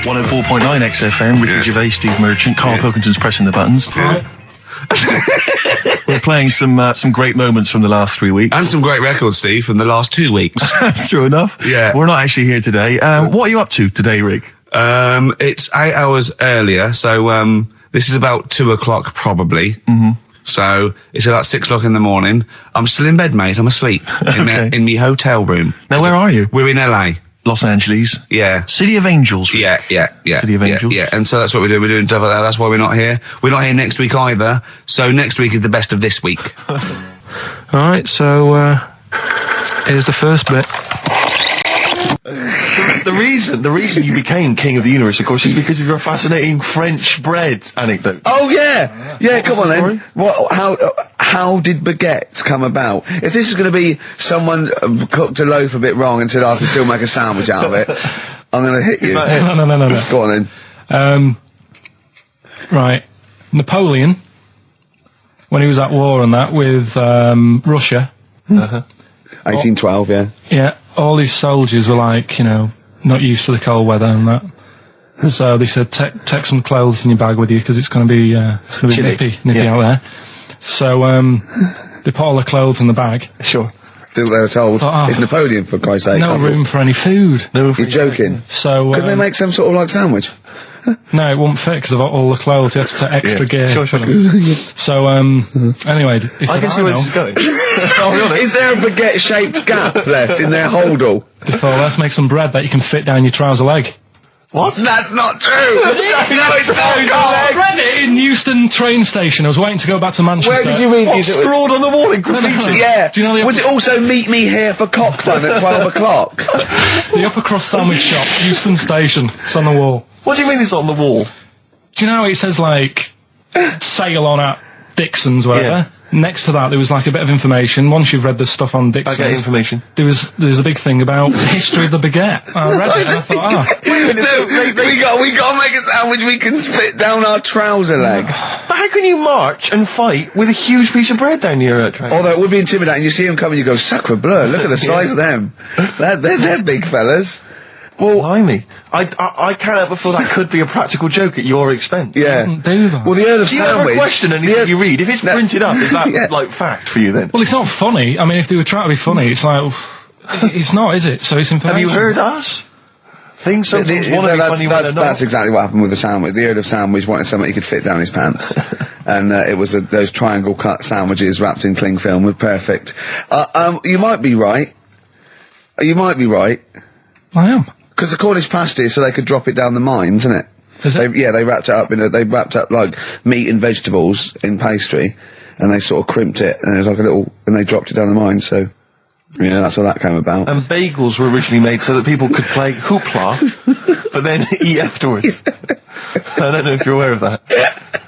104.9 XFM, Ricky Gervais, Steve Merchant, Karl Pilkington's pressing the buttons. We're playing some great moments from the last 3 weeks. And some great records, Steve, from the last 2 weeks. That's true enough. Yeah. We're not actually here today. What are you up to today, Rick? It's 8 hours earlier, so this is about 2 o'clock probably. Mm-hmm. So it's about 6 o'clock in the morning. I'm still in bed, mate. I'm asleep in my hotel room. Now, where are you? We're in LA. Los Angeles. Yeah. City of Angels. Yeah. City of Angels. Yeah. And so that's what we're doing. We're doing stuff like that. That's why we're not here. We're not here next week either. So next week is the best of this week. All right. So here's the first bit. The reason you became king of the universe, of course, is because of your fascinating French bread anecdote. Oh yeah. Come on then. How did baguettes come about? If this is going to be someone cooked a loaf a bit wrong and said, I can still make a sandwich out of it, I'm going to hit you. No. Go on then. Right. Napoleon, when he was at war and that with Russia. 1812, yeah. Yeah. All his soldiers were like, not used to the cold weather and that. So they said, take some clothes in your bag with you because it's going to be nippy out there. So they put all the clothes in the bag. Sure. They were told, it's Napoleon, for Christ's sake. No room for any food. You're joking. So couldn't they make some sort of like sandwich? No, it wouldn't fit because of all the clothes. You had to take extra gear. Sure. So anyway, I can see where this is going. Is there a baguette-shaped gap left in their holdall? They thought, let's make some bread that you can fit down your trouser leg. What? That's not true! No, it's not, I read it in Euston train station. I was waiting to go back to Manchester. Where did you read What, scrawled on the wall in graffiti? Yeah. Do you know Was it also meet me here for cock fun at 12 o'clock? The upper crust sandwich shop, Euston station. It's on the wall. What do you mean it's on the wall? Do you know how it says, like, sail on at Dixon's, whatever? Yeah. Next to that, there was, like, a bit of information. Once you've read the stuff on Dixon's... Baguette information. There's a big thing about the history of the baguette. I read it and I thought, we got to make a sandwich we can spit down our trouser leg. But how can you march and fight with a huge piece of bread down your train? Although it would be intimidating. You see them coming, you go, sacre bleu, look at the size of them. They're big fellas. Well, blimey. I can't help but feel that could be a practical joke at your expense. Yeah. do that. Well, the Earl of Do you Sandwich... ever question anything you read? If it's printed up, is that, like, fact for you then? Well, it's not funny. I mean, if they were trying to be funny, it's like... it's not, is it? So it's information. Have you heard us? Things sometimes want to be funny when they're not. That's exactly what happened with the sandwich. The Earl of Sandwich wanted something he could fit down his pants. And it was those triangle cut sandwiches wrapped in cling film were perfect. You might be right. You might be right. I am. Because the Cornish pasty, so they could drop it down the mines, isn't it? Is it? They wrapped it up they wrapped up like meat and vegetables in pastry, and they sort of crimped it, and it was like and they dropped it down the mine, so, yeah, that's how that came about. And bagels were originally made so that people could play hoopla, but then eat afterwards. I don't know if you're aware of that.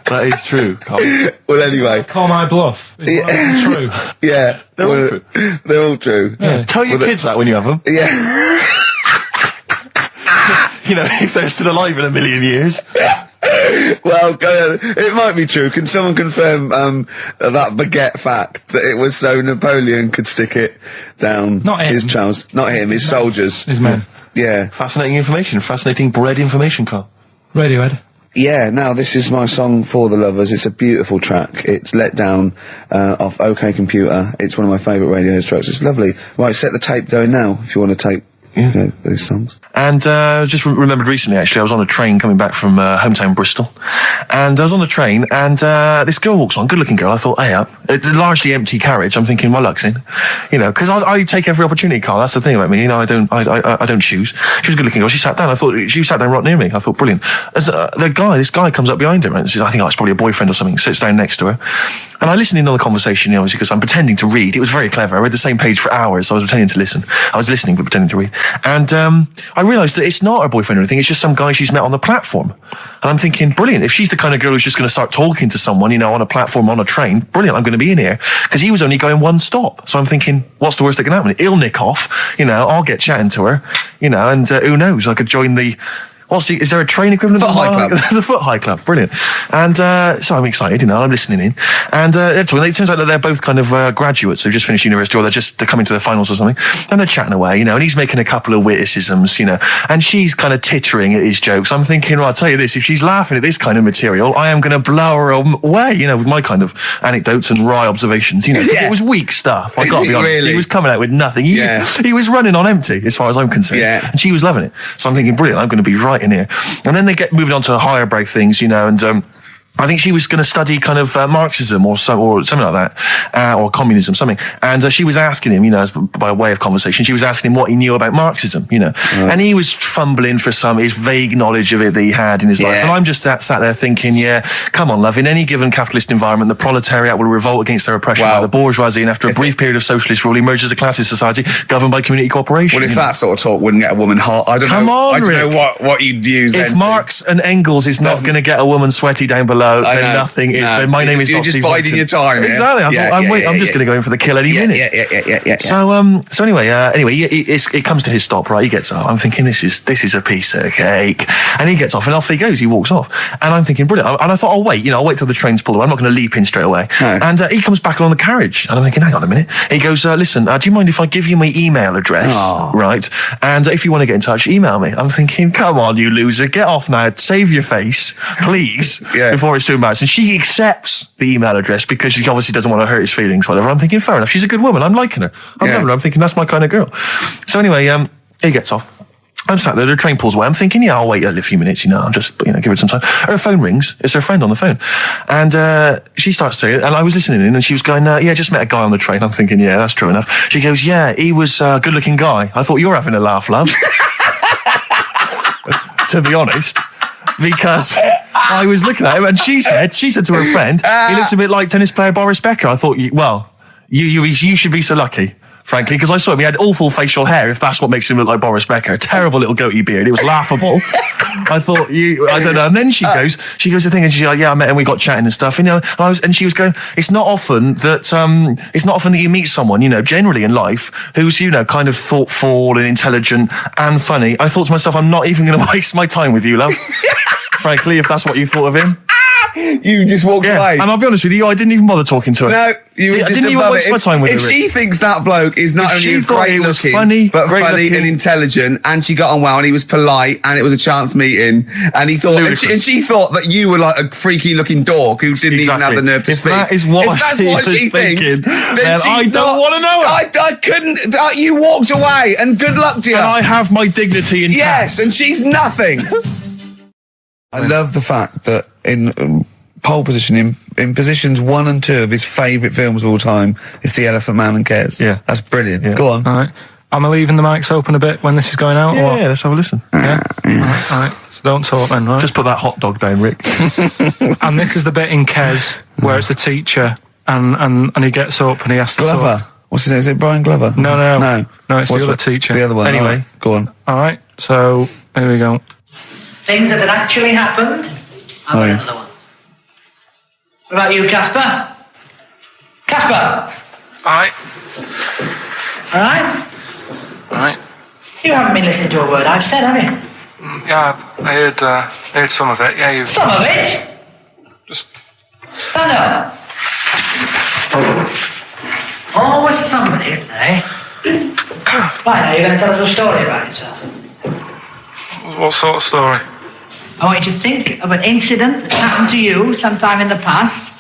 That is true, Carl. Well, anyway. Call my bluff. Is that true? Yeah. They're all true. They're all true. Yeah. Tell your kids that when you have them. Yeah. If they're still alive in a million years. Well, it might be true. Can someone confirm that baguette fact that it was so Napoleon could stick it down his trousers? Not him, his soldiers. His men. Yeah. Fascinating information. Fascinating bread information, Carl. Radiohead. Yeah, now this is my song for the lovers. It's a beautiful track. It's Let Down off OK Computer. It's one of my favourite Radiohead tracks. It's lovely. Right, set the tape going now if you want to tape these songs. And just remembered recently, actually, I was on a train coming back from hometown Bristol, and I was on the train, and this girl walks on, good-looking girl. I thought, hey up, a largely empty carriage. I'm thinking, my luck's in, because I take every opportunity, Carl. That's the thing about me, I don't choose. She was a good-looking girl. She sat down. I thought she sat down right near me. I thought, brilliant. As this guy comes up behind her, and says, I think it's probably a boyfriend or something. Sits down next to her. And I listened in on the conversation, obviously, because I'm pretending to read. It was very clever. I read the same page for hours, so I was pretending to listen. I was listening, but pretending to read. And I realised that it's not her boyfriend or anything. It's just some guy she's met on the platform. And I'm thinking, brilliant. If she's the kind of girl who's just going to start talking to someone, on a platform, on a train, brilliant. I'm going to be in here. Because he was only going one stop. So I'm thinking, what's the worst that can happen? He'll nick off. I'll get chatting to her. And who knows? I could join the Is there a train equivalent? Foot High Club. The Foot High Club, brilliant. And so I'm excited, I'm listening in. And it turns out that they're both kind of graduates who've just finished university, or they're coming to their finals or something. And they're chatting away, and he's making a couple of witticisms, and she's kind of tittering at his jokes. I'm thinking, I'll tell you this, if she's laughing at this kind of material, I am going to blow her away, with my kind of anecdotes and wry observations. It was weak stuff. I got to be honest. Really? He was coming out with nothing. He was running on empty, as far as I'm concerned. Yeah. And she was loving it. So I'm thinking, brilliant, I'm going to be right in here. And then they get moving on to higher brow things, and I think she was going to study kind of Marxism or something like that, or communism, something. And she was asking him, by way of conversation, she was asking him what he knew about Marxism, And he was fumbling for his vague knowledge of it that he had in his life. And I'm just sat there thinking, come on, love, in any given capitalist environment, the proletariat will revolt against their oppression by the bourgeoisie, and after a brief period of socialist rule, emerge as a classist society governed by community cooperation. Well, if that sort of talk wouldn't get a woman hot, I don't know what you'd use. If Marx and Engels is not going to get a woman sweaty down below, then nothing is. Then my name is not Steve. You're just biding your time. Exactly. I'm just going to go in for the kill any minute. Yeah. So anyway, it comes to his stop. Right, he gets up. I'm thinking this is a piece of cake, and he gets off, and off he goes. He walks off, and I'm thinking brilliant. And I thought, I'll wait. I'll wait till the train's pulled away. I'm not going to leap in straight away. No. And he comes back along the carriage, and I'm thinking, hang on a minute. He goes, listen, do you mind if I give you my email address? Oh. Right, and if you want to get in touch, email me. I'm thinking, come on, you loser, get off now. Save your face, please, before it's too embarrassing. And she accepts the email address because she obviously doesn't want to hurt his feelings, whatever. I'm thinking, fair enough. She's a good woman. I'm liking her. I'm loving her. I'm thinking, that's my kind of girl. So anyway, he gets off. I'm sat there, the train pulls away. I'm thinking, I'll wait a few minutes, I'll just, give it some time. Her phone rings. It's her friend on the phone. And she starts saying it, and I was listening in, and she was going, just met a guy on the train. I'm thinking, that's true enough. She goes, he was a good-looking guy. I thought, you're having a laugh, love. To be honest. Because I was looking at him, and she said to her friend, he looks a bit like tennis player Boris Becker. I thought, you should be so lucky, frankly, because I saw him. He had awful facial hair, if that's what makes him look like Boris Becker. A terrible little goatee beard. It was laughable. I thought, I don't know. And then she goes to think, and she's like, I met him, we got chatting and stuff, and she was going, it's not often that you meet someone, generally in life, who's, kind of thoughtful and intelligent and funny. I thought to myself, I'm not even going to waste my time with you, love. Frankly, if that's what you thought of him. You just walked away. And I'll be honest with you, I didn't even bother talking to her. No, I didn't even waste my time with her. If she thinks that bloke is not only great looking, but funny and intelligent, and she got on well, and he was polite, and it was a chance meeting, and he thought, and she thought that you were like a freaky looking dog who didn't even have the nerve to speak. That is what she thinks, then I don't want to know her. I couldn't. You walked away, and good luck to you. And I have my dignity intact. Yes, and she's nothing. I love the fact that in pole position, in positions 1 and 2 of his favourite films of all time, it's The Elephant Man and Kes. Yeah. That's brilliant. Yeah. Go on. All right. Am I leaving the mics open a bit when this is going out? Yeah, let's have a listen. Yeah? All right. So don't talk then, right? Just put that hot dog down, Rick. And this is the bit in Kes where it's the teacher and he gets up and he has to Glover. talk. What's his name? Is it Brian Glover? No, it's the other teacher. The other one. Anyway. Right. Go on. All right. So, here we go. Things that had actually happened. I've got another one. What about you, Casper? Casper! Alright. Alright? Alright. You haven't been listening to a word I've said, have you? Yeah, I heard some of it. Yeah, you. Some of it? Just. Stand up. Always somebody, isn't there, eh? Right, now you're going to tell us a story about yourself. What sort of story? I want you to think of an incident that happened to you sometime in the past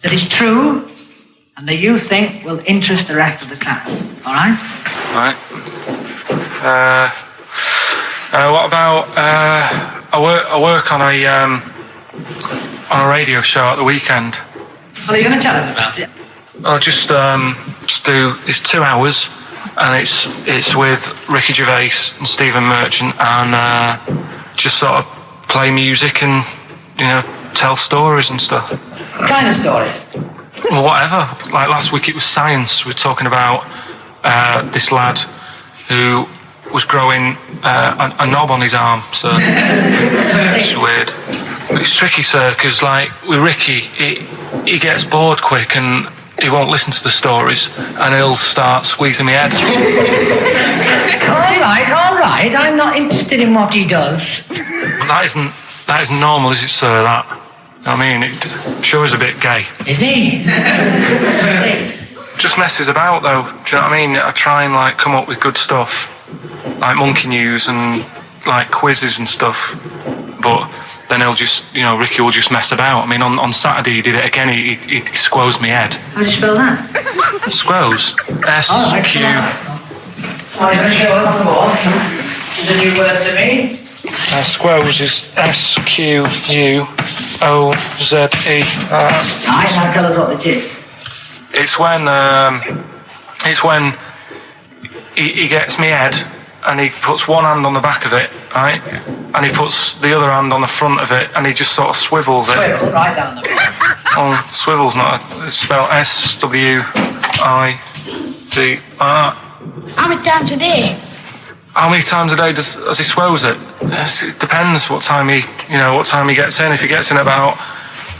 that is true and that you think will interest the rest of the class. All right? Right. What about I work on a radio show at the weekend. Well, are you going to tell us about it? I'll just do. It's 2 hours, and it's with Ricky Gervais and Stephen Merchant, and just sort of play music and tell stories and stuff. What kind of stories? Well, whatever. Like last week, it was science. We were talking about this lad who was growing a knob on his arm. So it's weird. It's tricky, sir, because like with Ricky, he gets bored quick and he won't listen to the stories, and he'll start squeezing my head. All right. I'm not interested in what he does. That isn't normal, is it, sir? That. I mean, it sure is a bit gay. Is he? Just messes about, though. Do you know what I mean? I try and, like, come up with good stuff. Like monkey news and, like, quizzes and stuff. But then he'll just, Ricky will just mess about. I mean, on Saturday he did it again. He squoze me head. How do you spell that? Squoze. S-Q... Oh, you're going to show it on the wall? This is a new word to me. Squoze is S-Q-U-O-Z-E. Now tell us what it is. It's when he gets me head and he puts one hand on the back of it, right? And he puts the other hand on the front of it and he just sort of swivels it. Swivel, right down the Oh, swivel's not it's spelled S-W-I-V. How many times a day? How many times a day does he swells it? It depends what time he gets in. If he gets in about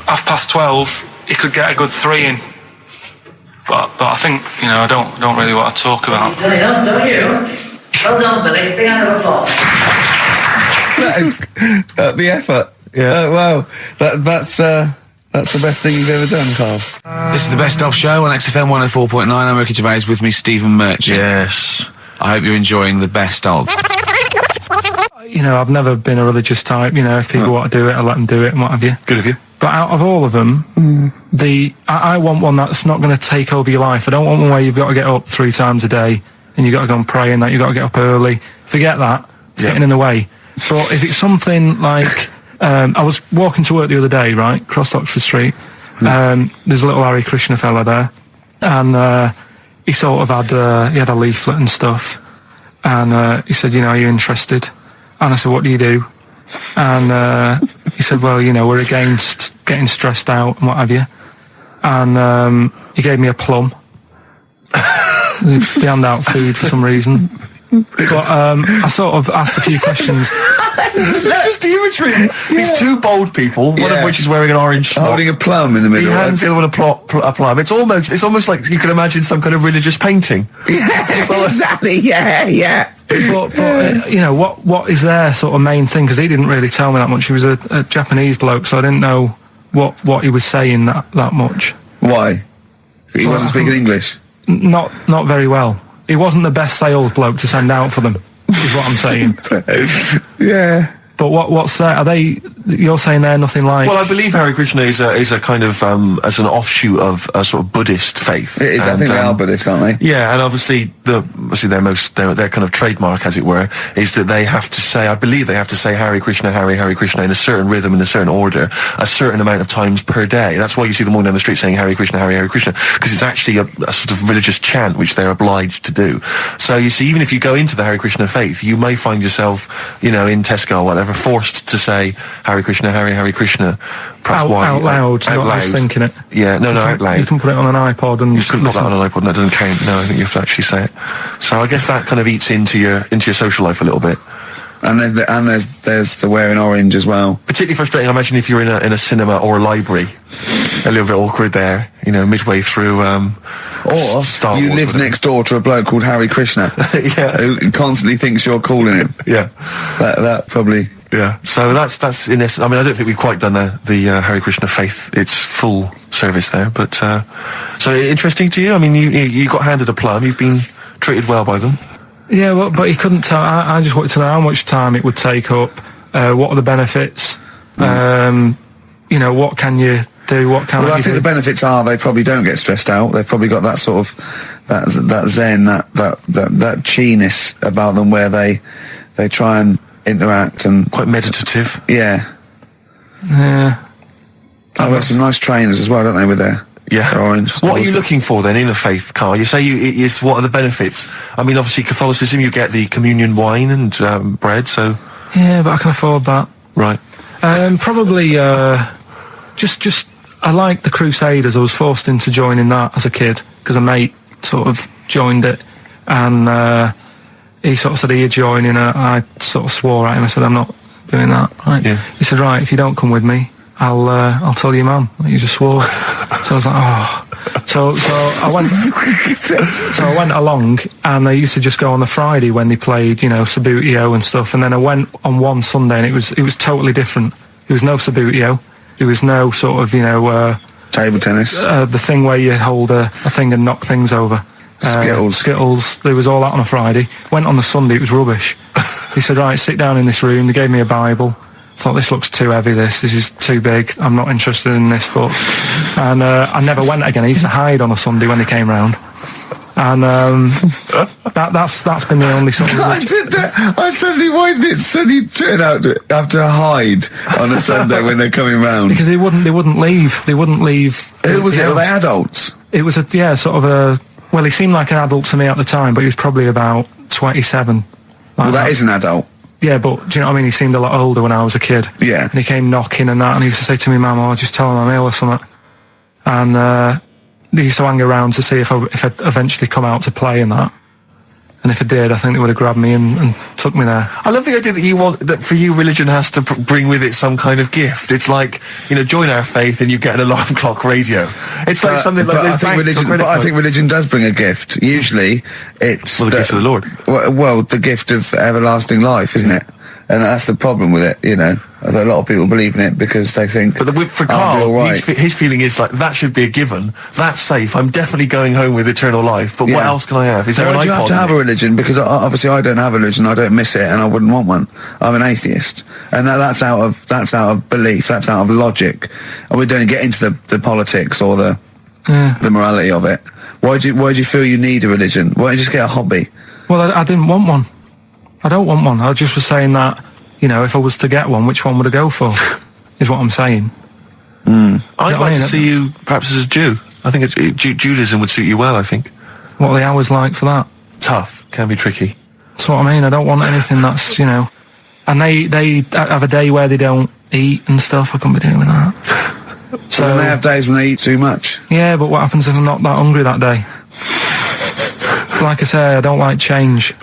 12:30, he could get a good 3 in. But I think, I don't really want to talk about. You've done enough, don't you? Well done, Billy. Big round of applause. That is the effort. Yeah. Wow. That's the best thing you've ever done, Carl. This is the Best Of Show on XFM 104.9. I'm Ricky Gervais, with me Stephen Merchant. Yes. I hope you're enjoying the Best Of. I've never been a religious type. If people want to do it, I let them do it and what have you. Good of you. But out of all of them, I want one that's not going to take over your life. I don't want one where you've got to get up 3 times a day and you've got to go and pray and that you've got to get up early. Forget that. It's getting in the way. But if it's something like... I was walking to work the other day, right, across Oxford Street. There's a little Hare Krishna fella there. And he sort of had... he had a leaflet and stuff. And he said, are you interested? And I said, what do you do? And he said, well, we're against getting stressed out and what have you. And he gave me a plum. They hand out food for some reason. But I sort of asked a few questions. It's just the imagery. These 2 bold people, one of which is wearing an orange smock. Holding a plum in the middle. He hands the other one a plum. It's almost like you can imagine some kind of religious painting. Exactly, yeah. But what is their sort of main thing? Because he didn't really tell me that much. He was a Japanese bloke, so I didn't know what he was saying that much. Why? He wasn't speaking English? Not very well. He wasn't the best sales bloke to send out for them, is what I'm saying. Yeah. But what's that? Are they? You're saying they're nothing like? Well, I believe Hare Krishna is a kind of as an offshoot of a sort of Buddhist faith. It is. I think they are Buddhist, aren't they? Yeah, and obviously their kind of trademark, as it were, is that they have to say. I believe they have to say Hare Krishna, Hare Krishna in a certain rhythm, in a certain order, a certain amount of times per day. That's why you see them all down the street saying Hare Krishna, Hare Krishna, because it's actually a sort of religious chant which they're obliged to do. So you see, even if you go into the Hare Krishna faith, you may find yourself, in Tesco or whatever, forced to say Hare Krishna, Hare Krishna. Out loud, not just thinking it. Yeah, no, out loud. You can put it on an iPod and you can put that on an iPod. No, it doesn't count. No, I think you have to actually say it. So I guess that kind of eats into your social life a little bit. And there's the wearing orange as well. Particularly frustrating, I imagine, if you're in a cinema or a library. A little bit awkward there, midway through. Or Star you Wars, live next door to a bloke called Hare Krishna. Yeah. Who constantly thinks you're calling him. Yeah. That probably... Yeah, so that's in essence. I mean, I don't think we've quite done the Hare Krishna faith. It's full service there, but so interesting to you. I mean, you got handed a plum. You've been treated well by them. Yeah, well, but he couldn't tell. I just wanted to know how much time it would take up. What are the benefits? What can you do? What can I think the benefits are they probably don't get stressed out. They've probably got that sort of that zen, that chi-ness about them, where they try and interact and quite meditative. Yeah. Yeah. I've got some nice trainers as well, don't they, with their orange. What are you looking for then in a faith, Carl? You say what are the benefits? I mean, obviously Catholicism, you get the communion wine and bread, so... Yeah, but I can afford that. Right. Probably, just I like the Crusaders. I was forced into joining that as a kid, because a mate sort of joined it, and... he sort of said, are you joining? I sort of swore at him. I said, I'm not doing that. Right? Yeah. He said, right, if you don't come with me, I'll tell your mum that you just swore. So I was like, oh. So I went. So I went along, and they used to just go on the Friday when they played, you know, Sabutio and stuff. And then I went on one Sunday, and it was totally different. There was no Sabutio. There was no sort of, you know, table tennis. The thing where you hold a thing and knock things over. Skittles. There was all that on a Friday. Went on the Sunday, it was rubbish. He said, right, sit down in this room. They gave me a Bible. Thought, this looks too heavy, this is too big. I'm not interested in this book. And I never went again. I used to hide on a Sunday when they came round. And that's been the only sort of... I suddenly, why did it suddenly turn out to have to hide on a Sunday when they're coming round? Because they wouldn't leave. They wouldn't leave. Who was it? Were they adults? It was well, he seemed like an adult to me at the time, but he was probably about 27. Well, that is an adult. Yeah, but do you know what I mean? He seemed a lot older when I was a kid. Yeah. And he came knocking and that, and he used to say to me, Mum, I'll just tell him I'm ill or something. And he used to hang around to see if I'd eventually come out to play and that. And if I did, I think they would have grabbed me and took me there. I love the idea that for you, religion has to bring with it some kind of gift. It's like, you know, join our faith and you get an alarm clock radio. It's like something like I think religion does bring a gift. Usually, it's the gift of the Lord. Well, the gift of everlasting life, isn't it? And that's the problem with it, you know. A lot of people believe in it because they think... But for Karl, right. his feeling is like, that should be a given. That's safe. I'm definitely going home with eternal life. But what else can I have? Is there an iPod? You have to have a religion? Because obviously I don't have a religion. I don't miss it, and I wouldn't want one. I'm an atheist. And that's out of belief. That's out of logic. And we don't get into the politics or the morality of it. Why do you feel you need a religion? Why don't you just get a hobby? Well, I didn't want one. I don't want one. I just was saying that, you know, if I was to get one, which one would I go for? Is what I'm saying. I'd like to see you perhaps as a Jew. I think Judaism would suit you well, I think. What are the hours like for that? Tough. Can be tricky. That's what I mean. I don't want anything that's, you know... And they have a day where they don't eat and stuff. I couldn't be doing with that. So they have days when they eat too much? Yeah, but what happens if I'm not that hungry that day? Like I say, I don't like change.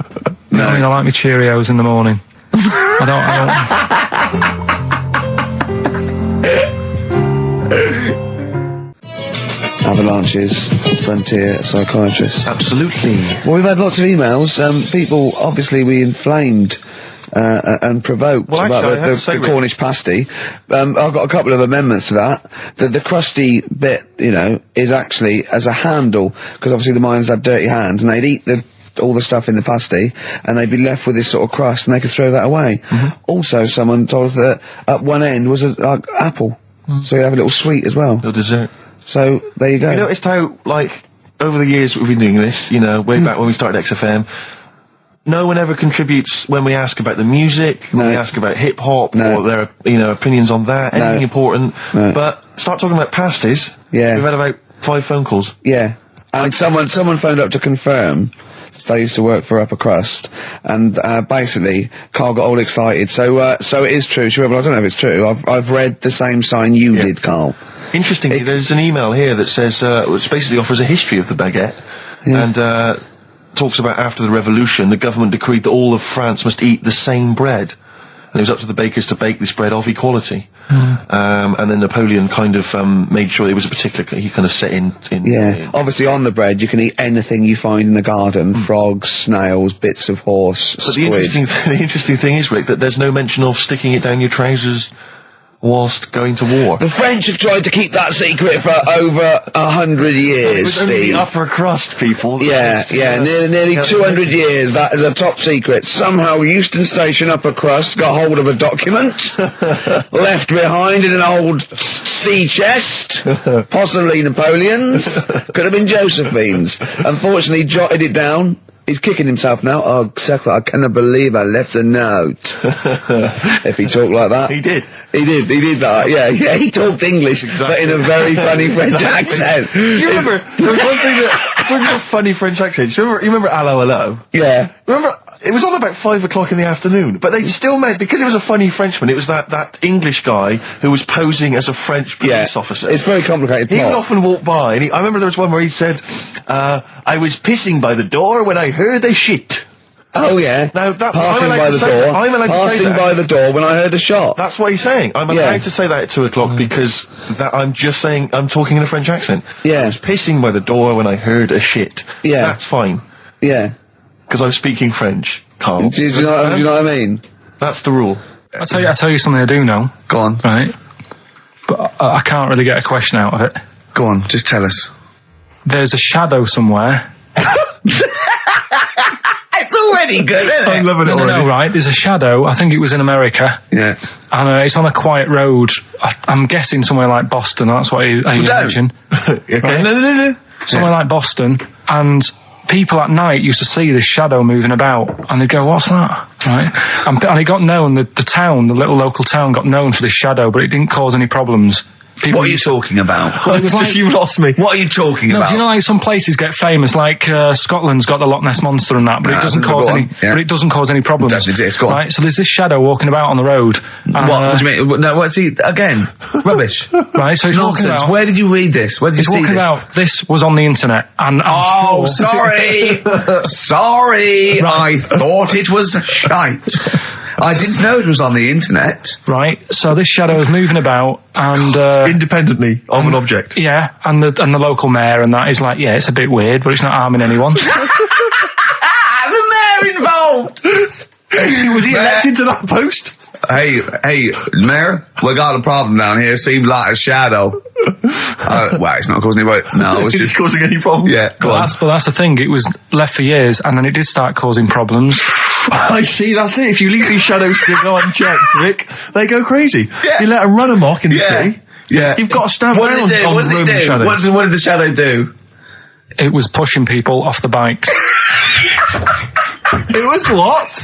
No. I mean, I like my Cheerios in the morning. I don't... Avalanches, frontier psychiatrists. Absolutely. Well, we've had lots of emails. People, obviously, we inflamed and provoked about the Cornish pasty. I've got a couple of amendments to that. The crusty bit, you know, is actually as a handle, because obviously the miners had dirty hands, and they'd eat all the stuff in the pasty, and they'd be left with this sort of crust, and they could throw that away. Also, someone told us that at one end was an apple, so you have a little sweet as well. A dessert. So, there you go. You noticed how, like, over the years we've been doing this, you know, way back when we started XFM, no one ever contributes when we ask about the music, when we ask about hip-hop, or their, you know, opinions on that, anything important. But start talking about pasties, we've had about 5 phone calls. Yeah. And someone phoned up to confirm. They used to work for Upper Crust, and basically Karl got all excited. So it is true. She went, well, I don't know if it's true. I've read the same sign you did, Karl. Interestingly, there's an email here that says, which basically offers a history of the baguette, and talks about after the revolution, the government decreed that all of France must eat the same bread. And it was up to the bakers to bake this bread of equality. And then Napoleon kind of made sure it was a particular... He kind of set in... Obviously, on the bread, you can eat anything you find in the garden. Frogs, snails, bits of horse, But squid. the interesting thing is, Rick, that there's no mention of sticking it down your trousers whilst going to war. The French have tried to keep that secret for over 100 years, It was only Steve. the upper crust people. Nearly 200 years, that is a top secret. Somehow Euston Station upper crust got hold of a document, left behind in an old sea chest, possibly Napoleon's, could have been Josephine's. Unfortunately, jotted it down. He's kicking himself now. Oh, I cannot believe I left a note. If he talked like that. He did. He did that. Yeah, he talked English, but in a very funny French accent. Do you remember, there was one thing that, talking about funny French accents, you remember Allo Allo? Yeah. Remember, it was on about 5 o'clock in the afternoon, but they still made, because it was a funny Frenchman, it was that English guy who was posing as a French police officer. It's very complicated. He would often walk by, and I remember there was one where he said, I was pissing by the door when I heard a shit. Oh yeah. Now that's passing by the door. I'm allowed to say Passing that. by the door when I heard a shot. That's what he's saying. I'm allowed to say that at 2 o'clock because I'm just saying I'm talking in a French accent. Yeah. I was pissing by the door when I heard a shit. Yeah. That's fine. Yeah. because I'm speaking French, Carl. Do you know what I mean? That's the rule. I tell you something I do know. Go on. Right? But I can't really get a question out of it. Go on, just tell us. There's a shadow somewhere. It's already good, isn't it? I'm loving it already. No, right. There's a shadow. I think it was in America. Yeah. And it's on a quiet road. I'm guessing somewhere like Boston. That's what I imagine. Okay. Right? No. Somewhere like Boston. And people at night used to see this shadow moving about. And they'd go, what's that? Right? And it got known, the town, the little local town got known for this shadow, but it didn't cause any problems. People What are you talking about? Well, it was like, you lost me. What are you talking no, about? do you know like some places get famous, like Scotland's got the Loch Ness Monster and that, but it doesn't cause any. Yeah. But it doesn't cause any problems. It doesn't exist. Go on. Right, so there's this shadow walking about on the road. What do you mean? No, what's he again? Rubbish. Right, so he's walking Nonsense. about. Where did you read this? Where did you He's see walking this? about. This was on the internet, and I'm sure. Sorry. Sorry. Right. I thought it was shite. I didn't know it was on the internet. Right, so this shadow is moving about, and Independently of an object. yeah, and the local mayor and that is like, yeah, it's a bit weird, but it's not harming anyone. The mayor involved. Was he elected to that post? Hey, Mayor, we got a problem down here. Seems like a shadow. Well, it's not causing any. No, it's Is just it causing any problems? yeah. Go on. But that's the thing. It was left for years, and then it did start causing problems. I see, that's it. If you leave these shadows to go unchecked, Rick, they go crazy. Yeah. You let them run amok in the city. Yeah. You've got to stand What around did it do? on What did it roaming do? shadows. What did the shadow do? It was pushing people off the bikes. It was what?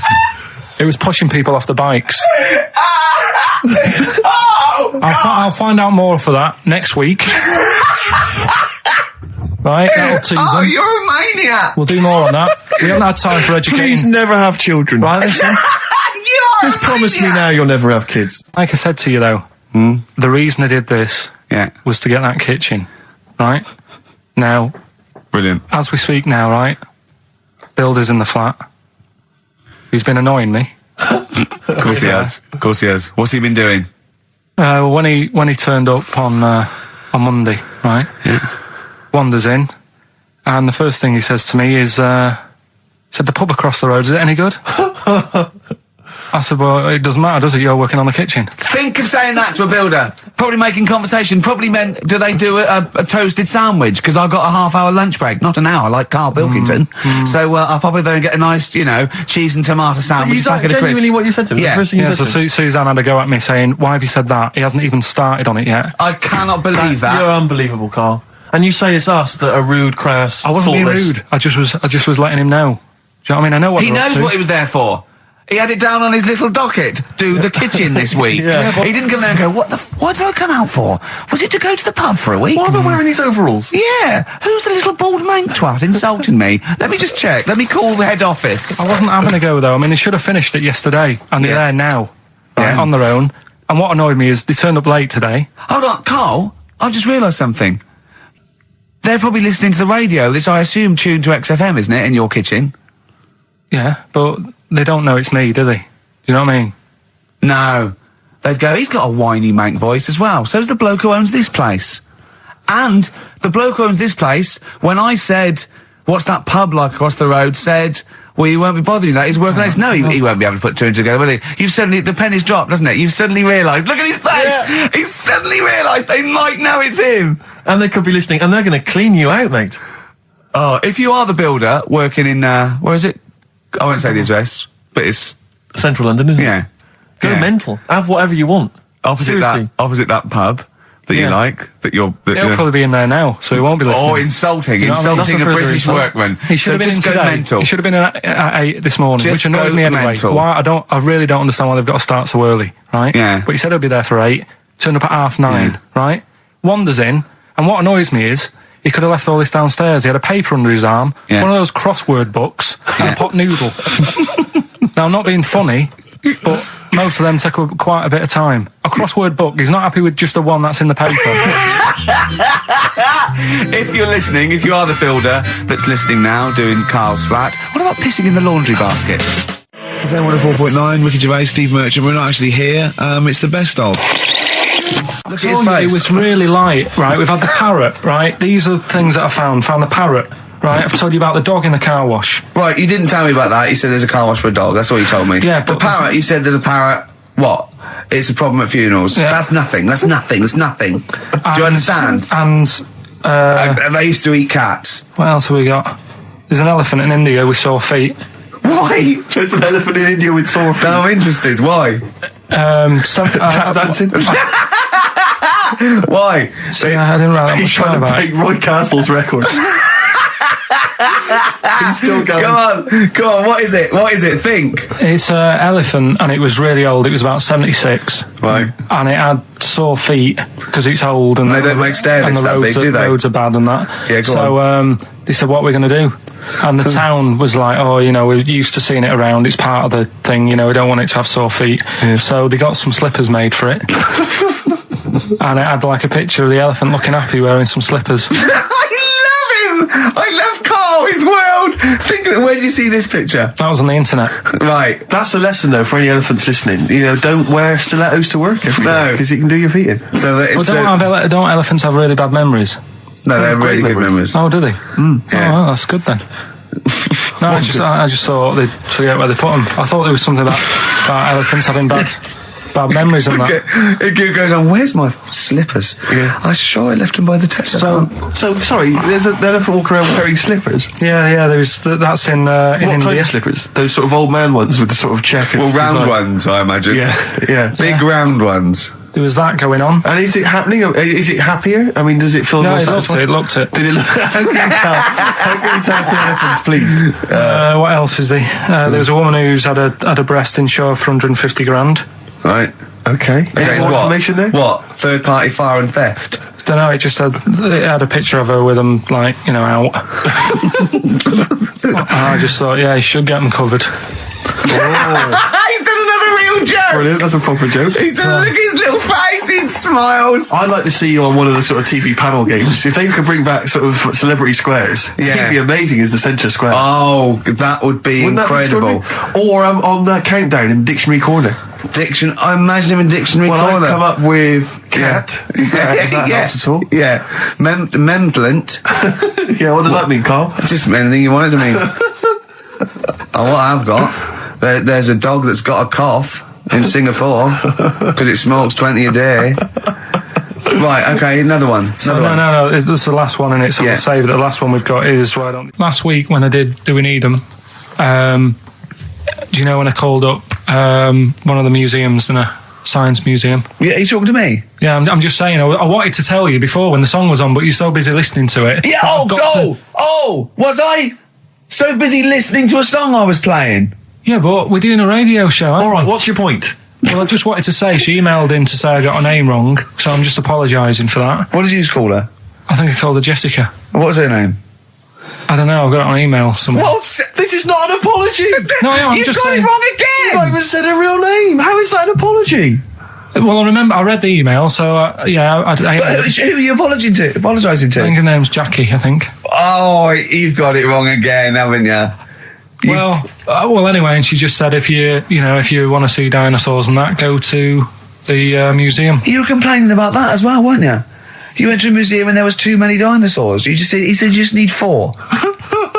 It was pushing people off the bikes. Oh! I'll find out more for that next week. Right, that'll tease Oh, them. you're a maniac! We'll do more on that. We haven't had time for Please educating. never have children. Right, listen. You are Just promise me now you'll never have kids. Like I said to you though, the reason I did this was to get that kitchen. Right? Now, Brilliant. as we speak now, right? Builder's in the flat. He's been annoying me. Of course he has. Of course he has. What's he been doing? When he turned up on Monday, right? Yeah. Wanders in, and the first thing he says to me is, said, the pub across the road, is it any good? I said, well, it doesn't matter, does it? You're working on the kitchen. Think of saying that to a builder. Probably making conversation. Probably meant, do they do a toasted sandwich? Because I've got a half-hour lunch break. Not an hour, like Karl Pilkington. So I'll probably there and get a nice, cheese and tomato sandwich. Is that packet of crisps. genuinely what you said to me? Yeah. The first thing you Yeah, said so to me? Suzanne had a go at me saying, why have you said that? He hasn't even started on it yet. I cannot believe that. You're unbelievable, Carl. And you say it's us that are rude, crass, I wasn't being thoughtless. rude. I just was letting him know. Do you know what I mean? I know what He they're up knows to. what he was there for. He had it down on his little docket. Do the kitchen this week. Yeah, but- He didn't come there and go, what did I come out for? Was it to go to the pub for a week? Why am I wearing these overalls? Yeah. Who's the little bald mank twat insulting me? Let me just check. Let me call the head office. I wasn't having a go though. I mean, they should have finished it yesterday, and they're Yeah. there now, right, Yeah. on their own. And what annoyed me is they turned up late today. Hold on, Carl. I've just realised something. They're probably listening to the radio. This, I assume, tuned to XFM, isn't it, in your kitchen? Yeah, but they don't know it's me, do they? Do you know what I mean? No. They'd go, he's got a whiny mank voice as well. So's the bloke who owns this place. And the bloke who owns this place, when I said, what's that pub like across the road, said, well, you won't be bothering that. He's working on this. No, he won't be able to put two and two together, will he? You've suddenly, the penny's dropped, doesn't it? You've suddenly realised. Look at his face! Yeah. He's suddenly realised they might know it's him. And they could be listening, and they're going to clean you out, mate. Oh, if you are the builder working in, where is it? I won't say the address, but it's, Central London, isn't it? yeah. Go Yeah. mental. Have whatever you want. Opposite Seriously. that pub that you Yeah. like, that you're... That He'll you're probably be in there now, so he won't be listening. or insulting, You know what I mean? insulting a That's a further British insult. workman. He should So have been in just go today. mental. He should have been in at 8 this morning, Just which annoyed go me anyway. mental. Why? I really don't understand why they've got to start so early, right? Yeah. But he said he'll be there for 8, turned up at 9:30, right? Wanders in, and what annoys me is, he could have left all this downstairs. He had a paper under his arm, Yeah. one of those crossword books, and a pot noodle. Now, I'm not being funny, but most of them take up quite a bit of time. A crossword book, he's not happy with just the one that's in the paper. If you're listening, if you are the builder that's listening now, doing Carl's flat, what about pissing in the laundry basket? FM 104.9, Ricky Gervais, Steve Merchant. We're not actually here. It's the best of. Look at his Told you face. It was really light, right? We've had the parrot, right? These are things that I found. Found the parrot, Right, I've told you about the dog in the car wash. Right, you didn't tell me about that. You said there's a car wash for a dog. That's all you told me. Yeah, the but parrot, you said there's a parrot. What? It's a problem at funerals. Yeah. That's nothing. That's nothing. That's nothing. Do you understand? And They used to eat cats. what else have we got? There's an elephant in India with sore feet. Why? There's an elephant in India with sore feet. I'm interested. Why? Tap dancing. Why? I didn't write that He's much trying to about break it. Roy Castle's record. He's still going. Go on. What is it? Think. It's an elephant, and it was really old. It was about 76. Right. And it had sore feet because it's old, and They don't make stair and lifts the that big, do they? roads are bad and that. Yeah, go so they said, "What are we going to do?" And the town was like, "Oh, you know, we're used to seeing it around. It's part of the thing. You know, we don't want it to have sore feet." Yeah. So they got some slippers made for it, and it had like a picture of the elephant looking happy wearing some slippers. I love Carl, his world. Where did you see this picture? That was on the internet. Right. That's a lesson, though, for any elephants listening. You know, don't wear stilettos to work every day, because it can do your feet in. So that But don't elephants have really bad memories? no, they're really good memories. Oh, do they? Yeah. Oh, well, that's good then. No, I just thought they'd forget where they put them. I thought there was something about elephants having bad memories and that. It goes on, where's my slippers? Yeah. I'm sure I left them by the test. So sorry, there's an elephant walking around wearing slippers. Yeah, that's in What India. kind of slippers? Those sort of old man ones with the sort of checkered round design. ones, I imagine. Yeah. Big round ones. There was that going on. And is it happening? Is it happier? I mean, does it feel No, more it satisfying? looked it. Did it look? How can you tell? How can you tell for elephants, please? What else is there? There was a woman who's had a breast insured for 150 grand. Right. Okay. Any more information there? What? Third party fire and theft? Don't know. It had a picture of her with them, like, you know, out. I just thought, yeah, you should get them covered. He's done another real joke. Brilliant. That's a proper joke. He's done, look at his little face. He smiles. I'd like to see you on one of the sort of TV panel games. If they could bring back sort of celebrity squares, Yeah. it'd be amazing as the centre square. Oh, that would be Wouldn't that be incredible. extraordinary? Or on that countdown in Dictionary Corner. I imagine him in Dictionary Well, Corner. I'd come up with cat. If that helps at all. Yeah. Memblent. Yeah, what does that mean, Carl? Just anything you want it to mean. What I've got, there's a dog that's got a cough in Singapore because it smokes 20 a day. Right, okay, another one. No, it's the last one in it, so Yeah. we'll save it. The last one we've got is last week when I did Do We Need 'Em, do you know when I called up one of the museums in a science museum? Yeah, you talking to me? Yeah, I'm just saying, I wanted to tell you before when the song was on, but you're so busy listening to it. Yeah, was I so busy listening to a song I was playing? Yeah, but we're doing a radio show, aren't All right, we? what's your point? Well, I just wanted to say, she emailed in to say I got her name wrong, so I'm just apologising for that. What did you call her? I think I called her Jessica. What was her name? I don't know, I've got it on email somewhere. This is not an apology. No, I'm You've just got saying. it wrong You've not again! even said her real name. How is that an apology? Well, I remember, I read the email, so yeah, I But who are you apologising to? think her name's Jackie, I think. Oh, you've got it wrong again, haven't you? Well, anyway, and she just said if you want to see dinosaurs and that, go to the museum. You were complaining about that as well, weren't you? You went to a museum and there was too many dinosaurs. He said you just need 4.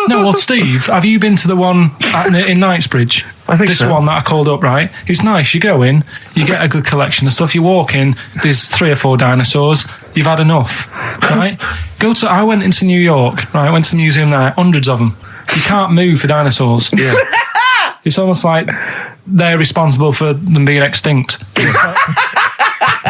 No, well, Steve, have you been to the one in Knightsbridge? I think this so. one that I called up, right? It's nice. You go in, you get a good collection of stuff. You walk in, there's 3 or 4 dinosaurs. You've had enough, right? I went into New York, right? I went to the museum there, hundreds of them. You can't move for dinosaurs. Yeah. It's almost like they're responsible for them being extinct.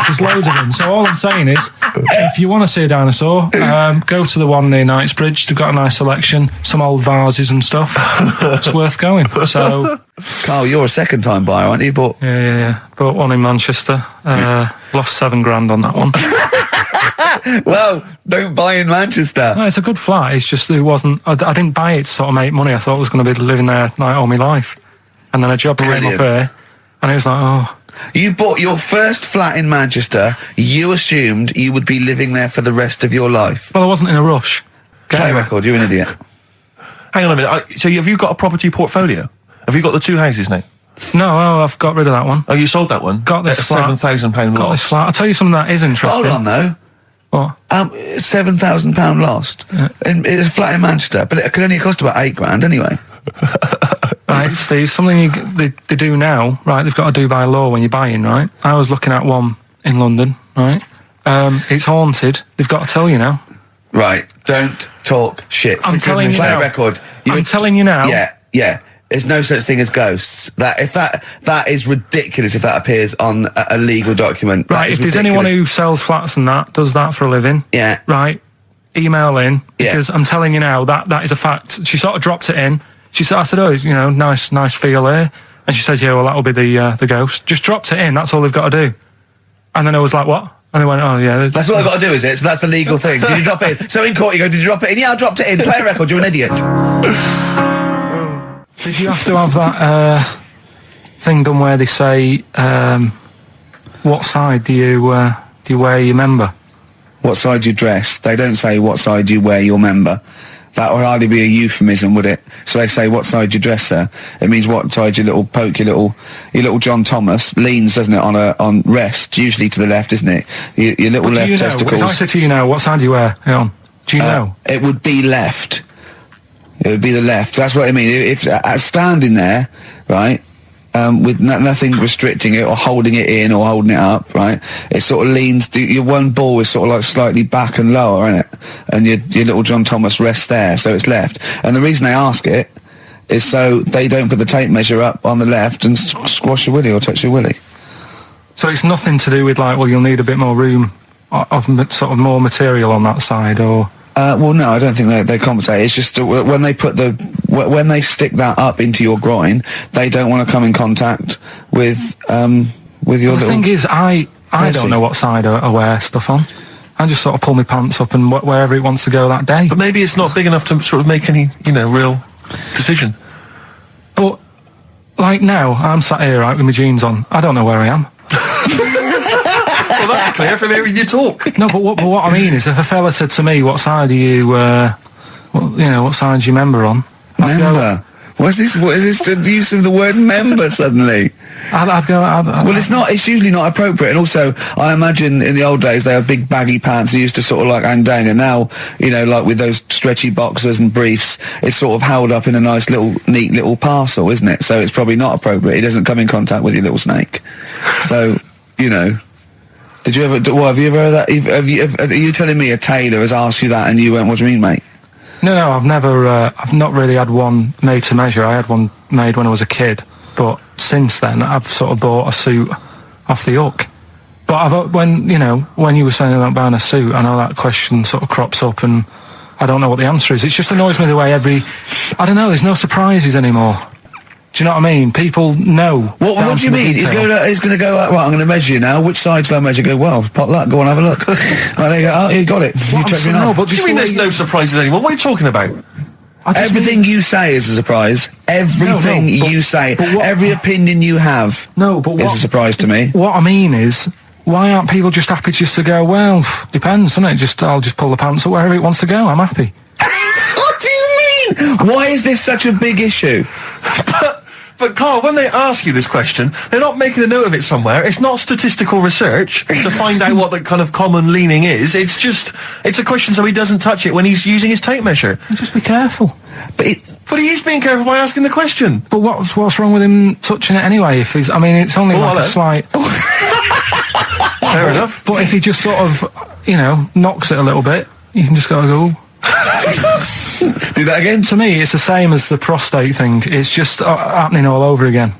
There's loads of them. So all I'm saying is, if you want to see a dinosaur, go to the one near Knightsbridge. They've got a nice selection, some old vases and stuff. It's worth going. So, Carl, you're a second-time buyer, aren't you? But yeah. Bought one in Manchester. Lost 7 grand on that one. well, don't buy in Manchester. No, it's a good flat. It's just it wasn't. I didn't buy it to sort of make money. I thought I was going to be living there like all my life, and then a job came up here, and it was like, oh. You bought your first flat in Manchester. You assumed you would be living there for the rest of your life. Well, I wasn't in a rush. Play record, you're an idiot. Hang on a minute. So have you got a property portfolio? Have you got the 2 houses now? No, I've got rid of that one. Oh, you sold that one? Got this at flat. £7,000 Got loss. this flat. I'll tell you something that is interesting. Hold on, though. What? £7,000 lost. It's a flat in Manchester, but it could only cost about £8,000 anyway. Right, Steve, something they do now, right, they've got to do by law when you're buying, right? I was looking at one in London, right? It's haunted. They've got to tell you now. Right, don't talk shit. I'm telling you play now. a record. I'm telling you now. Yeah. There's no such thing as ghosts. That is ridiculous if that appears on a legal document. Right, if there's anyone who sells flats and does that for a living. Yeah. Right, email in, because I'm telling you now, that is a fact. She sort of dropped it in. I said, oh, nice feel here. And she said, yeah, well, that'll be the ghost. Just dropped it in, that's all they've got to do. And then I was like, what? And they went, oh, yeah. That's what I've got to do, is it? So that's the legal thing. Did you drop it in? So in court you go, did you drop it in? Yeah, I dropped it in. Play a record, you're an idiot. Did you have to have that thing done where they say, what side do you wear your member? What side you dress? They don't say what side you wear your member. That would hardly be a euphemism, would it? So they say, what side you dress, sir? It means what side your little John Thomas leans, doesn't it, on rest, usually to the left, isn't it? Your little left testicles. If I said to you now, what side do you wear? Hang on. Do you know? It would be left. It would be the left. That's what I mean. If standing there, right, with nothing restricting it or holding it in or holding it up, right, it sort of leans, your one ball is sort of like slightly back and lower, isn't it? And your little John Thomas rests there, so it's left. And the reason they ask it is so they don't put the tape measure up on the left and squash your willy or touch your willy. So it's nothing to do with, like, well, you'll need a bit more room of sort of more material on that side, or... Well, no, I don't think they compensate. It's just when they when they stick that up into your groin, they don't want to come in contact with your little... The thing is, I don't know what side I wear stuff on. I just sort of pull my pants up and wherever it wants to go that day. But maybe it's not big enough to sort of make any, real decision. But, like now, I'm sat here, right, with my jeans on. I don't know where I am. Well, that's clear from hearing you talk. No, but what I mean is, if a fella said to me, what side are you, what side's your member on? Member? What is this use of the word member suddenly? I'd go... Well, it's usually not appropriate. And also, I imagine in the old days, they had big baggy pants that used to sort of like hang down. And now, like with those stretchy boxers and briefs, it's sort of held up in a nice neat little parcel, isn't it? So it's probably not appropriate. It doesn't come in contact with your little snake. So, Did you ever, have you ever heard that? Are you telling me a tailor has asked you that and you went, what do you mean, mate? No, I've never, I've not really had one made to measure. I had one made when I was a kid, but since then I've sort of bought a suit off the hook. But when you were saying about buying a suit, I know that question sort of crops up and I don't know what the answer is. It just annoys me the way I don't know, there's no surprises anymore. Do you know what I mean? People know. What do you mean? He's going to go, right, I'm going to measure you now. Which side shall I measure? Go, well, pot luck, go on, have a look. Right, there you go. Oh, you got it. You check me out. What do you mean there's no surprises anymore? What are you talking about? Everything you say is a surprise. Everything you say, every opinion you have is a surprise to me. What I mean is, why aren't people just happy just to go, well, depends, doesn't it? I'll just pull the pants up wherever it wants to go. I'm happy. What do you mean? Why is this such a big issue? But Carl, when they ask you this question, they're not making a note of it somewhere. It's not statistical research to find out what the kind of common leaning is. It's a question so he doesn't touch it when he's using his tape measure. Just be careful. But he is being careful by asking the question. But what's wrong with him touching it anyway? If he's, it's only a slight... Fair enough. But if he just sort of, knocks it a little bit, you can just go... Do that again? To me, it's the same as the prostate thing. It's just happening all over again.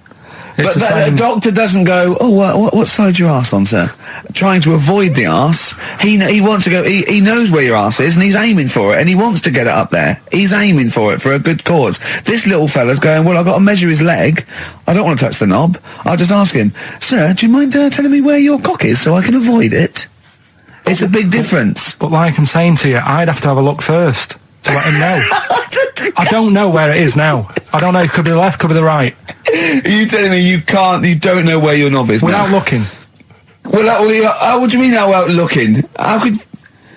But the doctor doesn't go, what side's your arse on, sir? Trying to avoid the arse. He wants to go, he knows where your arse is and he's aiming for it and he wants to get it up there. He's aiming for it for a good cause. This little fella's going, well, I've got to measure his leg. I don't want to touch the knob. I'll just ask him, sir, do you mind telling me where your cock is so I can avoid it? It's a big difference. But like I'm saying to you, I'd have to have a look first to let him know. I don't know where it is now. I don't know, it could be the left, could be the right. Are you telling me you don't know where your knob is without now? looking? What do you mean without looking? How could...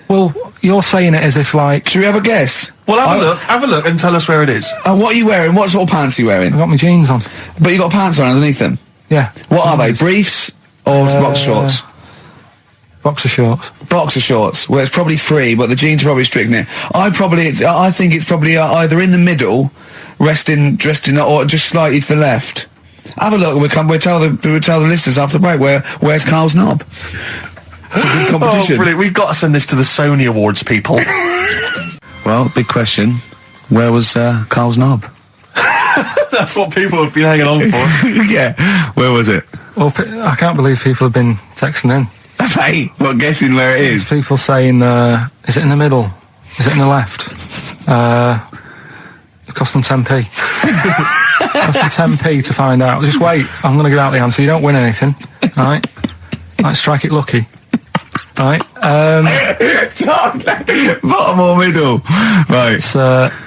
Well, you're saying it as if like... Should we have a guess? Well, have a look and tell us where it is. And what are you wearing? What sort of pants are you wearing? I've got my jeans on. But you got pants on underneath them? Yeah. What are they, briefs or box shorts? Boxer shorts. Boxer shorts. Well, it's probably free, but the jeans are probably restricting it. I think it's probably either in the middle, dressed in, or just slightly to the left. Have a look. We'll tell the listeners after the break where's Karl's knob. It's a good competition. Oh, brilliant! We've got to send this to the Sony Awards people. Well, big question. Where was Karl's knob? That's what people have been hanging on for. Yeah. Where was it? Well, I can't believe people have been texting in. Hey, what, guessing where it is? People saying, is it in the middle? Is it in the left? It cost them 10p. It cost them 10p to find out. Just wait, I'm going to give out the answer. You don't win anything, right? Like, strike it lucky. Right? Bottom or middle? Right.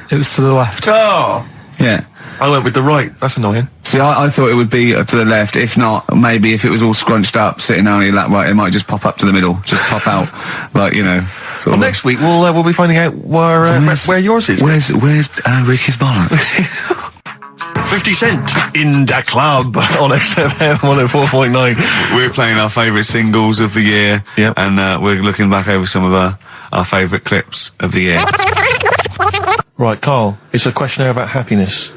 It was to the left. Oh! Yeah. I went with the right. That's annoying. See, I thought it would be to the left. If not, maybe if it was all scrunched up, sitting down your lap right, it might just pop up to the middle. Just pop out, like, you know. Well, next week we'll be finding out where yours is. Where's Ricky's bollocks? 50 Cent in Da Club on XFM 104.9. We're playing our favourite singles of the year. Yep. And we're looking back over some of our favourite clips of the year. Right, Karl, it's a questionnaire about happiness.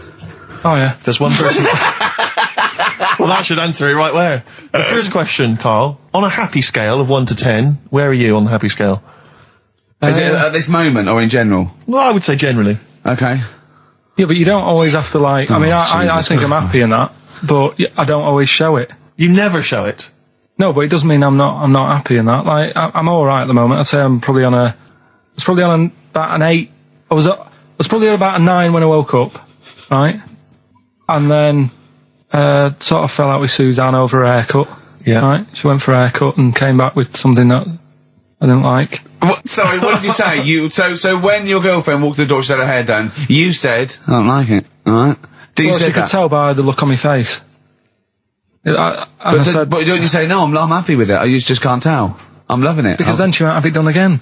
Oh, yeah. There's one person... Well, that should answer it right where. The first question, Karl, on a happy scale of 1 to 10, where are you on the happy scale? Is it at this moment or in general? Well, I would say generally. Okay. Yeah, but you don't always have to, like... I mean, I think I'm happy in that, but I don't always show it. You never show it. No, but it doesn't mean I'm not happy in that. Like, I'm alright at the moment. I'd say I'm probably on about an 8. I was probably at about a 9 when I woke up, right? And then sort of fell out with Suzanne over her haircut. Yeah. Right? She went for a haircut and came back with something that I didn't like. What, sorry, what did you say? So when your girlfriend walked to the door, she had her hair done, you said, I don't like it, alright? She could tell by the look on my face. But don't you say, no, I'm happy with it, I just can't tell. I'm loving it. Because then she won't have it done again.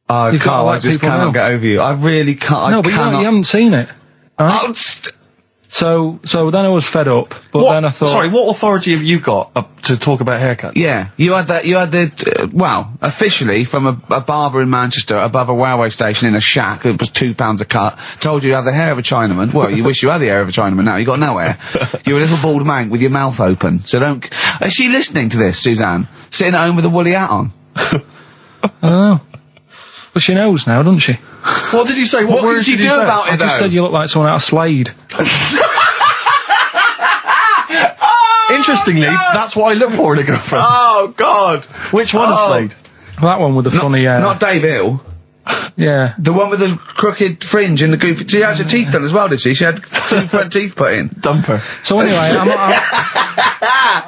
Oh, Karl, I just cannot get over you. I really can't. No, but you haven't seen it. Right? Oh, so then I was fed up, but then I thought... Sorry, what authority have you got to talk about haircuts? Yeah, you had well, officially from a barber in Manchester above a railway station in a shack, it was £2 a cut, told you have the hair of a Chinaman. Well, you wish you had the hair of a Chinaman now, you got no hair. You're a little bald man with your mouth open, so don't... Is she listening to this, Suzanne? Sitting at home with a woolly hat on? I don't know. But she knows now, doesn't she? What did you say? What did you do about it, I just said you look like someone out of Slade. Interestingly, that's what I look for in a girlfriend. Oh, God! Which one of Slade? That one with the funny hair. Not Dave Hill. Yeah. The one with the crooked fringe and the goofy... She had her teeth done as well, did she? She had 2 front teeth put in. Dumper. So anyway,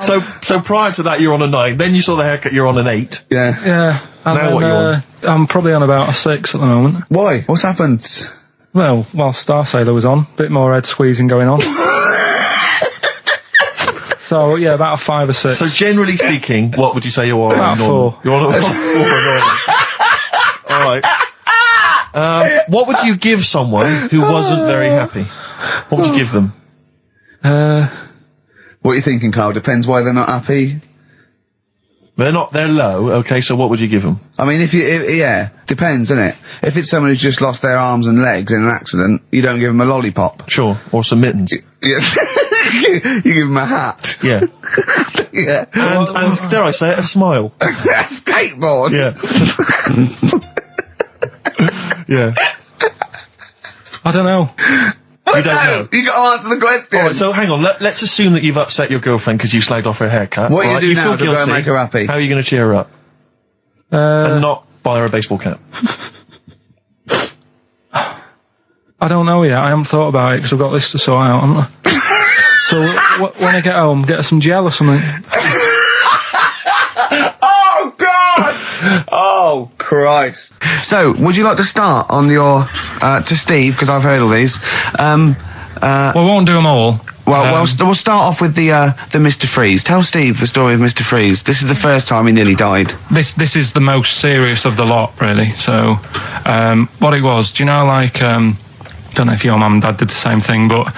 So prior to that, you're on a 9. Then you saw the haircut, you're on an 8. Yeah. Yeah. And Now then, what you're on? I'm probably on about a 6 at the moment. Why? What's happened? Well, while Star Sailor was on, bit more head squeezing going on. So, yeah, about a 5 or 6. So generally speaking, what would you say you are? About 4. You're on a 4. Alright. What would you give someone who wasn't very happy? What would you give them? What are you thinking, Karl? Depends why they're not happy. They're low, okay, so what would you give them? I mean, yeah, depends, doesn't it? If it's someone who's just lost their arms and legs in an accident, you don't give them a lollipop. Sure, or some mittens. Yeah. You give them a hat. Yeah. Yeah. And dare I say it, a smile. A skateboard. Yeah. Yeah. I don't know. You don't know. You got to answer the question. Alright, so hang on, let's assume that you've upset your girlfriend because you slagged off her haircut. What are you right? going to do now feel to go and guilty. make her happy? How are you going to cheer her up? And not buy her a baseball cap. I don't know yet. I haven't thought about it because I've got this to sort out, haven't I? So when I get home, get her some gel or something. Oh, God! Oh, Christ. So, would you like to start on your, to Steve, because I've heard all these. We won't do them all. Well, we'll start off with the Mr. Freeze. Tell Steve the story of Mr. Freeze. This is the first time he nearly died. This is the most serious of the lot, really. So, what it was, do you know, like, don't know if your mum and dad did the same thing, but,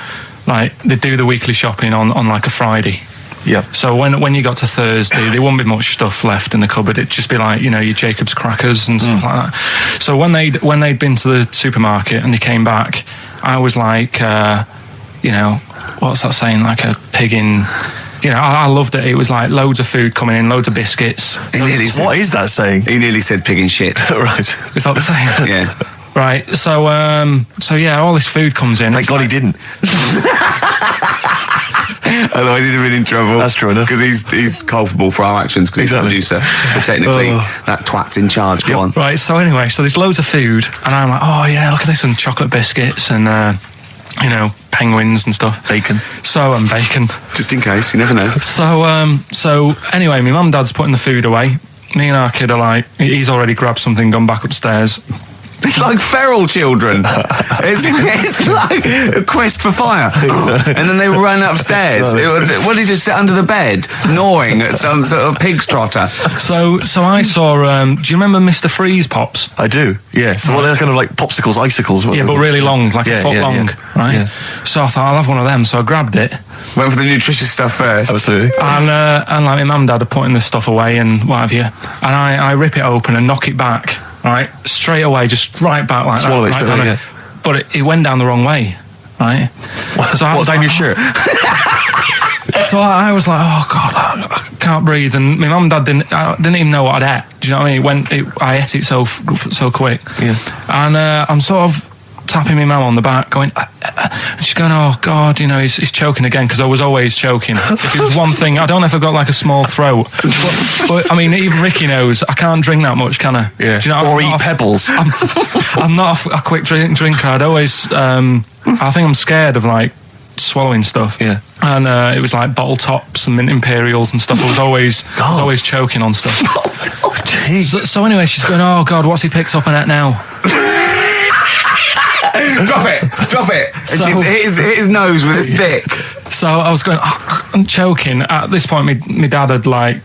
like, they do the weekly shopping on like a Friday. Yeah. So when you got to Thursday, there wouldn't be much stuff left in the cupboard. It'd just be like, your Jacob's crackers and stuff like that. So when they'd been to the supermarket and they came back, I was like, what's that saying? Like a pig in... I loved it. It was like loads of food coming in, loads of biscuits. What is that saying? He nearly said pig in shit. Right. Is that the saying? Yeah. Right. So all this food comes in. Thank God he didn't. Otherwise he'd have been in trouble. That's true enough. Because he's culpable for our actions, because he's the producer. So technically, that twat's in charge. Go on. Right, so anyway, there's loads of food, and I'm like, oh yeah, look at this, and chocolate biscuits, and, penguins and stuff. Bacon. And bacon. Just in case, you never know. So anyway, my mum and dad's putting the food away. Me and our kid are like, he's already grabbed something, gone back upstairs. It's like feral children. It's like a quest for fire. And then they run upstairs. What, did he just sit under the bed, gnawing at some sort of pig's trotter? So I saw, do you remember Mr. Freeze Pops? I do, yeah. So they're kind of like popsicles, icicles. Yeah, but really long, like a foot long, right? Yeah. So I thought, I'll have one of them. So I grabbed it. Went for the nutritious stuff first. Absolutely. And like my mum and dad are putting this stuff away and what have you. And I rip it open and knock it back. Right, straight away, just right back like Swallow that. Swallow it, But it went down the wrong way, right? So I was down your shirt. So I was like, oh God, I can't breathe. And my mum and dad didn't even know what I'd ate. Do you know what I mean? I ate it so quick. Yeah. And I'm sort of tapping my mum on the back, going, and she's going, oh God, he's choking again, because I was always choking. If it was one thing, I don't know if I've got like a small throat, but I mean, even Ricky knows I can't drink that much, can I? Yeah. Do you know, or eat pebbles. I'm not a quick drinker. I'd always, I think I'm scared of like swallowing stuff. Yeah. And it was like bottle tops and mint imperials and stuff. I was always choking on stuff. Oh, jeez. So anyway, she's going, oh God, what's he picked up on it now? Drop it. So, hit his nose with a stick. So I was going, I'm choking. At this point, my dad had I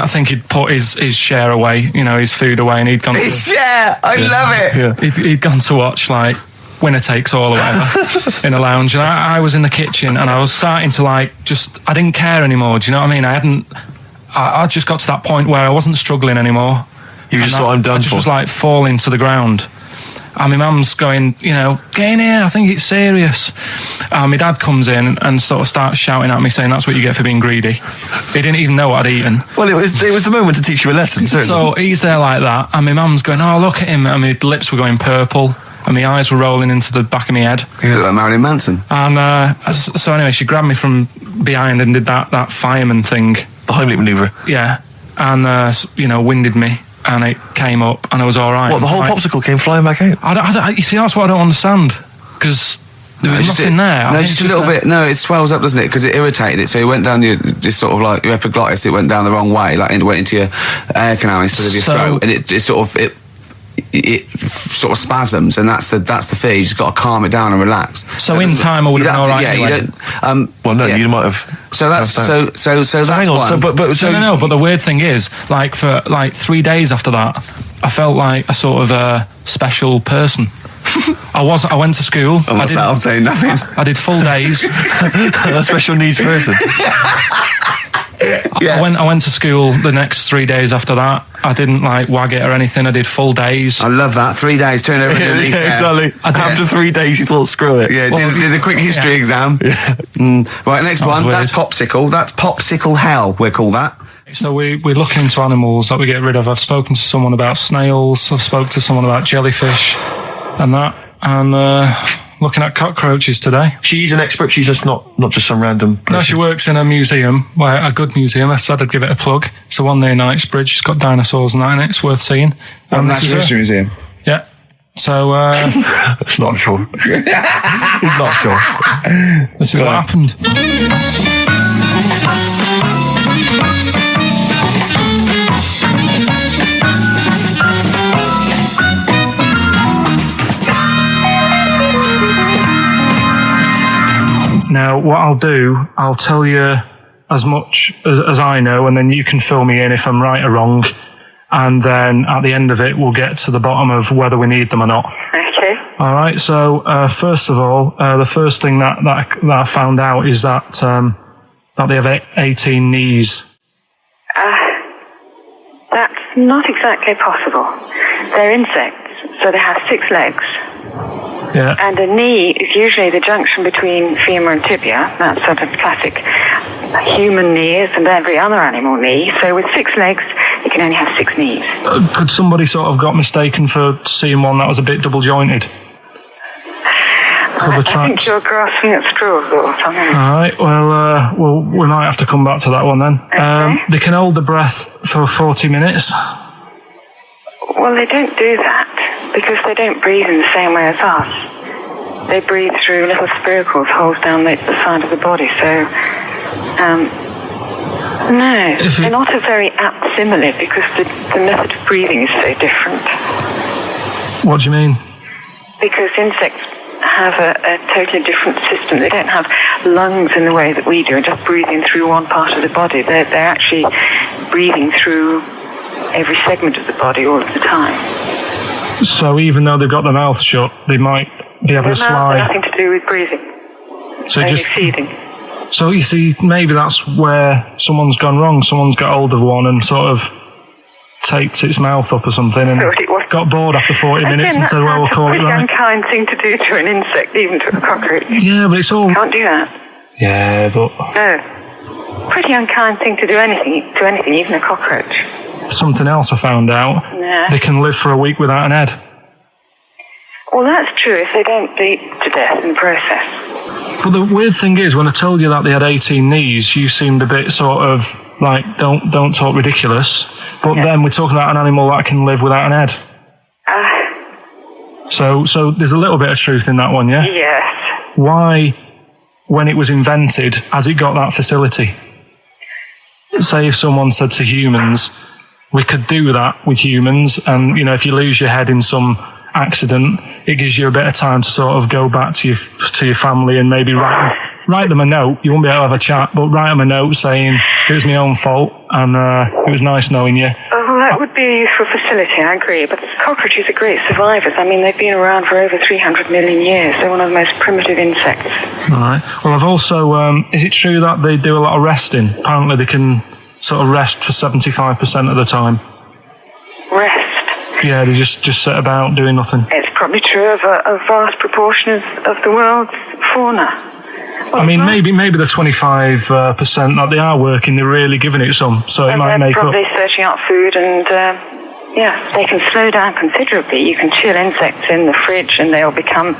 think he'd put his share away, his food away, and he'd gone. His share, I love it. Yeah. He'd gone to watch Winner Takes All or whatever in a lounge, and I was in the kitchen, and I was starting to I didn't care anymore. Do you know what I mean? I just got to that point where I wasn't struggling anymore. You just thought, I'm done for. I just was falling to the ground. And my mum's going, get in here, I think it's serious. And my dad comes in and sort of starts shouting at me, saying that's what you get for being greedy. He didn't even know what I'd eaten. Well, it was the moment to teach you a lesson, certainly. So he's there like that, and my mum's going, oh, look at him. And my lips were going purple, and my eyes were rolling into the back of my head. You look like Marilyn Manson. And so anyway, she grabbed me from behind and did that fireman thing. The Heimlich manoeuvre. Yeah. And, winded me. And it came up, and I was all right. What, the whole popsicle came flying back out? You see, that's what I don't understand, because there was nothing there. No, just a little bit. No, it swells up, doesn't it? Because it irritated it, so it went down your sort of like your epiglottis. It went down the wrong way, it went into your air canal instead of your throat, and it sort of spasms, and that's the fear. You just got to calm it down and relax. So in time, I would have been all right. Yeah, anyway. you don't. Well, no, you might have. So that's so that's hang on. one. But But the weird thing is, for 3 days after that, I felt like a sort of a special person. I went to school. I'm saying nothing. I did full days. A special needs person. Yeah. I went to school the next 3 days after that. I didn't wag it or anything. I did full days. I love that. 3 days, turn over a new leaf. Yeah, exactly. After 3 days, you thought, screw it. Yeah, did a quick history exam. Yeah. Right, next one. Weird. That's popsicle. That's popsicle hell, we'll call that. So we're looking into animals that we get rid of. I've spoken to someone about snails. I've spoken to someone about jellyfish and that. And looking at cockroaches today. She's an expert. She's just not just some random person. No, she works in a museum, a good museum. I said I'd give it a plug. It's the one near Knightsbridge. It's got dinosaurs and that in it. It's worth seeing. Natural History Museum. Yeah. So, it's not sure. He's not sure. This is what happened. Now, what I'll do, I'll tell you as much as I know, and then you can fill me in if I'm right or wrong. And then at the end of it, we'll get to the bottom of whether we need them or not. Okay. All right. So first of all, the first thing that I found out is that that they have 18 knees? That's not exactly possible. They're insects, so they have 6 legs. Yeah. And a knee is usually the junction between femur and tibia. That's sort of classic human knees and every other animal knee. So with 6 legs, you can only have 6 knees. Could somebody sort of got mistaken for seeing one that was a bit double jointed? I think you're grasping at straws or something. All right. Well, we might have to come back to that one then. Okay. They can hold the breath for 40 minutes. Well, they don't do that because they don't breathe in the same way as us. They breathe through little spiracles, holes down the side of the body. So, no, they're not a very apt simile because the method of breathing is so different. What do you mean? Because insects have a totally different system. They don't have lungs in the way that we do, and just breathing through one part of the body. They're actually breathing through every segment of the body all of the time. So even though they've got their mouth shut, they might be able to slide. Nothing to do with breathing. So only just feeding. So you see, maybe that's where someone's gone wrong. Someone's got hold of one and sort of taped its mouth up or something and got bored after 40 minutes and said, well, we'll call it right. That's a pretty unkind thing to do to an insect, even to a cockroach. Yeah, but it's all... Can't do that. Yeah, but... No. Pretty unkind thing to do anything, even a cockroach. Something else I found out. Yeah. They can live for a week without an head. Well, that's true if they don't bleed to death in the process. But the weird thing is, when I told you that they had 18 knees, you seemed a bit sort of like, don't talk ridiculous. But then we're talking about an animal that can live without an head. So there's a little bit of truth in that one, yeah? Yes. Why, when it was invented, has it got that facility? Say if someone said to humans, we could do that with humans, and, you know, if you lose your head in some accident, it gives you a bit of time to sort of go back to your family and maybe write them a note. You won't be able to have a chat, but write them a note saying it was my own fault and it was nice knowing you. Oh, well, that would be a useful facility, I agree. But cockroaches are great survivors. I mean, they've been around for over 300 million years. They're one of the most primitive insects. All right. Well, I've also... is it true that they do a lot of resting? Apparently they can sort of rest for 75% of the time. Rest? Yeah, they just sit about doing nothing. It's probably true of a vast proportion of the world's fauna. Well, I mean, maybe the 25% that they are working, they're really giving it some, so it might make up. They're probably searching out food and, they can slow down considerably. You can chill insects in the fridge and they'll become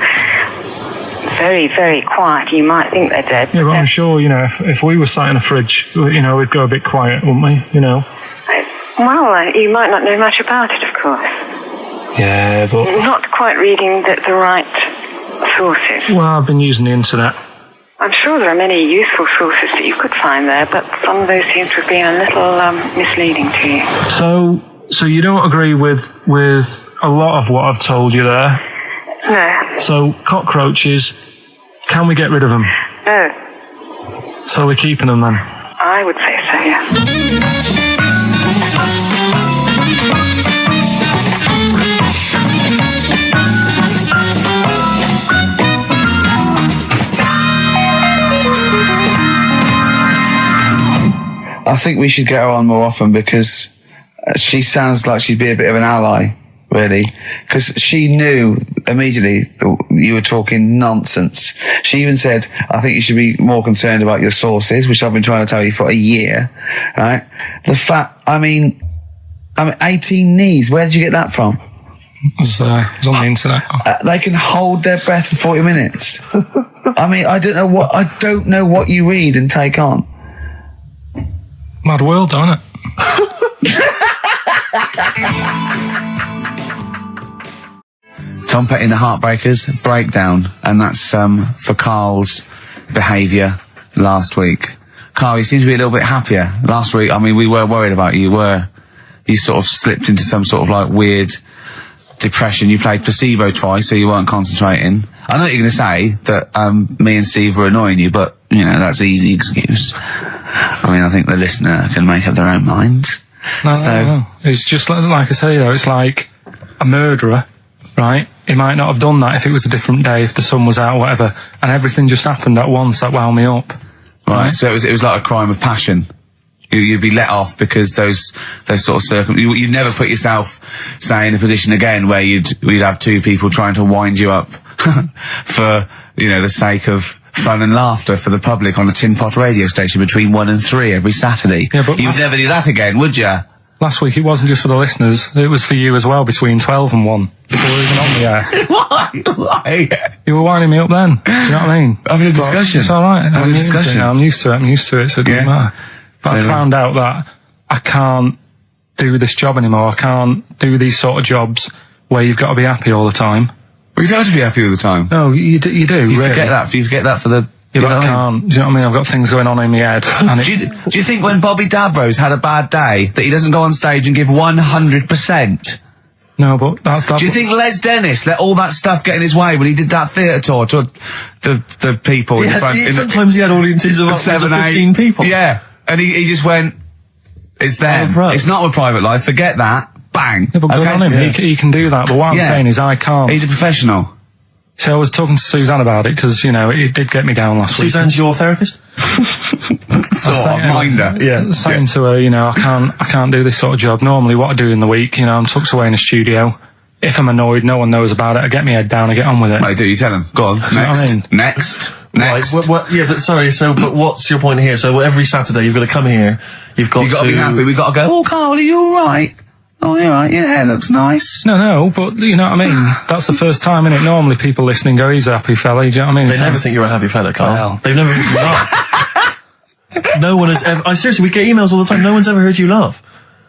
very, very quiet. You might think they're dead. Yeah, but I'm sure, you know, if we were sat in a fridge, you know, we'd go a bit quiet, wouldn't we, you know? Well, you might not know much about it, of course. Yeah, but... Not quite reading the right sources. Well, I've been using the internet. I'm sure there are many useful sources that you could find there, but some of those seem to have been a little misleading to you. So you don't agree with a lot of what I've told you there? No. So cockroaches, can we get rid of them? No. So we're keeping them then? I would say so, yeah. I think we should get her on more often because she sounds like she'd be a bit of an ally, really. Because she knew immediately that you were talking nonsense. She even said, I think you should be more concerned about your sources, which I've been trying to tell you for a year, right? The fact, I mean, 18 knees, where did you get that from? It was on the internet. They can hold their breath for 40 minutes. I mean, I don't know what you read and take on. Mad world, isn't it? Tom Petty and the Heartbreakers, Breakdown, and that's for Karl's behaviour last week. Karl, you seem to be a little bit happier. Last week, I mean, we were worried about you. You sort of slipped into some sort of like weird depression. You played placebo twice, so you weren't concentrating. I know you're going to say that me and Steve were annoying you, but, you know, that's an easy excuse. I mean, I think the listener can make up their own minds. No. It's just like I say, you know, it's like a murderer, right? He might not have done that if it was a different day, if the sun was out, whatever, and everything just happened at once that wound me up. Right. So it was like a crime of passion. You'd be let off because those sort of you'd never put yourself, say, in a position again where you'd have two people trying to wind you up for, the sake of fun and laughter for the public on a tin pot radio station between 1 and 3 every Saturday. Yeah, but you'd never do that again, would you? Last week it wasn't just for the listeners, it was for you as well between 12 and 1. Before we were even on the air. Why? You were winding me up then. Do you know what I mean? Having a discussion. It's alright. I'm used to it, so it doesn't matter. But I found out that I can't do this job anymore. I can't do these sort of jobs where you've got to be happy all the time. Well, you don't have to be happy all the time. No, you do. You really. forget that. You forget that for the... Yeah, but I can't. Do you know what I mean? I've got things going on in my head. And do you think when Bobby Davros had a bad day that he doesn't go on stage and give 100%? No, but that's... Do you think Les Dennis let all that stuff get in his way when he did that theatre tour to the people in front? Sometimes he had audiences of 7, 15 people. Yeah, and he just went, it's them. It's not a private life. Forget that. Bang. Yeah, but good on him. Yeah. He can do that. But what I'm saying is I can't. He's a professional. So I was talking to Suzanne about it because, it did get me down last week. Suzanne's your therapist? Minder. Yeah. Saying to her, I can't do this sort of job. Normally what I do in the week, I'm tucked away in a studio. If I'm annoyed, no one knows about it. I get my head down, I get on with it. Right, do you tell them? Go on. Next. You know what I mean? Next. Right, but what's your point here? So every Saturday you've got to come here, you've got to... be happy, we've got to go, oh, Carl, are you alright? Oh, you're right, your hair looks nice. No, but you know what I mean? That's the first time, innit? Normally people listening go, he's a happy fella, do you know what I mean? They never think you're a happy fella, Carl. Well. They've never heard you laugh. No one has ever... seriously, we get emails all the time, no one's ever heard you laugh.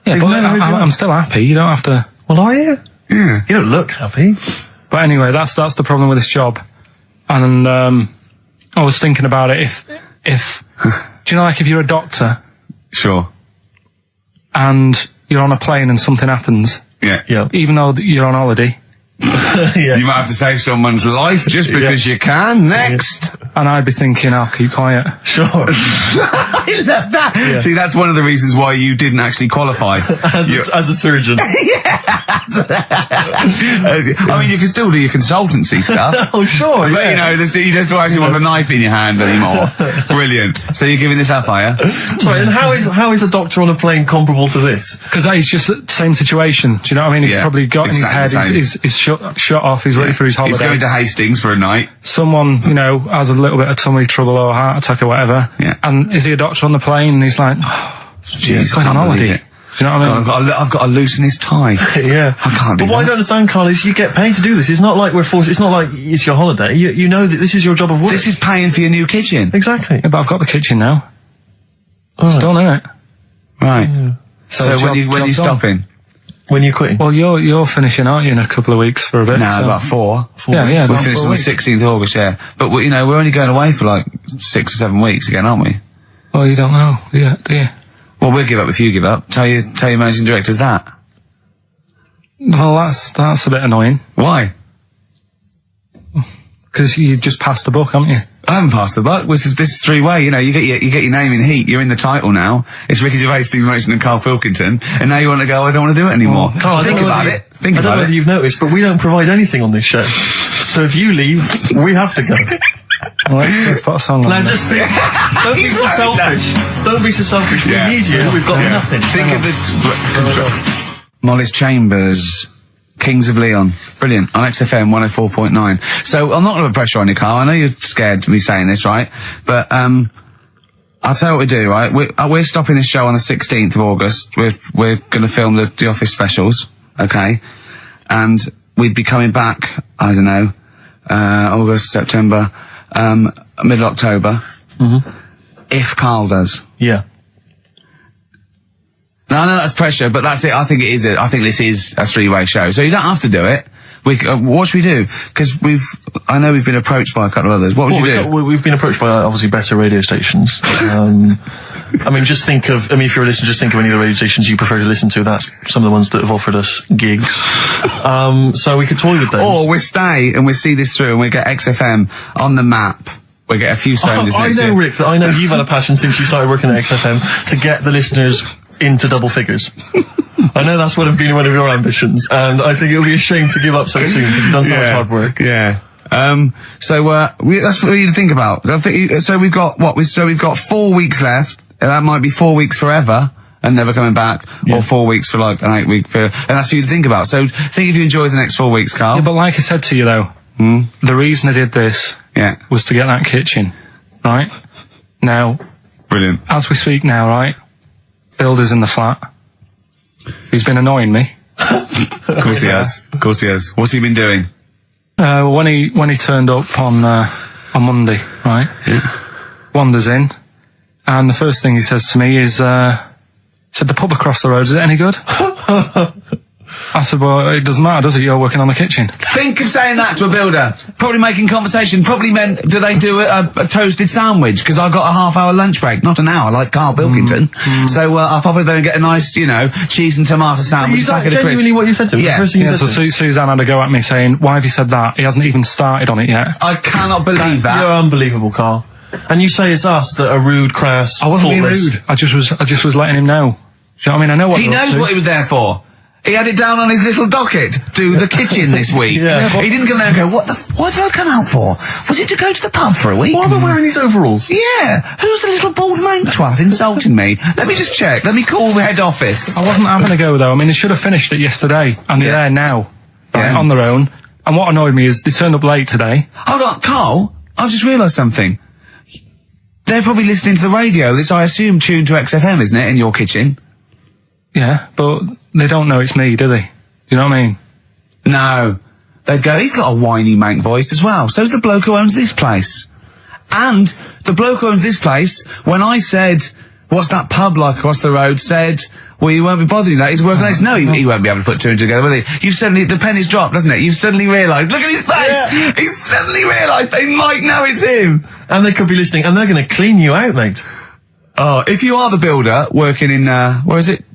Yeah, but I'm still happy, you don't have to... Well, are you? Yeah. You don't look happy. But anyway, that's the problem with this job. And, I was thinking about it, if do you know, like, if you're a doctor... Sure. And you're on a plane and something happens... Yeah. Even though you're on holiday... Yeah. You might have to save someone's life just because you can. Next. And I'd be thinking, I'll keep quiet. Sure. I love that. Yeah. See, that's one of the reasons why you didn't actually qualify. as a surgeon. Yeah. I mean, you can still do your consultancy stuff. Oh, sure, but, you don't actually want a knife in your hand anymore. Brilliant. So you're giving this up, are you? Sorry, and how is a doctor on a plane comparable to this? Because that is just the same situation. Do you know what I mean? He's probably got in his head, he's shut off, he's ready for his holiday. He's going to Hastings for a night. Someone, has a little bit of tummy trouble or a heart attack or whatever. Yeah. And is he a doctor on the plane? And he's like, he's going on holiday. Do you know what I mean? I've got to loosen his tie. Yeah. I can't do that. But what I don't understand, Carl, is you get paid to do this. It's not like we're forced, it's not like it's your holiday. You know that this is your job of work. This is paying for your new kitchen. Exactly. Yeah, but I've got the kitchen now. It's done, innit? Right. Yeah. So when are you stopping? When you quitting? Well, you're finishing, aren't you, in a couple of weeks for a bit? No, about 4. Yeah, we're finished on the 16th of August, yeah. But, we're only going away for like 6 or 7 weeks again, aren't we? Oh, you don't know, do you? Well, we'll give up if you give up. Tell your managing directors that. Well, that's a bit annoying. Why? Because you've just passed the buck, haven't you? I haven't passed the buck. This is 3-way. You get your name in heat. You're in the title now. It's Ricky Gervais, Steve Merchant, and Karl Pilkington. And now you want to go, I don't want to do it anymore. Well, Carl, think about it. I don't know whether you've noticed, but we don't provide anything on this show. So if you leave, we have to go. Well, let's put a song on. Now just think, don't be so selfish. Don't be so selfish. We need you. We've got nothing. Think of the... Molly's Chambers... Kings of Leon. Brilliant. On XFM 104.9. So, I'm not going to put pressure on you, Carl. I know you're scared of me saying this, right? But, I'll tell you what we do, right? We're stopping this show on the 16th of August. We're going to film the Office specials, okay? And we'd be coming back, I don't know, August, September, middle October. Mm-hmm. If Carl does. Yeah. No, I know that's pressure, but that's it. I think this is a 3-way show. So you don't have to do it. What should we do? Because I know we've been approached by a couple of others. What would you do? We've been approached by obviously better radio stations. I mean, if you're a listener, just think of any of the radio stations you prefer to listen to. That's some of the ones that have offered us gigs. So we could toy with those. Or we stay and we see this through and we get XFM on the map. We get a few sounders next year. I know, Rick, that I know you've had a passion since you started working at XFM to get the listeners into double figures. I know that's been one of your ambitions, and I think it would be a shame to give up so soon because you've done so much hard work. Yeah. That's for you to think about. I think, so we've got 4 weeks left. That might be 4 weeks forever and never coming back, or 4 weeks for like an 8-week period. And that's for you to think about. So think if you enjoy the next 4 weeks, Carl. Yeah, but like I said to you though, the reason I did this was to get that kitchen, right? Now, brilliant. As we speak now, right? Builder's in the flat. He's been annoying me. Of course he has. Of course he has. What's he been doing? When he turned up on Monday, right? Yeah. Wanders in, and the first thing he says to me is, said, the pub across the road, is it any good? I said, well, it doesn't matter, does it? You're working on the kitchen. Think of saying that to a builder. Probably making conversation. Probably meant, do they do a toasted sandwich? Because I've got a half-hour lunch break, not an hour, like Karl Pilkington. So I'll pop over there and get a nice, cheese and tomato sandwich. Is that genuinely what you said to him? Yeah. So Suzanne had a go at me saying, why have you said that? He hasn't even started on it yet. I cannot believe that. You're unbelievable, Carl. And you say it's us that are rude, crass, I wasn't being thoughtless. rude. I just was letting him know. Do you know what I mean? I know what He knows what he was there for. He had it down on his little docket. Do the kitchen this week. He didn't come there and go, what did I come out for? Was it to go to the pub for a week? Why am I wearing these overalls? Yeah. Who's the little bald mate twat insulting me? Let me just check. Let me call the head office. I wasn't having a go though. I mean, they should have finished it yesterday, and they're there now, right, on their own. And what annoyed me is they turned up late today. Hold on, Carl. I've just realised something. They're probably listening to the radio. This, I assume, tuned to XFM, isn't it, in your kitchen? Yeah, but they don't know it's me, do they? Do you know what I mean? No. They'd go, he's got a whiny mank voice as well. So's the bloke who owns this place. And the bloke who owns this place, when I said, what's that pub like across the road, said, well, you won't be bothering that. He's working on this. No, he won't be able to put two and two together, will he? You've suddenly, the penny's dropped, doesn't it? You've suddenly realised. Look at his face! Yeah. He's suddenly realised they might know it's him. And they could be listening, and they're going to clean you out, mate. Oh, if you are the builder working in, where is it?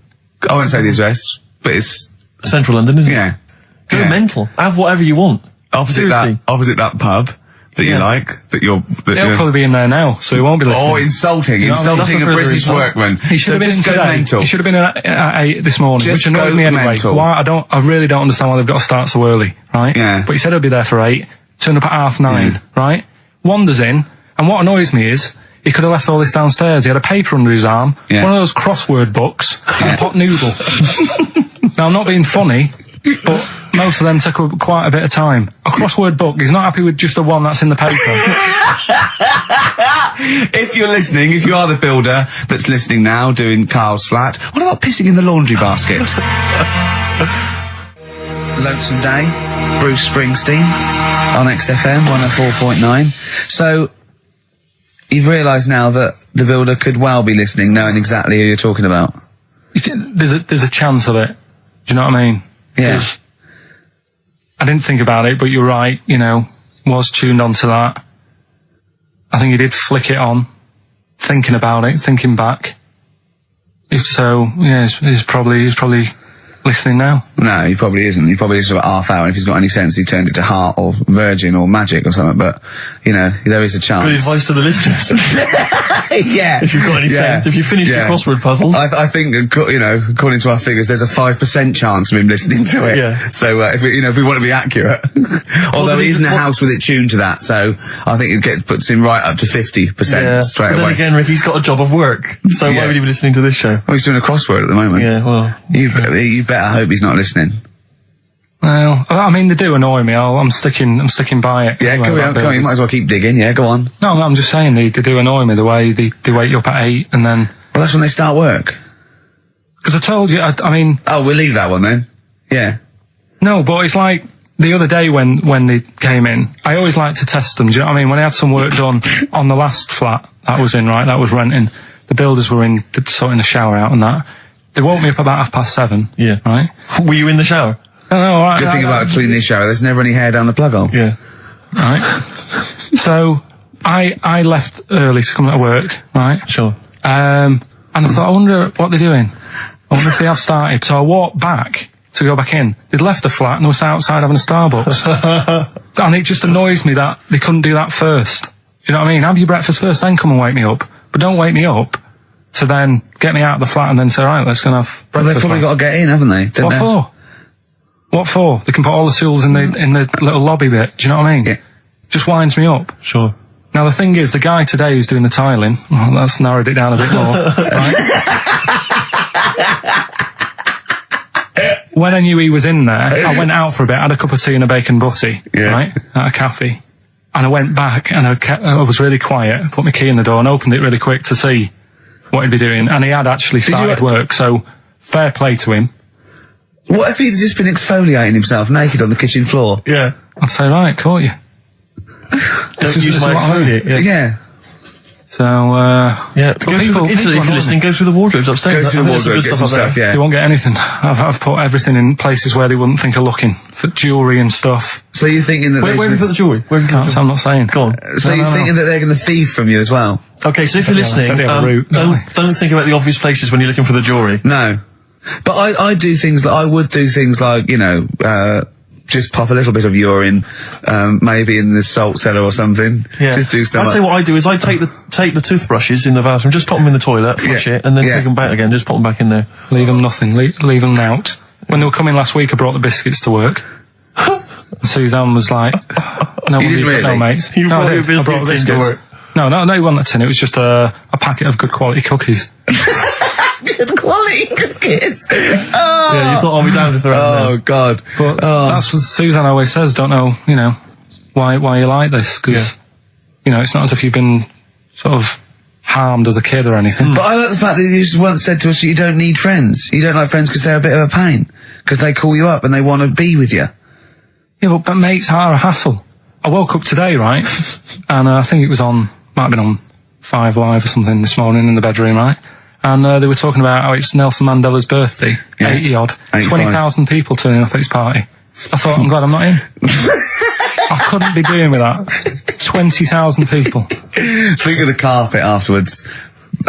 I won't say the address, but it's Central London, isn't it? Yeah. Go mental. Have whatever you want. Opposite that pub that you like, He'll probably be in there now, so he won't be listening. Oh, insulting a British workman. He should have been in today. Mental. He should have been at 8 this morning, Just which annoyed me anyway. Mental. Why? I really don't understand why they've got to start so early, right? Yeah. But he said he'll be there for 8, turned up at 9:30, right? Wanders in, and what annoys me is, he could have left all this downstairs. He had a paper under his arm, one of those crossword books, and a pot noodle. Now, I'm not being funny, but most of them take up quite a bit of time. A crossword book, he's not happy with just the one that's in the paper. If you're listening, if you are the builder that's listening now, doing Carl's flat, what about pissing in the laundry basket? Lonesome Day, Bruce Springsteen, on XFM 104.9. So, you've realised now that the builder could well be listening, knowing exactly who you're talking about. There's a chance of it. Do you know what I mean? Yeah. I didn't think about it, but you're right, was tuned onto that. I think he did flick it on, thinking about it, thinking back. If so, yeah, he's probably listening now. No, he probably isn't. He probably is about half hour. If he's got any sense, he turned it to Heart or Virgin or Magic or something. But, there is a chance. Good advice to the listeners. Yeah. If you've got any sense, if you finish your crossword puzzles. I think, according to our figures, there's a 5% chance of him listening to it. Yeah. So, if we want to be accurate. Although he isn't a house with it tuned to that, so I think it puts him right up to 50% straight away. But then again, Ricky's got a job of work, so why would he be listening to this show? Well, he's doing a crossword at the moment. Yeah, well. You better hope he's not listening. Well, I mean, they do annoy me. I'm sticking by it. Yeah, go on. You might as well keep digging. Yeah, go on. No, I'm just saying they do annoy me the way they wake you up at 8 and then. Well, that's when they start work. Because I told you, I mean. Oh, we'll leave that one then. Yeah. No, but it's like the other day when they came in, I always like to test them. Do you know what I mean? When I had some work done on the last flat that was in, right, that was renting, the builders were in, sorting the shower out and that. They woke me up about 7:30. Yeah. Right? Were you in the shower? No, right. Good thing about cleaning this shower, there's never any hair down the plug hole. Yeah. Right. So, I left early to come to work, right? Sure. And I thought, I wonder what they're doing. I wonder if they have started. So I walked back to go back in. They'd left the flat and they were outside having a Starbucks. And it just annoys me that they couldn't do that first. Do you know what I mean? Have your breakfast first, then come and wake me up. But don't wake me up to then get me out of the flat and then say, right, let's go and have breakfast. Well, they've probably got to get in, haven't they? What for? What for? They can put all the tools in the little lobby bit. Do you know what I mean? Yeah. just winds me up. Sure. Now the thing is, the guy today who's doing the tiling, that's narrowed it down a bit more, right? When I knew he was in there, I went out for a bit, had a cup of tea and a bacon butty, right, at a cafe. And I went back and I was really quiet, put my key in the door and opened it really quick to see what he'd be doing. And he had actually started work, so fair play to him. What if he'd just been exfoliating himself naked on the kitchen floor? Yeah. I'd say, right, caught you. Don't use my exfoliate. Yeah. So, yeah. Go through Italy, if you're listening, go through the wardrobes upstairs. Go through the wardrobe, get some stuff, yeah. They won't get anything. I've put everything in places where they wouldn't think of looking. For jewellery and stuff. So you're thinking that where have you put the jewellery? I'm not saying. Go on. So you're thinking that they're going to thieve from you as well? Okay, so if you're listening, don't think about the obvious places when you're looking for the jewellery. No. But I do things like, I would do things like, you know, just pop a little bit of urine, maybe in the salt cellar or something. Yeah. Just do something. I'd say what I do is I take the toothbrushes in the bathroom, just pop them in the toilet, flush it, and then take them back again, just pop them back in there. Leave them nothing, leave them out. When they were coming last week, I brought the biscuits to work. Suzanne was like, no, You didn't really? No, mates. You brought I your did. I brought the biscuits in to work. No, it wasn't a tin, it was just a packet of good quality cookies. Good quality cookies. Yeah, you thought I'll be down if they're out there. God. But that's what Suzanne always says, don't know, you know, why you like this, because, you know, it's not as if you've been sort of harmed as a kid or anything. But I like the fact that you just once said to us that you don't need friends. You don't like friends because they're a bit of a pain. Because they call you up and they want to be with you. Yeah, but mates are a hassle. I woke up today, right, and I think it was might have been on 5 Live or something this morning in the bedroom, right? And they were talking about how it's Nelson Mandela's birthday, 80-odd, 20,000 people turning up at his party. I thought, I'm glad I'm not in. I couldn't be doing with that. 20,000 people. Think of the carpet afterwards.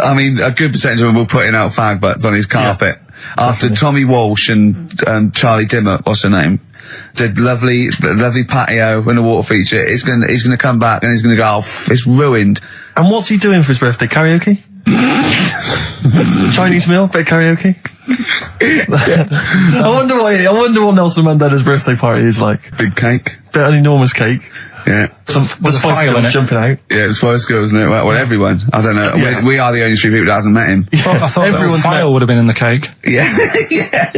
I mean, a good percentage of them were putting out fag butts on his carpet. After Tommy Walsh and Charlie Dimmock, what's her name, did lovely patio and a water feature, he's gonna come back and he's gonna go, it's ruined. And what's he doing for his birthday? Karaoke? Chinese meal? Bit of karaoke? I wonder what Nelson Mandela's birthday party is like. Big cake. Bit of an enormous cake. Yeah. The Spice Girls jumping out. Yeah, it's Spice Girls, isn't it? Well, everyone. I don't know. Yeah. We are the only 3 people that hasn't met him. I thought everyone's file would have been in the cake. Yeah. Yeah.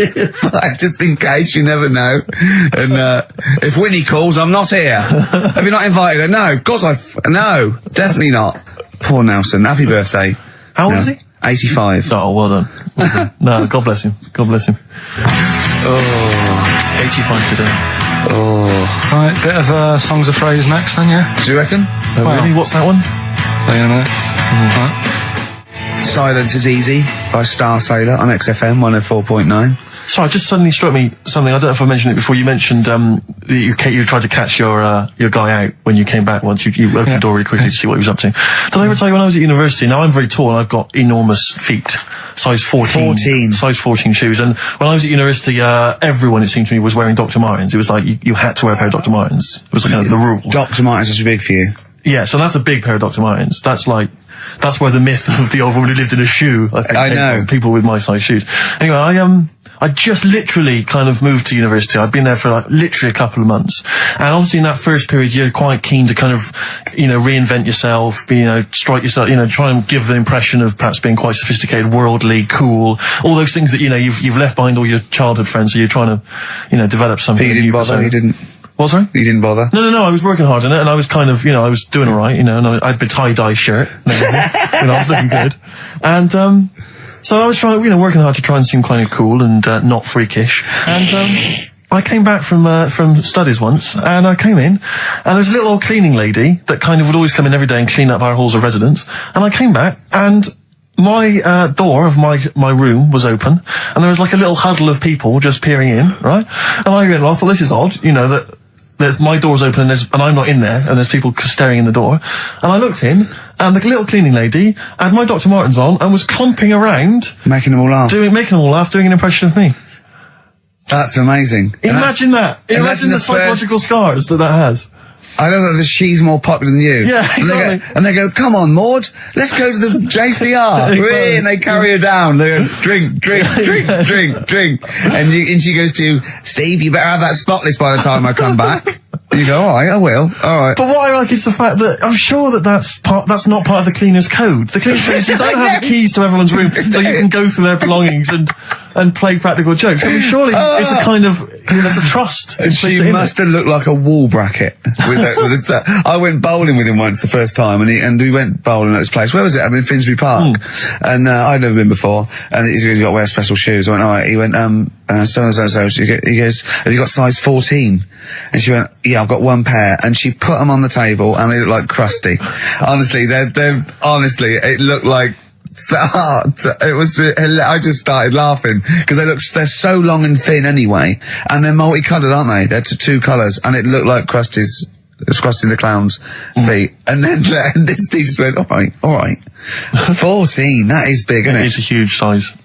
Just in case, you never know. And, if Winnie calls, I'm not here. Have you not invited her? No, of course no, definitely not. Poor Nelson. Happy birthday. How old is he? 85. Oh, well done. Well done. No, God bless him. God bless him. Oh, 85 today. Oh. Right, bit of songs of phrase next then, yeah? Do you reckon? Oh, really? What's that one? See you in a minute. Right. Silence is Easy by Star Sailor on XFM 104.9. Sorry, it just suddenly struck me something. I don't know if I mentioned it before. You mentioned that you tried to catch your guy out when you came back once. You opened the door really quickly to see what he was up to. Did I ever tell you when I was at university? Now I'm very tall and I've got enormous feet, size 14, size 14 shoes. And when I was at university, everyone, it seemed to me, was wearing Dr. Martens. It was like you had to wear a pair of Dr. Martens. It was kind of the rule. Dr. Martens is big for you. Yeah, so that's a big pair of Dr. Martens. That's where the myth of the old woman who lived in a shoe, I think, I know. People with my size shoes. Anyway, I just literally kind of moved to university. I'd been there for literally a couple of months. And obviously in that first period, you're quite keen to kind of, reinvent yourself, strike yourself, try and give an impression of perhaps being quite sophisticated, worldly, cool, all those things that, you've left behind all your childhood friends, so you're trying to, develop something. But you didn't bother, you didn't? What, sorry? You didn't bother? No, I was working hard on it, and I was kind of, I was doing alright, and I had a tie-dye shirt, I was looking good. And, so I was trying, working hard to try and seem kind of cool and, not freakish. And, I came back from studies once, and I came in, and there was a little old cleaning lady that kind of would always come in every day and clean up our halls of residence. And I came back, and my door of my room was open, and there was like a little huddle of people just peering in, right? And I thought, this is odd, that my door's open and I'm not in there, and there's people staring in the door. And I looked in, and the little cleaning lady had my Dr. Martens on and was clumping around, making them all laugh, doing an impression of me. That's amazing. Imagine that. Imagine the psychological scars that has. I know that she's more popular than you. Yeah, exactly. And they go, come on, Maud, let's go to the JCR. Exactly. And they carry her down. They go, drink. And she goes to, Steve, you better have that spotless by the time I come back. You go, all right, I will. All right. But what I like is the fact that I'm sure that that's not part of the cleaner's code. The cleaner's code is you don't have the keys to everyone's room, so you can go through their belongings and play practical jokes. I mean, surely it's a kind of, there's a trust. She must have looked like a wall bracket. I went bowling with him once the first time, and we went bowling at this place. Where was it? I mean, Finsbury Park. And I'd never been before. And he goes, "You got to wear special shoes." I went, "All right." He went, so. He goes, "Have you got size 14?" And she went, "Yeah, I've got one pair." And she put them on the table, and they look like crusty. Honestly, honestly, it looked like. It was. I just started laughing because they're so long and thin anyway, and they're multicoloured, aren't they? They're two colours, and it looked like Krusty the Clown's feet. And then this teacher went, all right, 14. That is big, isn't it? It's a huge size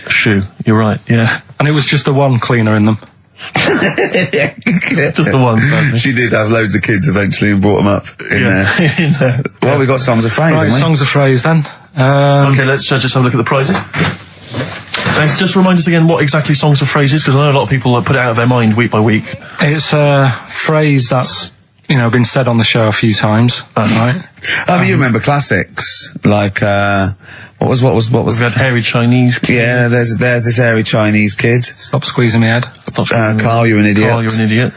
shoe. You're right. Yeah, and it was just the one cleaner in them. Just the one. Sadly. She did have loads of kids eventually and brought them up in there. Well, we got songs of phrase, haven't we? Songs of phrase then. Okay, let's just have a look at the prizes. And just remind us again what exactly songs of phrase is, because I know a lot of people put it out of their mind week by week. It's a phrase that's been said on the show a few times. Right. You remember classics like what was We had hairy Chinese kid. Yeah, there's this hairy Chinese kid. Stop squeezing my head. Carl, you're an idiot. Carl, you're an idiot.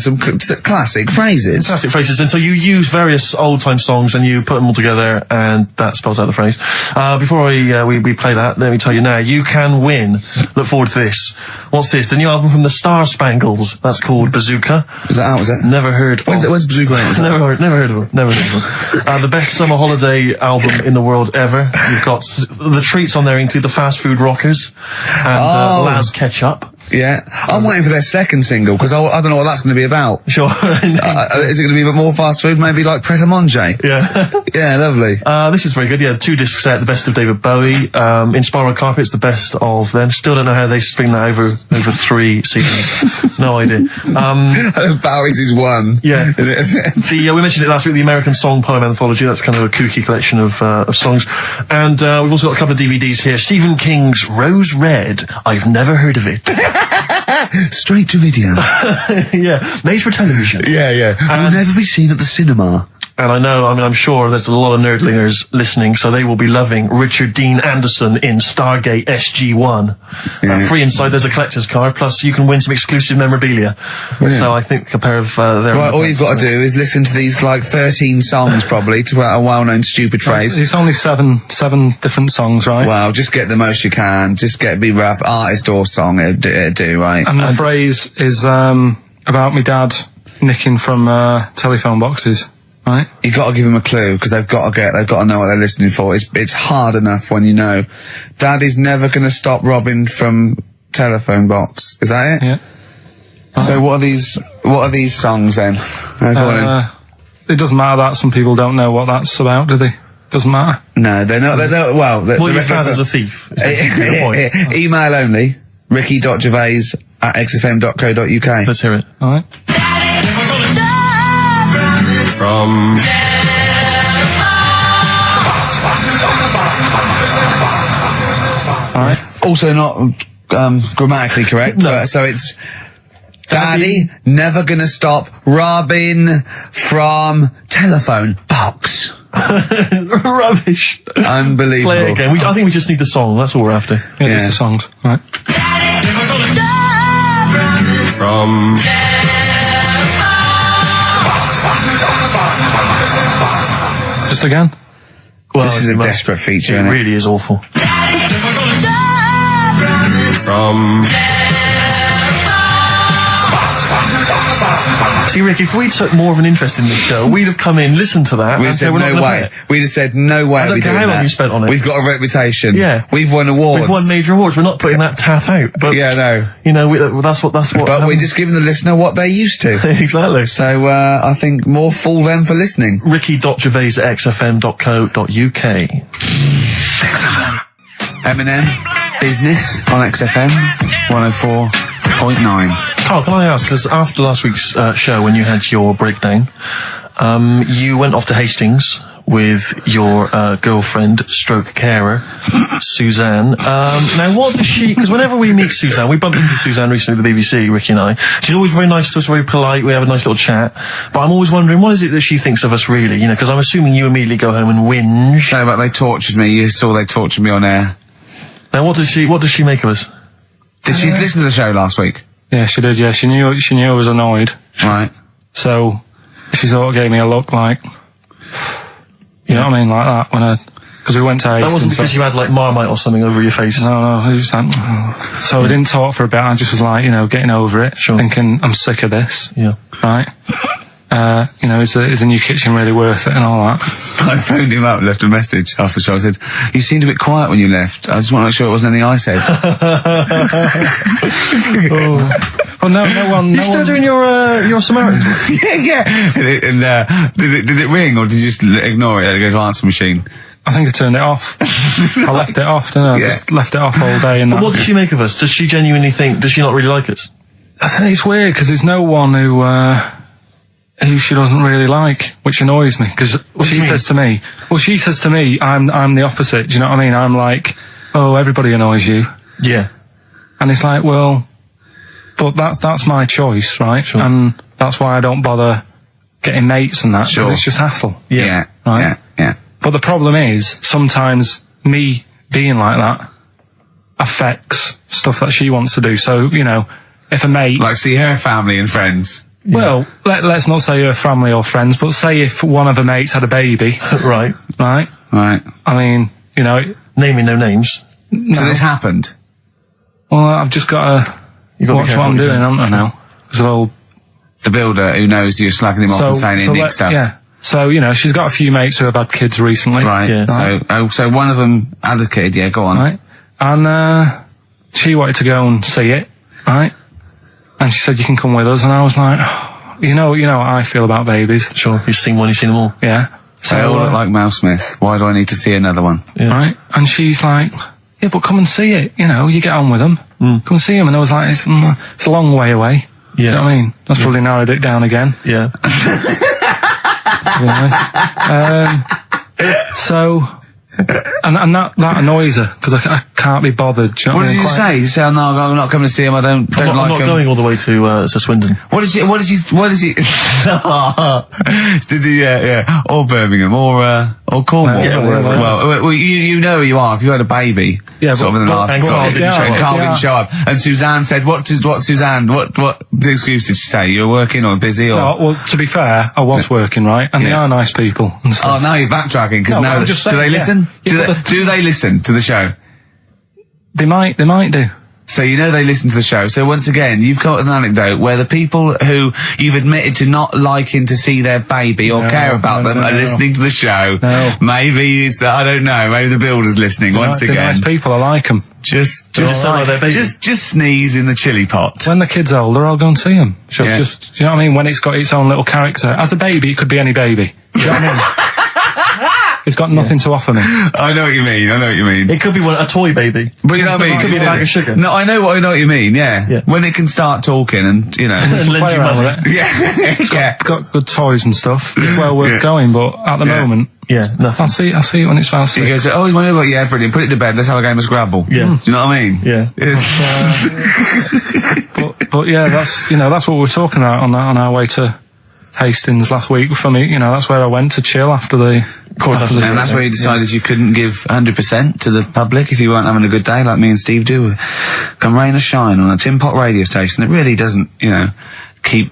Some classic phrases. Classic phrases. And so you use various old-time songs and you put them all together, and that spells out the phrase. Before we play that, let me tell you now, you can win. Look forward to this. What's this? The new album from the Star Spangles. That's called Bazooka. Is that out, is it? Never heard. When's Bazooka out? Never heard of it. The best summer holiday album in the world ever. You've got the treats on there include the Fast Food Rockers and Laz Ketchup. Yeah, I'm waiting for their second single because I don't know what that's going to be about. Sure. Is it going to be a bit more fast food? Maybe like Pret a Manger? Yeah. Yeah, lovely. This is very good. Yeah, 2 disc set, the best of David Bowie. Inspiral Carpets, the best of them. Still don't know how they spring that over 3 seasons. No idea. Bowie's is one. Yeah. We mentioned it last week, the American Song Poem Anthology. That's kind of a kooky collection of songs. And we've also got a couple of DVDs here. Stephen King's Rose Red. I've never heard of it. Straight to video. Yeah, made for television. Yeah. Will never be seen at the cinema. And I'm sure there's a lot of nerdlingers listening, so they will be loving Richard Dean Anderson in Stargate SG-1. Yeah. Free inside, there's a collector's card, plus you can win some exclusive memorabilia. Yeah. So I think a pair of their... Right, all you've got to do is listen to these, 13 songs, probably, to a well-known stupid phrase. It's only seven different songs, right? Well, just get the most you can. Just be rough. Artist or song, it'd do, right? And the phrase is about me dad nicking from telephone boxes. Right. You got to give them a clue because they've got to know what they're listening for. It's hard enough when you know. Daddy's never going to stop robbing from telephone box. Is that it? Yeah. So what are these songs then? Go on in. It doesn't matter that some people don't know what that's about, do they? Doesn't matter. No, they're not. Well, your father's a thief. Email only. ricky.gervais@xfm.co.uk. Let's hear it. All right. From all right. Also not grammatically correct. No. So it's Daddy never gonna stop robbing from telephone box. Rubbish. Unbelievable. Play it again. I think we just need the song. That's all we're after. Yeah, just the songs. All right. From Just again. Well, this is a desperate feature. It really is awful. From See, Rick, if we took more of an interest in this show, we'd have come in, listened to that, We'd have said no way. We'd have said no way. I don't care how long you spent on it. We've got a reputation. Yeah, we've won awards. We've won major awards. We're not putting that tat out. But yeah, no. You know, that's what. But we're just giving the listener what they're used to. Exactly. So I think more fool them for listening. Ricky.gervais@xfm.co.uk. XFM. Eminem, Business on XFM 104.9. Carl, can I ask, because after last week's show when you had your breakdown, you went off to Hastings with your girlfriend, stroke carer, Suzanne. Now, what does she... Because whenever we meet Suzanne, we bumped into Suzanne recently at the BBC, Ricky and I. She's always very nice to us, very polite. We have a nice little chat. But I'm always wondering, what is it that she thinks of us, really? You know, because I'm assuming you immediately go home and whinge. No, but they tortured me. You saw they tortured me on air. Now, what does she make of us? Did she listen to the show last week? Yeah, she did, yeah. She knew I was annoyed. Right. So, she sort of gave me a look like... You know what I mean? Like that, because we went to Hastings. That wasn't because you had, like, Marmite or something over your face? No, it was just like... Oh. So we didn't talk for a bit. I just was like, you know, getting over it. Sure. Thinking, I'm sick of this. Yeah. Right? You know, is the new kitchen really worth it and all that? I phoned him up, left a message after the show. I said, you seemed a bit quiet when you left. I just want to make sure it wasn't anything I said. Well, no one... You're still doing your Samaritan? yeah. And did it ring, or did you just ignore it? Did it go to answer machine? I think I turned it off. I left it off, didn't I? Yeah. Just left it off all day. And But what does she make of us? Does she genuinely think... Does she not really like us? I think it's weird, because there's no one who she doesn't really like, which annoys me, because she says to me, I'm the opposite, do you know what I mean? I'm like, oh, everybody annoys you. Yeah. And it's like, well, but that's my choice, right? Sure. And that's why I don't bother getting mates and that, 'cause Sure. it's just hassle. Yeah. Right? Yeah. But the problem is, sometimes me being like that affects stuff that she wants to do. So, you know, if a mate... Like, see her family and friends. Well, let's not say her family or friends, but say if one of her mates had a baby. Right. Right? Right. I mean, you know... Naming no names. So this happened? Well, I've just got to watch what I'm doing, haven't I, now? Because The builder who knows you're slagging him off and saying Nick stuff. Yeah. So, you know, she's got a few mates who have had kids recently. Right. Yeah. So one of them had a kid, yeah, go on. Right. And, she wanted to go and see it, right? And she said, you can come with us. And I was like, you know what I feel about babies. Sure. You've seen one, you've seen them all. Yeah. So, They all look like Mel Smith. Why do I need to see another one? Yeah. right? And she's like, yeah, but come and see it. You know, you get on with them. Come and see them. And I was like, it's a long way away. Yeah. You know what I mean? That's probably narrowed it down again. Yeah. So, and that annoys her, because I can't be bothered. Do you know What I did mean? you say? Did you say, oh, no, I'm not coming to see him, I don't I'm like not him? going all the way to Swindon. What is he, did he, yeah, or Birmingham, or Cornwall. Yeah, wherever. Well, you know who you are, if you had a baby, Yeah, sort of in the but- last, and Carl didn't show up. Carl didn't show up, and Suzanne said, what the excuse did she say? You were working or busy or? No, well, to be fair, I was working, right? And they Yeah. are nice people and stuff. Oh, now you're backtracking, because No, now, I'm just do saying, they yeah. listen? Yeah, Do they listen to the show? They might do. So you know they listen to the show. So once again, you've got an anecdote where the people who you've admitted to not liking to see their baby or No, care about no, them no, are no. listening to the show. No. Maybe it's, I don't know, maybe the builder's listening once They're again. nice people, I like them. Just some of their baby. sneeze in the chili pot. When the kid's older, I'll go and see them. Yeah. Just, do you know what I mean? When it's got its own little character. As a baby, it could be any baby. Do you know what I mean? It's got nothing to offer me. I know what you mean. It could be a toy baby. But you know what I mean? It could be a bag of sugar. No, I know what you mean, yeah. When it can start talking and, you know. And lend Play you around money. with it. yeah. Got good toys and stuff. It's well worth going, but at the Yeah. moment, Yeah, nothing. I'll see it when it's about He 6. goes, oh, you want to go? Yeah, brilliant. Put it to bed. Let's have a game of Scrabble. Yeah. Do you know what I mean? Yeah. But yeah, that's what we were talking about on our way to Hastings last week. For me, that's where I went to chill after the. And that's where you decided you couldn't give 100% to the public if you weren't having a good day, like me and Steve do. Come rain or shine on a tin pot radio station that really doesn't, keep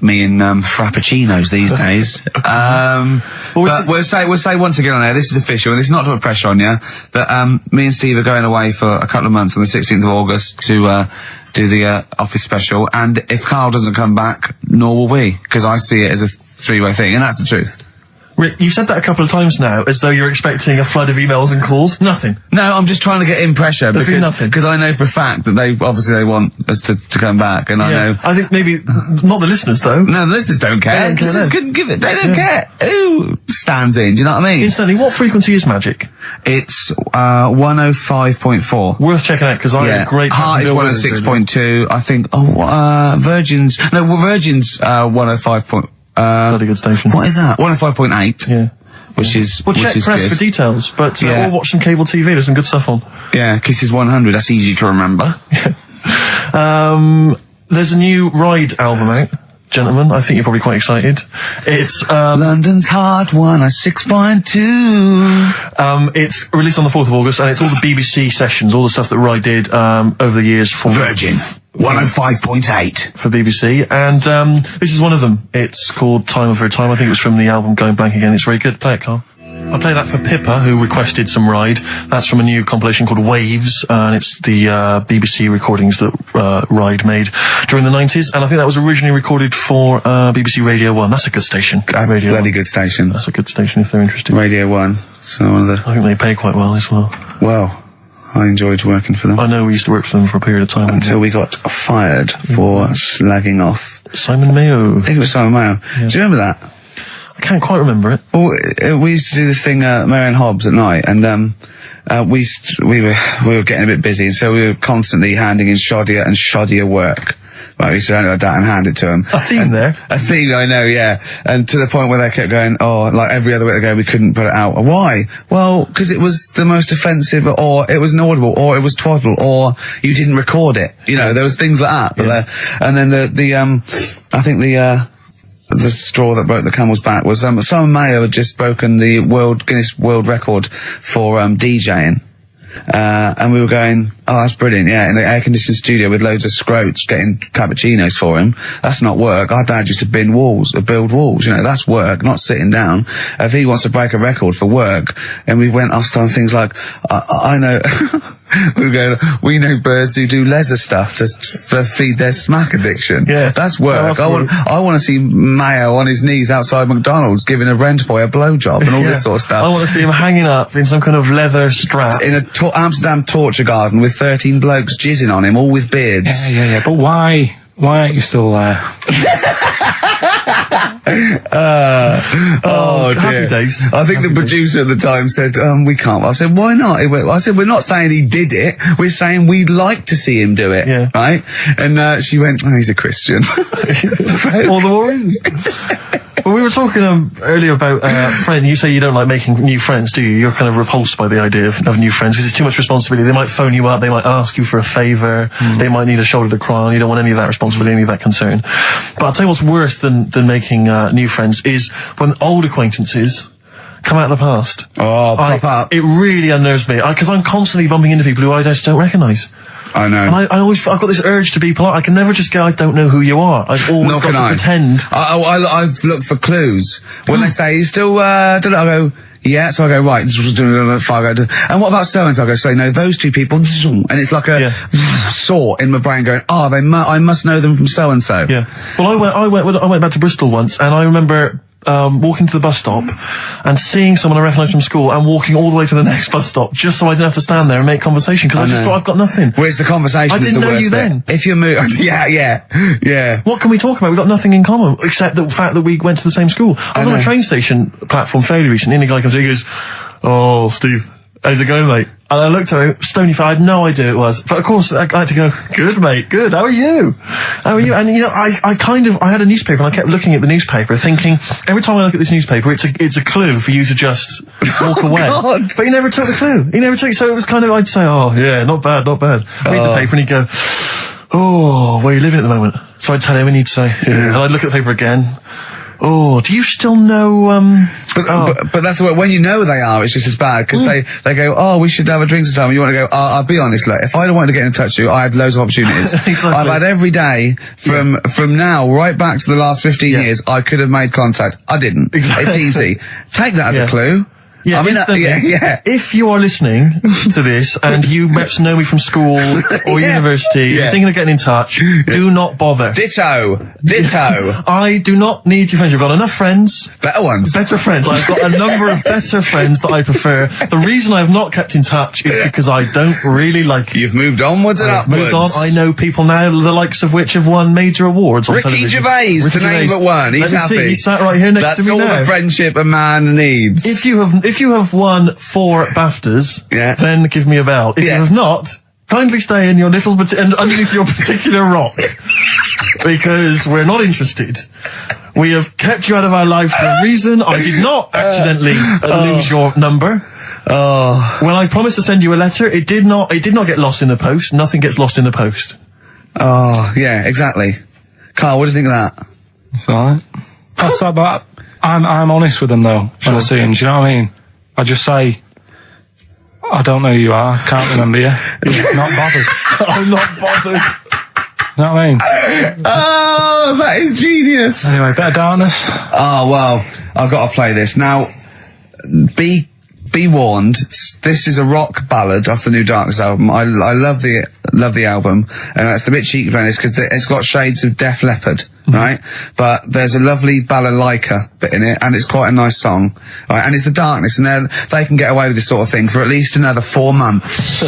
me in frappuccinos these days. But we'll say once again on air, this is official, and this is not to put pressure on you, that me and Steve are going away for a couple of months on the 16th of August to do the office special, and if Carl doesn't come back, nor will we, because I see it as a three-way thing, and that's the truth. Rick, you've said that a couple of times now, as though you're expecting a flood of emails and calls. Nothing. No, I'm just trying to get in pressure There's been nothing. because I know for a fact that they want us to come back, and I know. I think maybe not the listeners though. No, the listeners don't care. They don't care, Listeners no. couldn't give it. They don't care. Who stands in? Do you know what I mean? Instantly, what frequency is Magic? It's 105.4. Worth checking out because I had a great. Heart is 106.2. I think. Virgin's 105. Bloody good station. What is that? 105.8. Yeah. which is Well, check press good. for details, but Yeah. or watch some cable TV. There's some good stuff on. Yeah, Kisses 100. That's easy to remember. There's a new Ride album out, gentlemen. I think you're probably quite excited. It's London's Heart 106.2. it's released on the 4th of August, and it's all the BBC sessions, all the stuff that Ride did over the years for Virgin 105.8 for BBC, and this is one of them. It's called Time of Her Time. I think it was from the album Going Blank Again. It's very good. Play it, Carl. I play that for Pippa, who requested some Ride. That's from a new compilation called Waves, and it's the BBC recordings that Ride made during the 90s, and I think that was originally recorded for BBC Radio 1. That's a good station. Radio Bloody 1. good station. That's a good station if they're interested. Radio 1. So one of the... I think they pay quite well as well. Well, I enjoyed working for them. I know we used to work for them for a period of time. Until we got fired for slagging off. Simon Mayo. I think it was Simon Mayo. Yeah. Do you remember that? I can't quite remember it. Well, we used to do this thing, Mary and Hobbs at night, and we were getting a bit busy, and so we were constantly handing in shoddier work. Right, we used to hand it like that and hand it to them. A theme there. A theme, I know, yeah. And to the point where they kept going, oh, like every other week they go, we couldn't put it out. Why? Well, because it was the most offensive, or it was inaudible, or it was twaddle, or you didn't record it. You know, there was things like that. Yeah. And then I think the straw that broke the camel's back was Simon Mayo had just broken the Guinness World Record for DJing. And we were going, oh, that's brilliant, yeah, in the air-conditioned studio with loads of scrotes getting cappuccinos for him. That's not work. Our dad used to build walls, you know, that's work, not sitting down. If he wants to break a record for work, and we went off on things like, I know... we were going, we know birds who do leisure stuff to feed their smack addiction. Yeah. That's work. I want to see Mayo on his knees outside McDonald's giving a rent boy a blowjob and all this sort of stuff. I want to see him hanging up in some kind of leather strap. In a Amsterdam torture garden with 13 blokes jizzing on him, all with beards. Yeah. But why aren't you still there? Oh happy dear. days. I think the producer at the time said, we can't. I said, why not? I said, we're not saying he did it. We're saying we'd like to see him do it. Yeah. Right? And she went, oh, he's a Christian. All the more reason. Well, we were talking earlier about friends. You say you don't like making new friends, do you? You're kind of repulsed by the idea of new friends because it's too much responsibility. They might phone you up, they might ask you for a favour, they might need a shoulder to cry on. You don't want any of that responsibility, any of that concern. But I'll tell you what's worse than making new friends is when old acquaintances come out of the past. Oh, pop up. It really unnerves me because I'm constantly bumping into people who I just don't recognise. I know. And I've got this urge to be polite. I can never just go, I don't know who you are. I've always got to pretend. I've looked for clues. When they say, you still, don't know, I go, yeah, so I go, right, this was doing and what about so-and-so? I go, say, no, those two people, and it's like a saw in my brain going, I must know them from so-and-so. Yeah. Well, I went back to Bristol once, and I remember walking to the bus stop and seeing someone I recognised from school and walking all the way to the next bus stop just so I didn't have to stand there and make conversation because I just thought I've got nothing. Well, it's the conversation. I didn't know you then. If you move, yeah. What can we talk about? We've got nothing in common except the fact that we went to the same school. I was on a train station platform fairly recently and the guy comes in and he goes, "Oh, Steve, how's it going, mate?" And I looked at him, stony faced, I had no idea who it was. But of course, I had to go, "Good, mate, good, how are you? How are you?" And you know, I had a newspaper and I kept looking at the newspaper thinking, every time I look at this newspaper, it's a clue for you to just walk away. God. But he never took the clue. So it was kind of, I'd say, "Oh, yeah, not bad. Read the paper and he'd go, "Oh, where are you living at the moment?" So I'd tell him and he'd say, "Yeah." And I'd look at the paper again. "Oh, do you still know, But that's the way, when you know they are, it's just as bad, because they go, "Oh, we should have a drink sometime," and you want to go, "I'll be honest, look, if I'd wanted to get in touch with you, I had loads of opportunities." Exactly. I've had every day, from now, right back to the last 15 years, I could have made contact. I didn't. Exactly. It's easy. Take that as a clue. Yeah, I mean, instantly. If you are listeing to this and you perhaps know me from school or university, you're thinking of getting in touch, do not bother. Ditto. I do not need your friends. You've got enough friends. Better ones. Better friends. I've got a number of better friends that I prefer. The reason I have not kept in touch is because I don't really like you. You've moved onwards and I've upwards. moved on. I know people now, the likes of which have won major awards on Ricky television. Gervais, to name but one. He's happy. See, he's sat right here next to me now. That's all the friendship a man needs. If you have won 4 BAFTAs, then give me a bell. If you have not, kindly stay in your little underneath your particular rock, because we're not interested. We have kept you out of our life for a reason. I did not accidentally lose your number. Oh. When I promised to send you a letter, it did not get lost in the post. Nothing gets lost in the post. Oh, yeah, exactly. Carl, what do you think of that? It's alright. That's like, but I'm honest with them though, when I see them, do you know what I mean? I just say, I don't know who you are, can't remember you. Not bothered. I'm not bothered. You know what I mean? Oh, that is genius. Anyway, Bit of Darkness. Oh, well, I've got to play this. Now, be warned, this is a rock ballad off the new Darkness album. I love the album, and it's a bit cheeky playing this because it's got shades of Def Leppard, right? But there's a lovely balalaika bit in it, and it's quite a nice song, right? And it's the Darkness, and they can get away with this sort of thing for at least another 4 months.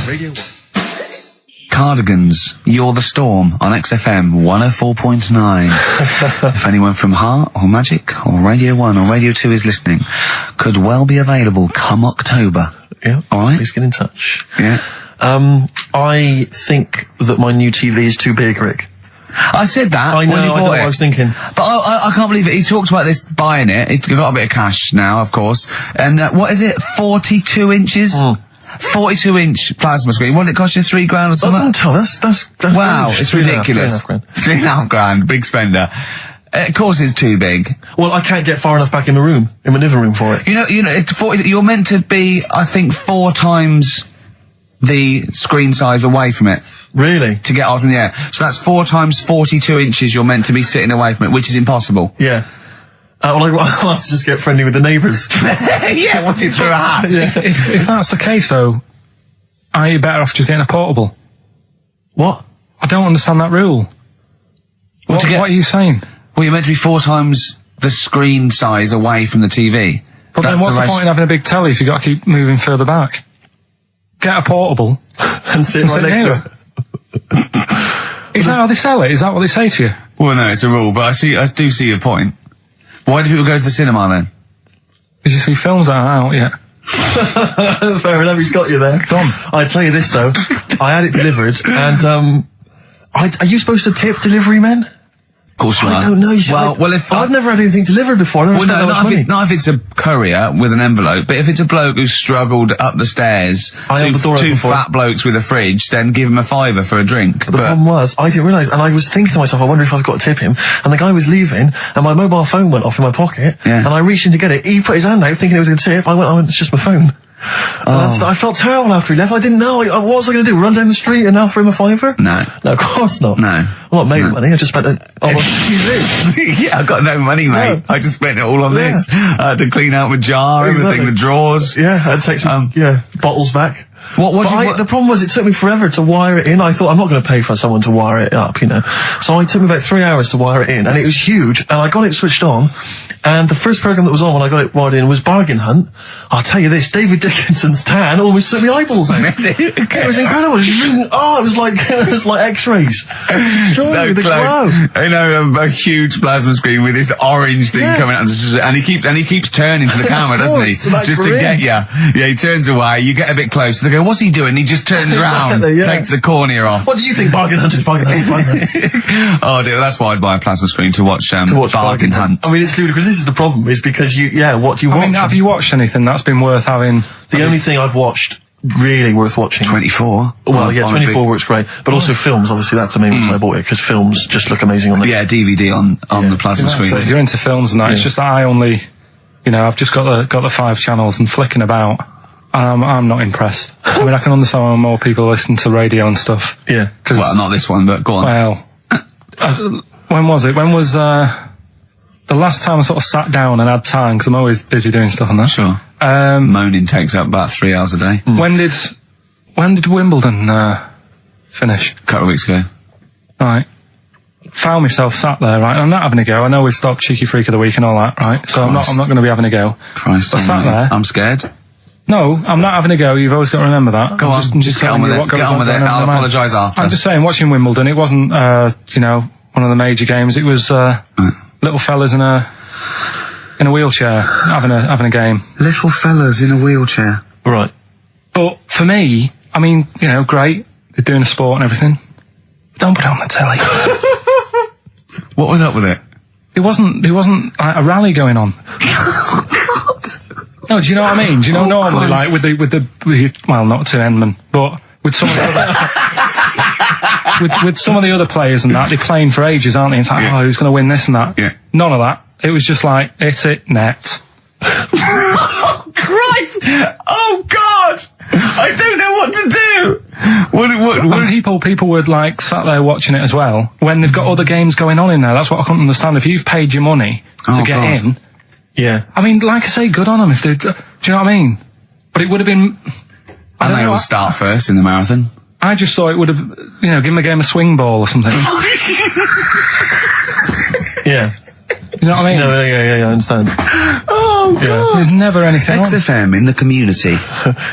Radio 1. Cardigans, You're the Storm on XFM 104.9. If anyone from Heart or Magic or Radio 1 or Radio 2 is listening, could well be available come October. Yeah. Alright? Please get in touch. Yeah. I think that my new TV is too big, Rick. I said that. I know, when you I bought know what it. I was thinking. But I can't believe it. He talked about this buying it. He's got a bit of cash now, of course. And what is it? 42 inches? 42-inch plasma screen. What did it cost you? $3 grand or something? That's Wow, rubbish. it's ridiculous. £3.5 grand, big spender. Of course it's too big. Well, I can't get far enough back in my room, in my living room for it. You know, you're meant to be, I think, 4 times the screen size away from it. Really? To get off in the air. So that's 4 times 42 inches you're meant to be sitting away from it, which is impossible. Yeah. Well, I'll have to just get friendly with the neighbours. Yeah, watch it through a hat. If that's the case though, are you better off just getting a portable? What? I don't understand that rule. What are you saying? Well, you're meant to be 4 times the screen size away from the TV. But then what's the point in having a big telly if you've got to keep moving further back? Get a portable. and sit right next to it. Is that how they sell it? Is that what they say to you? Well, no, it's a rule, but I do see your point. Why do people go to the cinema then? Did you see films that aren't out yet? Fair enough, he's got you there. Done. I tell you this though, I had it delivered, and are you supposed to tip delivery men? Of course you are. I don't know. I've never had anything delivered before. Not if it's a courier with an envelope, but if it's a bloke who's struggled up the stairs, two fat blokes with a fridge, then give him a £5 for a drink. But the problem was, I didn't realise, and I was thinking to myself, I wonder if I've got to tip him. And the guy was leaving, and my mobile phone went off in my pocket, and I reached in to get it. He put his hand out, thinking it was a tip. I went, it's just my phone. I felt terrible after he left. I didn't know. What was I going to do? Run down the street and offer him a £5? No, of course not. No, I'm not made money. I just spent it on TV. Yeah, I got no money, mate. No. I just spent it all on this. I had to clean out my jar, everything, the drawers. Yeah, I'd take some bottles back. The problem was, it took me forever to wire it in. I thought, I'm not going to pay for someone to wire it up, you know. So it took me about 3 hours to wire it in, and it was huge, and I got it switched on. And the first programme that was on when I got it wired in was Bargain Hunt. I'll tell you this, David Dickinson's tan always took me eyeballs out. It was incredible. It was like X-rays. So close. You know, a huge plasma screen with this orange thing coming out, and he keeps turning to the camera, doesn't he? Just to get you. Yeah, he turns away. You get a bit close. They go, "What's he doing?" He just turns around, takes the cornea off. What do you think, Bargain Hunt? Oh dear, that's why I'd buy a plasma screen to watch Bargain Hunt. I mean, it's ludicrous. This is the problem, is because what do you watch? I mean, have you watched anything that's been worth having? The only thing I've watched really worth watching. 24. Well, 24 works great, but also films. Obviously, that's the main reason I bought it, because films just look amazing on the DVD on the plasma screen. If you're into films and that, it's just that I only, I've just got the 5 channels and flicking about. I'm not impressed. I mean, I can understand why more people listen to radio and stuff. Yeah. Well, not this one, but go on. Well, when was it? When was the last time I sort of sat down and had time, because I'm always busy doing stuff on that. Sure. Moaning takes up about 3 hours a day. When did Wimbledon finish? A couple of weeks ago. Right. Found myself sat there, right? I'm not having a go. I know we stopped Cheeky Freak of the Week and all that, right? So I'm not going to be having a go. Christ, I sat there. I'm scared. No, I'm not having a go. You've always got to remember that. Go on, just get on with it. Get on with it. I'll apologise after. I'm just saying, watching Wimbledon, it wasn't, one of the major games. It was little fellas in a wheelchair having a game. Little fellas in a wheelchair. Right. But for me, I mean, great. They're doing a sport and everything. Don't put it on the telly. What was up with it? It wasn't like, a rally going on. No, do you know what I mean? Do you know normally, like, with the well, not to Endman, but with some of the other, with some of the other players and that, they're playing for ages, aren't they? It's like, oh, who's going to win this and that? Yeah. None of that. It was just like, hit it, net. Oh, Christ! Oh, God! I don't know what to do! And people would, like, sat there watching it as well, when they've got other games going on in there. That's what I couldn't understand. If you've paid your money to get in... Yeah. I mean, like I say, good on them if they... Do you know what I mean? But it would have been... And they all start first in the marathon. I just thought it would have, you know, given the game a swing ball or something. Yeah. You know what I mean? No, yeah, I understand. Oh, God. Yeah. There's never anything on. XFM in the community.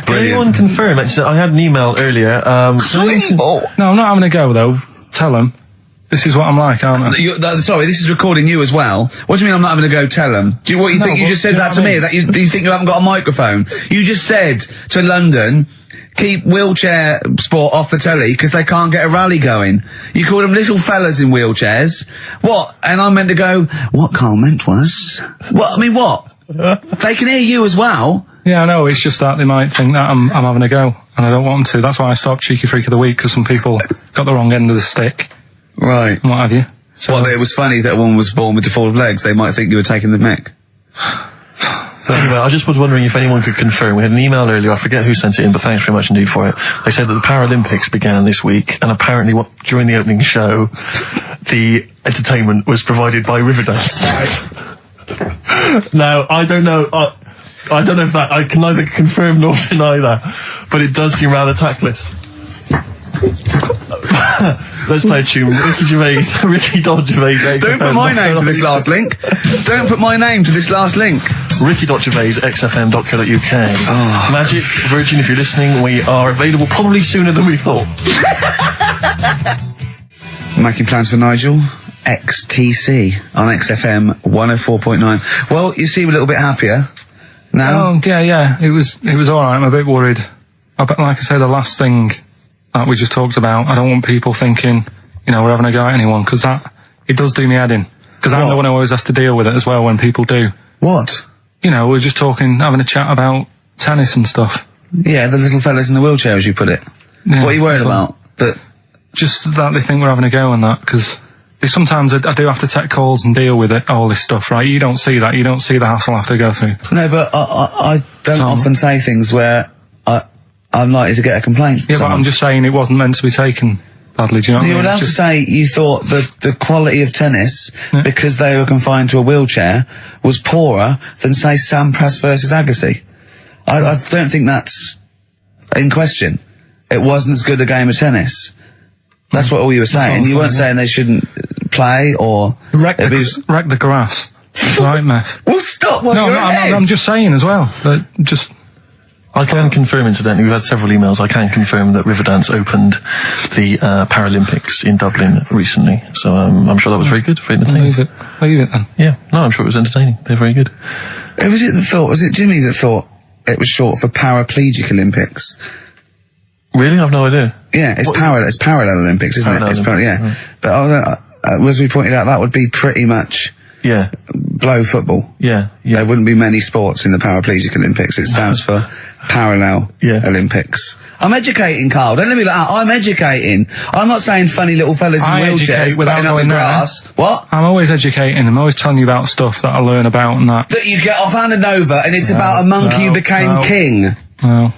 Did anyone confirm, actually, I had an email earlier, Swing ball. No, I'm not having a go, though. Tell them. This is what I'm like, aren't I? Sorry, this is recording you as well. What do you mean I'm not having a go? Tell them. Do you, what you think? You just said that to me. That do you think you haven't got a microphone? You just said to London, keep wheelchair sport off the telly because they can't get a rally going. You called them little fellas in wheelchairs. What? And I meant to go, what Carl meant was... What? I mean, what? They can hear you as well. Yeah, I know. It's just that they might think that I'm having a go, and I don't want them to. That's why I stopped Cheeky Freak of the Week, because some people got the wrong end of the stick. Right. And what have you. So, Well, it was funny that a woman was born with deformed legs. They might think you were taking the mick. So anyway, I just was wondering if anyone could confirm. We had an email earlier, I forget who sent it in, but thanks very much indeed for it. They said that the Paralympics began this week, and apparently during the opening show, the entertainment was provided by Riverdance. Now, I don't know, I don't know if that, I can neither confirm nor deny that, but it does seem rather tactless. Let's play a tune. Ricky Gervais. Don't put my name to this last link. Don't put my name to this last link. Ricky.Gervais, XFM.co.uk. Oh. Magic, Virgin, if you're listening, we are available probably sooner than we thought. Making plans for Nigel. XTC on XFM 104.9. Well, you seem a little bit happier now. Oh, yeah. It was alright. I'm a bit worried. Like I say, the last thing that we just talked about, I don't want people thinking, you know, we're having a go at anyone, because it does do me head in. Because I'm the one who always has to deal with it as well when people do. What? You know, we're just having a chat about tennis and stuff. Yeah, the little fellas in the wheelchair, as you put it. Yeah, what are you worried about? That just that they think we're having a go and that, because sometimes I do have to take calls and deal with it, all this stuff, right? You don't see that. You don't see the hassle I have to go through. No, but I don't often say things where I'm likely to get a complaint from Yeah, someone. but I'm just saying it wasn't meant to be taken badly, do you know what I mean? You're allowed to say you thought that the quality of tennis, because they were confined to a wheelchair, was poorer than, say, Sampras versus Agassi. I don't think that's in question. It wasn't as good a game of tennis. That's what all you were saying. You weren't saying they shouldn't play or... Wreck the grass. Right mess. Well, stop while No, you're ahead. I'm just saying as well. But just... I can confirm, incidentally, we've had several emails, I can confirm that Riverdance opened the Paralympics in Dublin recently. So I'm sure that was very good, very entertaining. Leave it then. Yeah, no, I'm sure it was entertaining. They're very good. Who was it that thought? Was it Jimmy that thought it was short for Paraplegic Olympics? Really? I've no idea. Yeah, it's Parallel Olympics, isn't it? It's yeah. But as we pointed out, that would be pretty much blow football. Yeah. There wouldn't be many sports in the Paraplegic Olympics. It stands for Parallel Olympics. I'm educating, Carl. Don't let me like that. I'm educating. I'm not saying funny little fellas in wheelchairs playing up the grass. What? I'm always educating. I'm always telling you about stuff that I learn about and that. That you get offhanded over, and it's about a monkey who became king. No.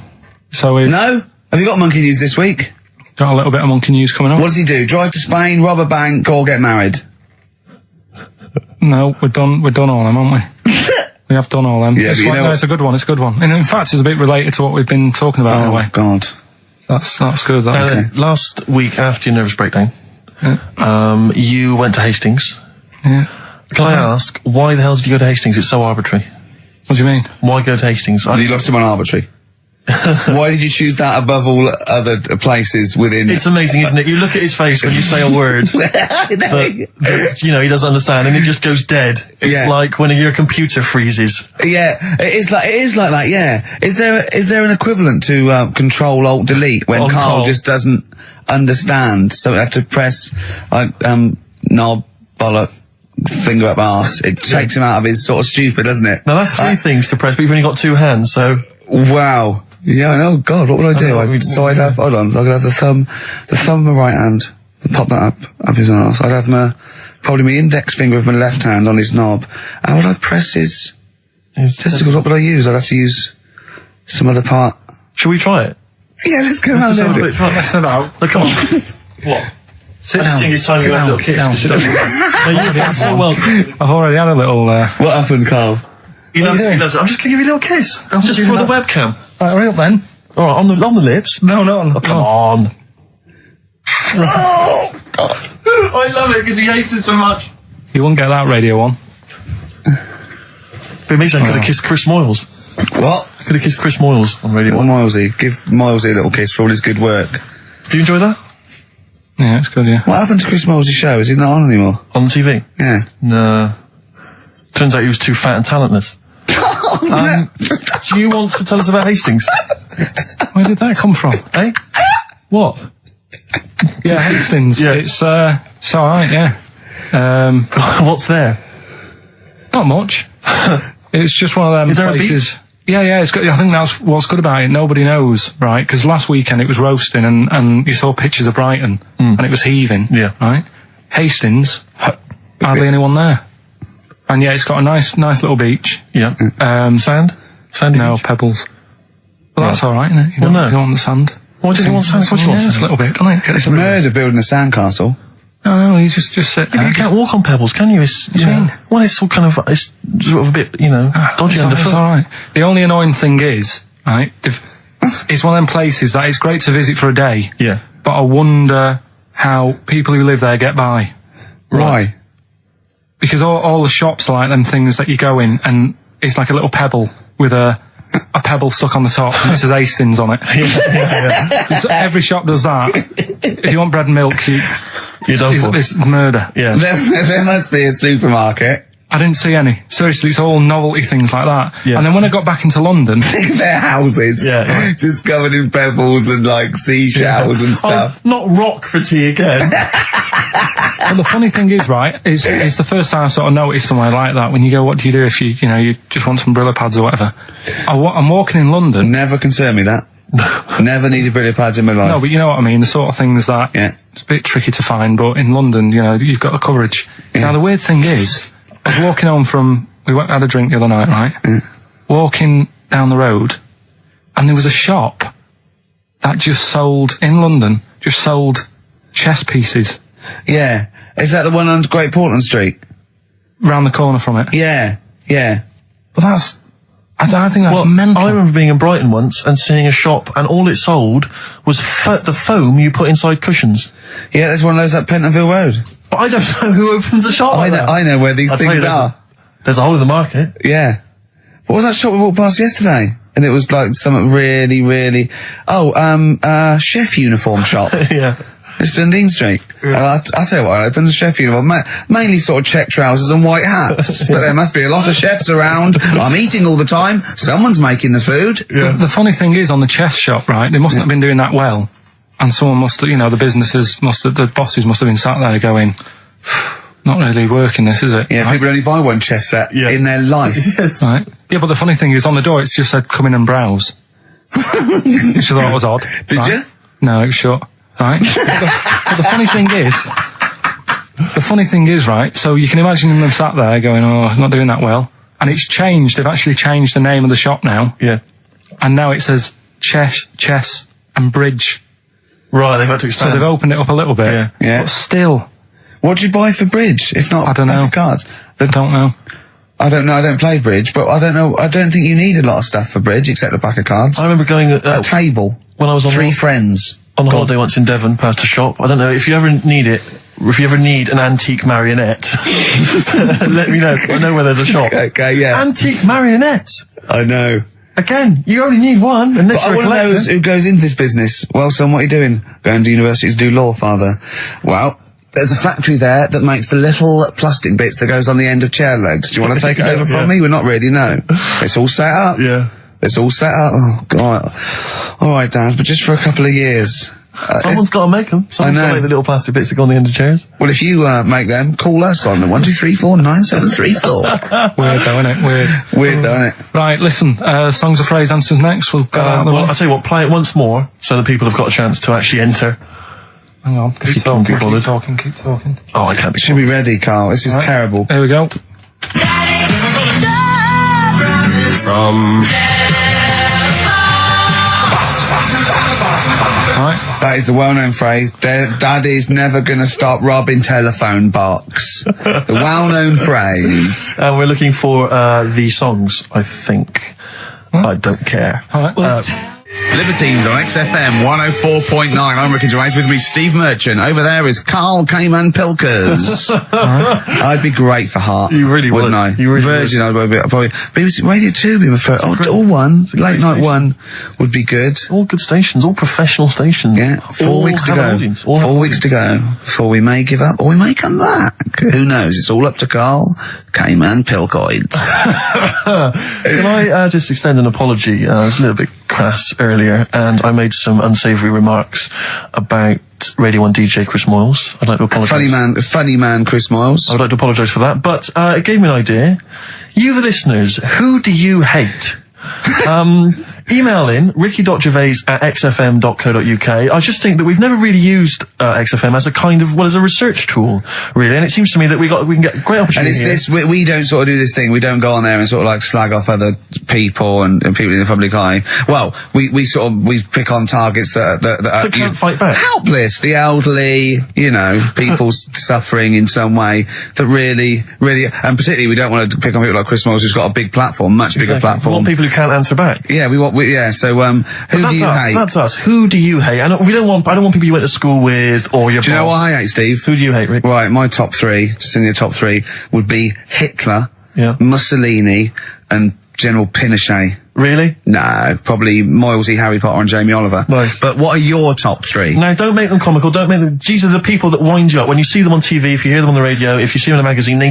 So No? Have you got monkey news this week? Got a little bit of monkey news coming up. What does he do? Drive to Spain, rob a bank, or get married? No, we're done all them, aren't we? We have done all them. Yeah, but it's a good one, it's a good one. And in fact, it's a bit related to what we've been talking about in a way. Oh, God. That's good. Last week, after your nervous breakdown, you went to Hastings. Yeah. Can I ask, why the hell did you go to Hastings? It's so arbitrary. What do you mean? Why go to Hastings? You lost him on arbitrary. Why did you choose that above all other places within... It's amazing, isn't it? You look at his face when you say a word that, you know, he doesn't understand, and it just goes dead. It's like when your computer freezes. Yeah, it is like that, yeah. Is there an equivalent to Control-Alt-Delete when Carl just doesn't understand, so we have to press, knob, bollock, finger up arse, it takes him out of his sort of stupid, doesn't it? Now that's 3 things to press, but you've only got 2 hands, so... Wow. Yeah, I know. God, what would I do? I'd have, hold on, so I'd have the thumb of my right hand, pop that up his arse. I'd have probably my index finger of my left hand on his knob. How would I press his testicles? What would I use? I'd have to use some other part. Shall we try it? Yeah, let's go around there. Let's set out. Look, come on. What? Sit down. It's time you have a little kiss. Sit down. No, you've done so well. I've already had a little... What happened, Carl? He loves it. I'm just going to give you a little kiss. Just for the webcam. Right, hurry up then. All right, on the lips. No, not on. Oh, come on. Oh, God. I love it because he hates it so much. You wouldn't get that radio on. But maybe I could have kissed Chris Moyles. What? I could have kissed Chris Moyles on Radio 1. Milesy. Give Milesy a little kiss for all his good work. Do you enjoy that? Yeah, it's good, yeah. What happened to Chris Moyles' show? Is he not on anymore? On TV? Yeah. No. Turns out he was too fat and talentless. Do you want to tell us about Hastings? Where did that come from? Eh? What? Yeah, Hastings. Yeah. It's alright, yeah. What's there? Not much. It's just one of them Is there places. Yeah, it's good. I think that's what's good about it. Nobody knows, right? Because last weekend it was roasting, and you saw pictures of Brighton, and it was heaving. Yeah. Right. Hastings, hardly anyone there. And yeah, it's got a nice little beach. Yeah. Sand? Sandy No, beach? pebbles. Well, that's all right, isn't it? You don't want the sand. Why does he want sand? What do you want Just sand? a little bit, don't it? It's a murder building a sandcastle. No, you just sit there. You can't walk on pebbles, can you? It's, What do you mean? Well, it's all kind of, it's sort of a bit, dodgy It's underfoot. all right. The only annoying thing is, right, it's one of them places that it's great to visit for a day. Yeah. But I wonder how people who live there get by. Why? Because all the shops are like them things that you go in and it's like a little pebble with a pebble stuck on the top and it says Hastings on it. So every shop does that. If you want bread and milk, You're done for. it's murder. Yeah. There must be a supermarket. I didn't see any. Seriously, it's all novelty things like that. Yeah. And then when I got back into London... Their houses. Yeah. Just covered in pebbles and like seashells and stuff. Oh, not rock for tea again. But the funny thing is, right, it's the first time I sort of noticed somewhere like that. When you go, what do you do if you just want some Brillo pads or whatever? I'm walking in London. Never concerned me that. Never needed Brillo pads in my life. No, but you know what I mean. The sort of things that it's a bit tricky to find. But in London, you've got the coverage. Yeah. Now the weird thing is, I was walking home from had a drink the other night, right? Yeah. Walking down the road, and there was a shop that just sold in London, chess pieces. Yeah. Is that the one on Great Portland Street? Round the corner from it. Yeah. But I think that's mental. I remember being in Brighton once and seeing a shop, and all it sold was the foam you put inside cushions. Yeah, there's one of those at Pentonville Road. But I don't know who opens a shop like that. I know where these I'll tell things you, are. There's a hole in the market. Yeah. What was that shop we walked past yesterday? And it was like something really, really... chef uniform shop. Yeah. It's Dundee Street. Yeah. I'll tell you what, I opened a chef uniform. Mainly sort of check trousers and white hats. But there must be a lot of chefs around. I'm eating all the time. Someone's making the food. Yeah. The funny thing is, on the chess shop, right, they mustn't have been doing that well. And someone must have, the bosses must have been sat there going, not really working this, is it? Yeah, right? people only buy one chess set in their life. Yes. Right. Yeah, but the funny thing is, on the door, it's just said, come in and browse. Which I thought was odd. Did right? you? No, it was shut. Right? but the funny thing is, right, so you can imagine them sat there going, oh, it's not doing that well. And it's changed, they've actually changed the name of the shop now. Yeah. And now it says chess and bridge. Right, they've had to expand. So they've opened it up a little bit. Yeah. But still, What do you buy for bridge, if not I don't know. cards? I don't know. I don't know, I don't play bridge, but I don't know, I don't think you need a lot of stuff for bridge, except a pack of cards. I remember going a table. when I was on Three friends. on holiday once in Devon, past a shop. I don't know if you ever need it. If you ever need an antique marionette, let me know. I know where there's a shop. Okay, yeah. Antique marionettes. I know. Again, you only need one, unless But I you're a want to know collector. who goes into this business. Well, son, what are you doing? Going to university to do law, father. Well, there's a factory there that makes the little plastic bits that goes on the end of chair legs. Do you want to take it over from me? We're not ready, no. It's all set up. Yeah. It's all set up. Oh, God. All right, Dad, but just for a couple of years. Someone's got to make them. Someone's got to make the little plastic bits that go on the end of chairs. Well, if you make them, call us on the 123497734. Weird though, isn't it? Weird though, isn't it? Right, listen, songs of phrase answers next. We'll go out of the way. I'll tell you what, play it once more so that people have got a chance to actually enter. Hang on, If you can't be bothered. keep talking. Oh, I can't be Should be ready, Carl. This is terrible. Here we go. Right. That is the well-known phrase. Daddy's never gonna stop robbing telephone box. The well-known phrase. And we're looking for the songs, I think. I don't care. All right. Libertines on XFM 104.9. I'm Ricky Gervais. With me, Steve Merchant. Over there is Karl Pilkington. I'd be great for Heart. You really would. Wouldn't I? You really Virgin, I'd probably. BBC Radio 2 be my first. All one. Late night one would be good. All good stations, all professional stations. Yeah, 4 All weeks to have an go. audience, all 4 have weeks to go before we may give up or we may come back. Who knows? It's all up to Karl Pilkington. Can I just extend an apology? I was a little bit crass earlier, and I made some unsavoury remarks about Radio 1 DJ Chris Moyles. I'd like to apologise. Funny man, Chris Moyles. I would like to apologise for that, but it gave me an idea. You, the listeners, who do you hate? Email in ricky.gervais@xfm.co.uk. I just think that we've never really used XFM as a kind of, as a research tool, really, and it seems to me that we can get great And opportunity it's here. this, we don't sort of do this thing, we don't go on there and sort of like slag off other people and people in the public eye. Well, we pick on targets that That can't fight back. Helpless, the elderly, people suffering in some way that really, and particularly we don't want to pick on people like Chris Moyles who's got a big platform, much bigger We platform. want people who can't answer back. Yeah, so, who do you hate? That's us. Who do you hate? I don't want people you went to school with or your Do you know boss. what I hate, Steve? Who do you hate, Rick? Right, my top three, just in your top three, would be Hitler, Yeah. Mussolini, and General Pinochet. Really? No, probably Moylesy, Harry Potter, and Jamie Oliver. Nice. But what are your top three? No, don't make them comical. Don't make them. These are the people that wind you up when you see them on TV. If you hear them on the radio, if you see them in a magazine, they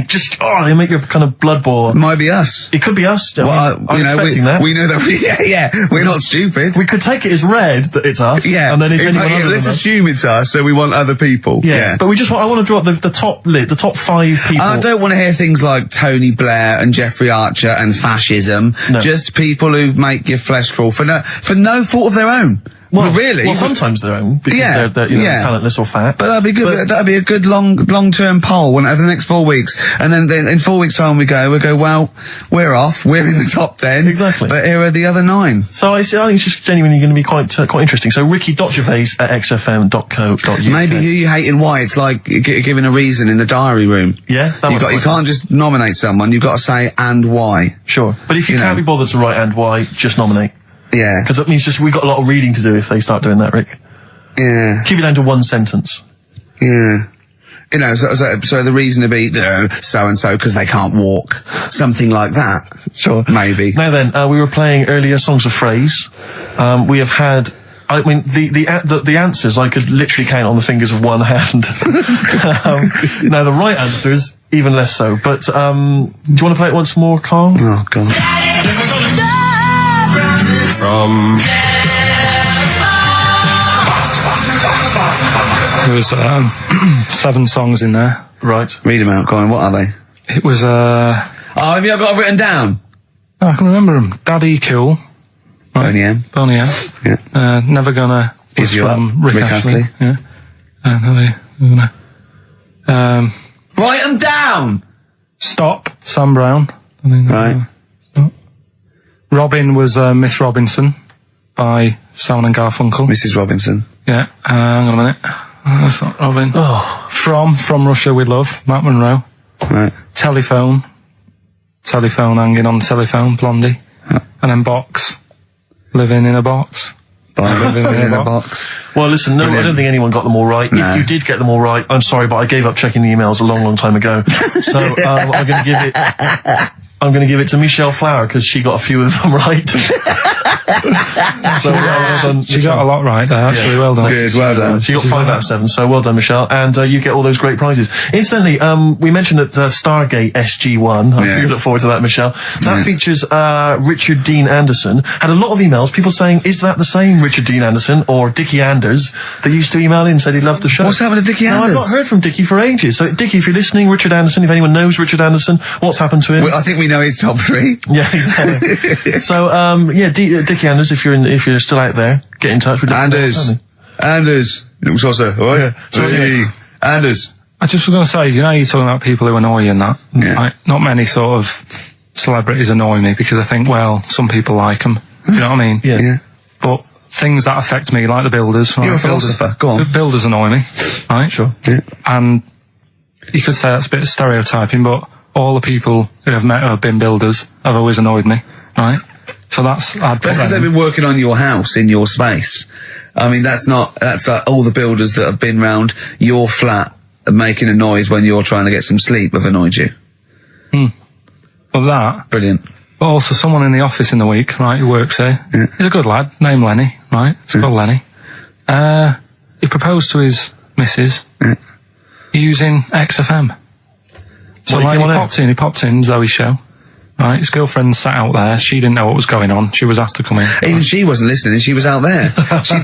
make your kind of blood boil. Might be us. It could be us. I'm expecting that. We know that. We're not stupid. We could take it as read that it's us. Yeah. And then if anyone other let's than us- assume it's us, so we want other people. Yeah. But I want to draw up the top 5 people. I don't want to hear things like Tony Blair and Jeffrey Archer and fascism. No. Just people who make your flesh crawl for no fault of their own. Well, really? Well, sometimes their own because Yeah, they're yeah. talentless or fat. But that'd be good. That'd be a good long-term poll over the next 4 weeks. And then in 4 weeks' time we go, well, we're off. We're in the top 10. Exactly. But here are the other 9. So I think it's just genuinely going to be quite interesting. So ricky.gervais@xfm.co.uk. Maybe who you hate and why. It's like giving a reason in the diary room. Yeah, that would You work. can't just nominate someone. You've got to say and why. Sure. But if you can't be bothered to write and why, just nominate. Yeah. Because that means we've got a lot of reading to do if they start doing that, Rick. Yeah. Keep it down to one sentence. Yeah. So the reason to be so-and-so because they can't walk. Something like that. Sure. Maybe. Now then, we were playing earlier songs of phrase. We have had, the answers I could literally count on the fingers of one hand. Now the right answers, even less so. But, do you want to play it once more, Carl? Oh, God. There was 7 songs in there. Right. Read them out, Colin. What are they? It was Have you got it written down? I can remember them. Daddy Cool. Boney M. Boney M. Yeah. Never Gonna was You from Up, Rick Astley. Yeah. Never Gonna. Write them down! Stop, Sam Brown. Right. Stop. Robin was Miss Robinson by Simon and Garfunkel. Mrs. Robinson. Yeah. Hang on a minute. That's not Robin. Oh. From Russia with Love, Matt Monro. Right. Telephone hanging on the telephone, Blondie. And then Box, Living in a Box. Living in a box. Well, listen, no, I don't think anyone got them all right. No. If you did get them all right, I'm sorry, but I gave up checking the emails a long, long time ago. So, I'm going to give it I'm going to give it to Michelle Flower because she got a few of them right. So well done, She got a lot right there, actually. Well done. Good, well done. She got 5 out of 7, so well done, Michelle. And you get all those great prizes. Incidentally, we mentioned that Stargate SG-1, I really look forward to that, Michelle. That features Richard Dean Anderson. Had a lot of emails, people saying, is that the same Richard Dean Anderson or Dickie Anders that used to email in and said he loved the show? What's happened to Dickie No, Anders? I've not heard from Dickie for ages. So, Dickie, if you're listening, Richard Anderson, if anyone knows Richard Anderson, what's happened to him? Well, I think we know his top 3. Yeah, exactly. So, Dickie Anders, if you're still out there, get in touch with Anders. Little saucer. All right. Hey, Anders. I just was going to say, you're talking about people who annoy you and that. Yeah. Right? Not many sort of celebrities annoy me because I think, well, some people like them. Do you know what I mean? Yeah. But things that affect me, like the builders. Right? You're a philosopher. Go on. The builders annoy me, right? Sure. Yeah. And you could say that's a bit of stereotyping, but all the people who I've met who have been builders have always annoyed me, right? So that's because they've been working on your house in your space. I mean, that's like all the builders that have been round your flat making a noise when you're trying to get some sleep have annoyed you. Well, that. Brilliant. But also someone in the office in the week, right, who works here. Yeah. He's a good lad, named Lenny, right? It's called Lenny. He proposed to his missus using XFM. So like he popped in Zoe's show. Right, his girlfriend sat out there. She didn't know what was going on. She was asked to come in. Even she wasn't listening. She was out there.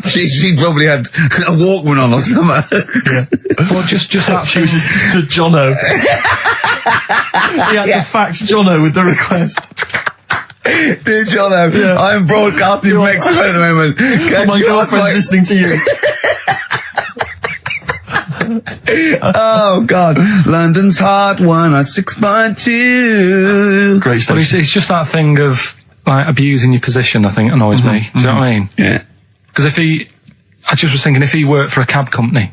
she probably had a Walkman on or something. Yeah. Well, just that. She was just to Jono. He had to fax Jono with the request. Dear Jono, I'm broadcasting from Mexico at the moment. My girlfriend's listening to you. Oh God, London's Hot 106.2. Great stuff. But it's just that thing of like abusing your position. I think annoys me. Do you know what I mean? Yeah. Because I just was thinking, if he worked for a cab company,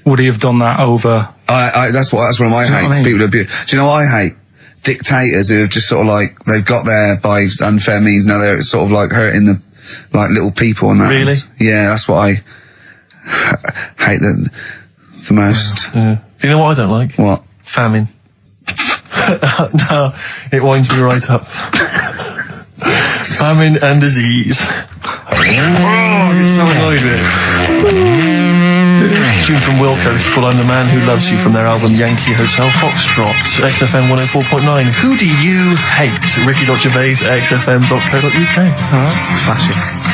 would he have done that over? That's one of my hates. People who abuse. Do you know what I hate? Dictators who have just sort of like they've got there by unfair means. Now they're sort of like hurting the little people and that. Really? Yeah, that's what I hate the most. Yeah. Do you know what I don't like? What? Famine. No, it winds me right up. Famine and disease. Oh, I get so annoyed with it. Tune from Wilco. This is called I'm the Man Who Loves You from their album Yankee Hotel Foxtrot. XFM 104.9. Who do you hate? Ricky Gervais, xfm.co.uk. Fascists.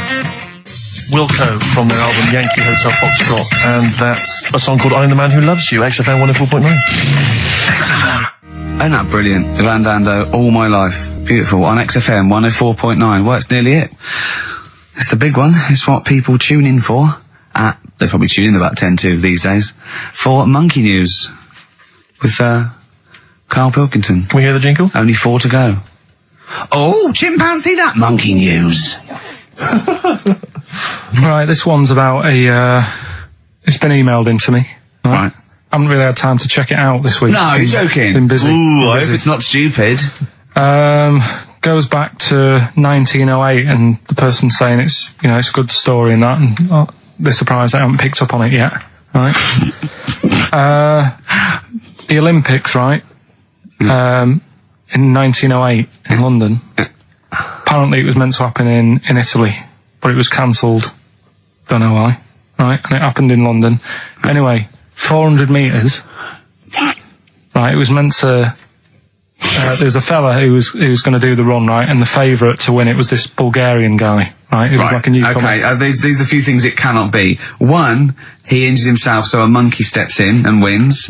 Wilco from their album Yankee Hotel Foxtrot, and that's a song called I'm the Man Who Loves You, XFM 104.9. Isn't that brilliant? Van Dando, All My Life. Beautiful. On XFM 104.9. Well, that's nearly it. It's the big one. It's what people tune in for. They probably tune in about 10 to these days. For Monkey News. With, Karl Pilkington. Can we hear the jingle? Only 4 to go. Oh, chimpanzee, that Monkey News. Right, this one's about it's been emailed in to me. Right. I haven't really had time to check it out this week. No, you're joking. Been busy. Ooh, I hope it's not stupid. Goes back to 1908, and the person's saying it's a good story and that, and they're surprised they haven't picked up on it yet. Right. The Olympics, right? In 1908 in London. Apparently it was meant to happen in Italy, but it was cancelled. Don't know why. Right, and it happened in London. Anyway, 400 metres. Right, it was meant to. There was a fella who was going to do the run, right, and the favourite to win it was this Bulgarian guy, right? Who was like a newcomer. Okay, these are a few things it cannot be. One, he injures himself, so a monkey steps in and wins.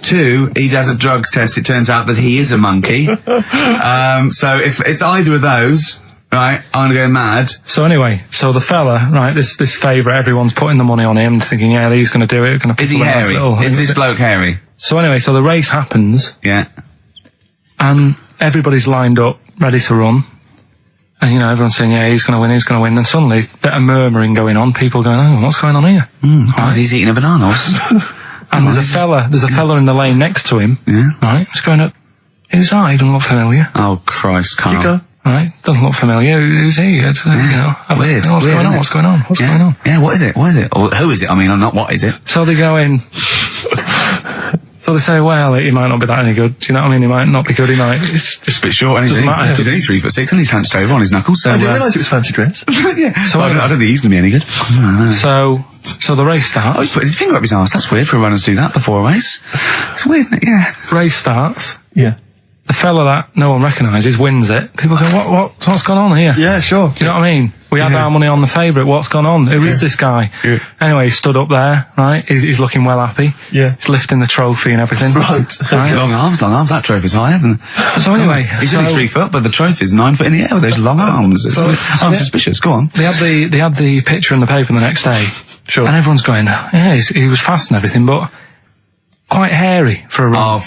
2, he does a drugs test. It turns out that he is a monkey. So if it's either of those, right, I'm gonna go mad. So anyway, so the fella, right, this favourite, everyone's putting the money on him, thinking, yeah, he's going to do it. Is he hairy? Is this bloke hairy? So anyway, so the race happens. Yeah. And everybody's lined up, ready to run. And, everyone's saying, yeah, he's going to win, he's going to win. Then suddenly, a bit of murmuring going on. People going, oh, what's going on here? Right. He's eating a banana. And there's a fella in the lane next to him. Yeah. Right? He's going up, who's that? He doesn't look familiar. Oh, Christ, Carl. You go. Right? Doesn't look familiar. Who's he? It's, Weird. What's going on? What's going on? What's going on? Yeah, what is it? What is it? Or who is it? I mean, not what is it? So they go in. So So they say, well, he might not be that any good. Do you know what I mean? He might not be good. He might. It's Just a bit short, and he's only 3'6", and he's hunched over on his knuckles. So, I didn't realise it was fancy dress. yeah. So I don't think he's going to be any good. So the race starts. Oh, he's put his finger up his arse. That's weird for a runner to do that before a race. It's weird, isn't it? Yeah. Race starts. Yeah. The fella that no one recognises wins it. People go, what's gone on here? Yeah, sure. Do you know what I mean? We had our money on the favourite. What's gone on? Who is this guy? Yeah. Anyway, he stood up there, right? He's looking well happy. Yeah. He's lifting the trophy and everything. Right. Long arms. That trophy's higher than... So anyway... He's only 3 foot, but the trophy's 9 foot in the air with those long arms. I'm suspicious. Go on. They had the picture in the paper the next day. Sure. And everyone's going, yeah, he was fast and everything, but quite hairy for a runner.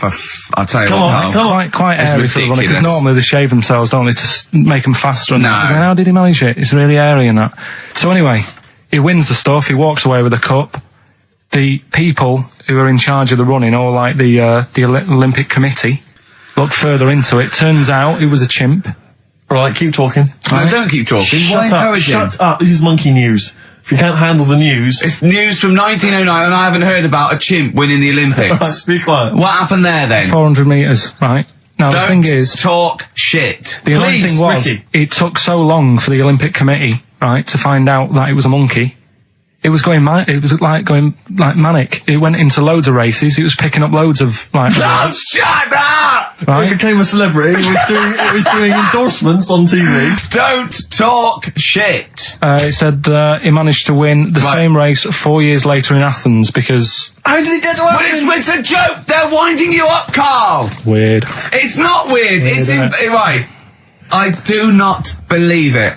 I'll tell you Come what. on. Quite It's hairy for a runner, because ridiculous. normally they shave themselves, don't they, to make them faster. And No. that. How did he manage it? It's really hairy and that. So anyway, he wins the stuff, he walks away with a cup. The people who are in charge of the running, or like the Olympic Committee, look further into it. Turns out it was a chimp. Right, keep talking. No, don't keep talking. Why encourage him? Shut up. This is monkey news. If you can't handle the news... It's news from 1909, and I haven't heard about a chimp winning the Olympics. Be quiet. What happened there, then? 400 metres, right? Now the thing is... talk shit. The annoying Please, thing was, Ricky. it took so long for the Olympic Committee, right, to find out that it was a monkey. It was going manic. It went into loads of races. It was picking up loads of, like... Oh, shut up! He right? became a celebrity. It was doing endorsements on TV. Don't talk shit. It said he managed to win the same race 4 years later in Athens because... How did he get to But it's a joke. They're winding you up, Carl. Weird. It's not weird. It's isn't it? right. I do not believe it.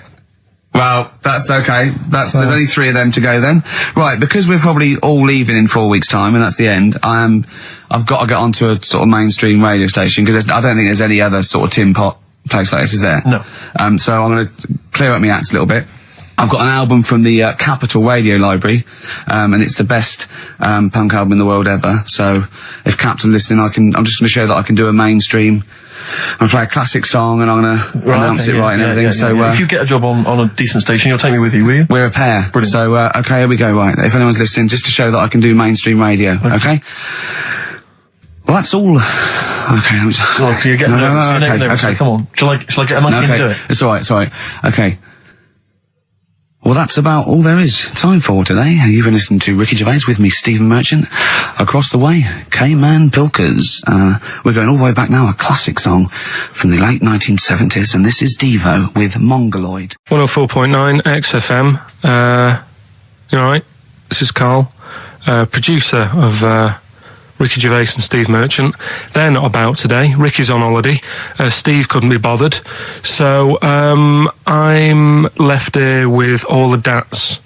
Well, that's okay. There's only 3 of them to go then. Right, because we're probably all leaving in 4 weeks' time, and that's the end. I've got to get onto a sort of mainstream radio station, because I don't think there's any other sort of tin pot place like this, is there? No. So I'm going to clear up my act a little bit. I've got an album from the Capitol Radio Library, and it's the best punk album in the world ever. So if Cap's listening, I'm just going to show that I can do a mainstream. I'm going to play a classic song, and I'm going to announce it right and everything. So if you get a job on a decent station, you'll take me with you, will you? we're a pair. Brilliant. So okay, here we go. Right, if anyone's listening, just to show that I can do mainstream radio. Okay. Well, that's all. Okay. Well, you're getting nervous. Okay. Come on. Shall I get a monkey and do it? It's all right. It's all right. Okay. Well, that's about all there is time for today. You've been listening to Ricky Gervais with me, Stephen Merchant. Across the way, K-Man Pilkers. We're going all the way back now, a classic song from the late 1970s, and this is Devo with Mongoloid. 104.9 XFM. You alright? This is Carl, producer of Ricky Gervais and Steve Merchant. They're not about today. Ricky's on holiday. Steve couldn't be bothered. So I'm left here with all the DATs.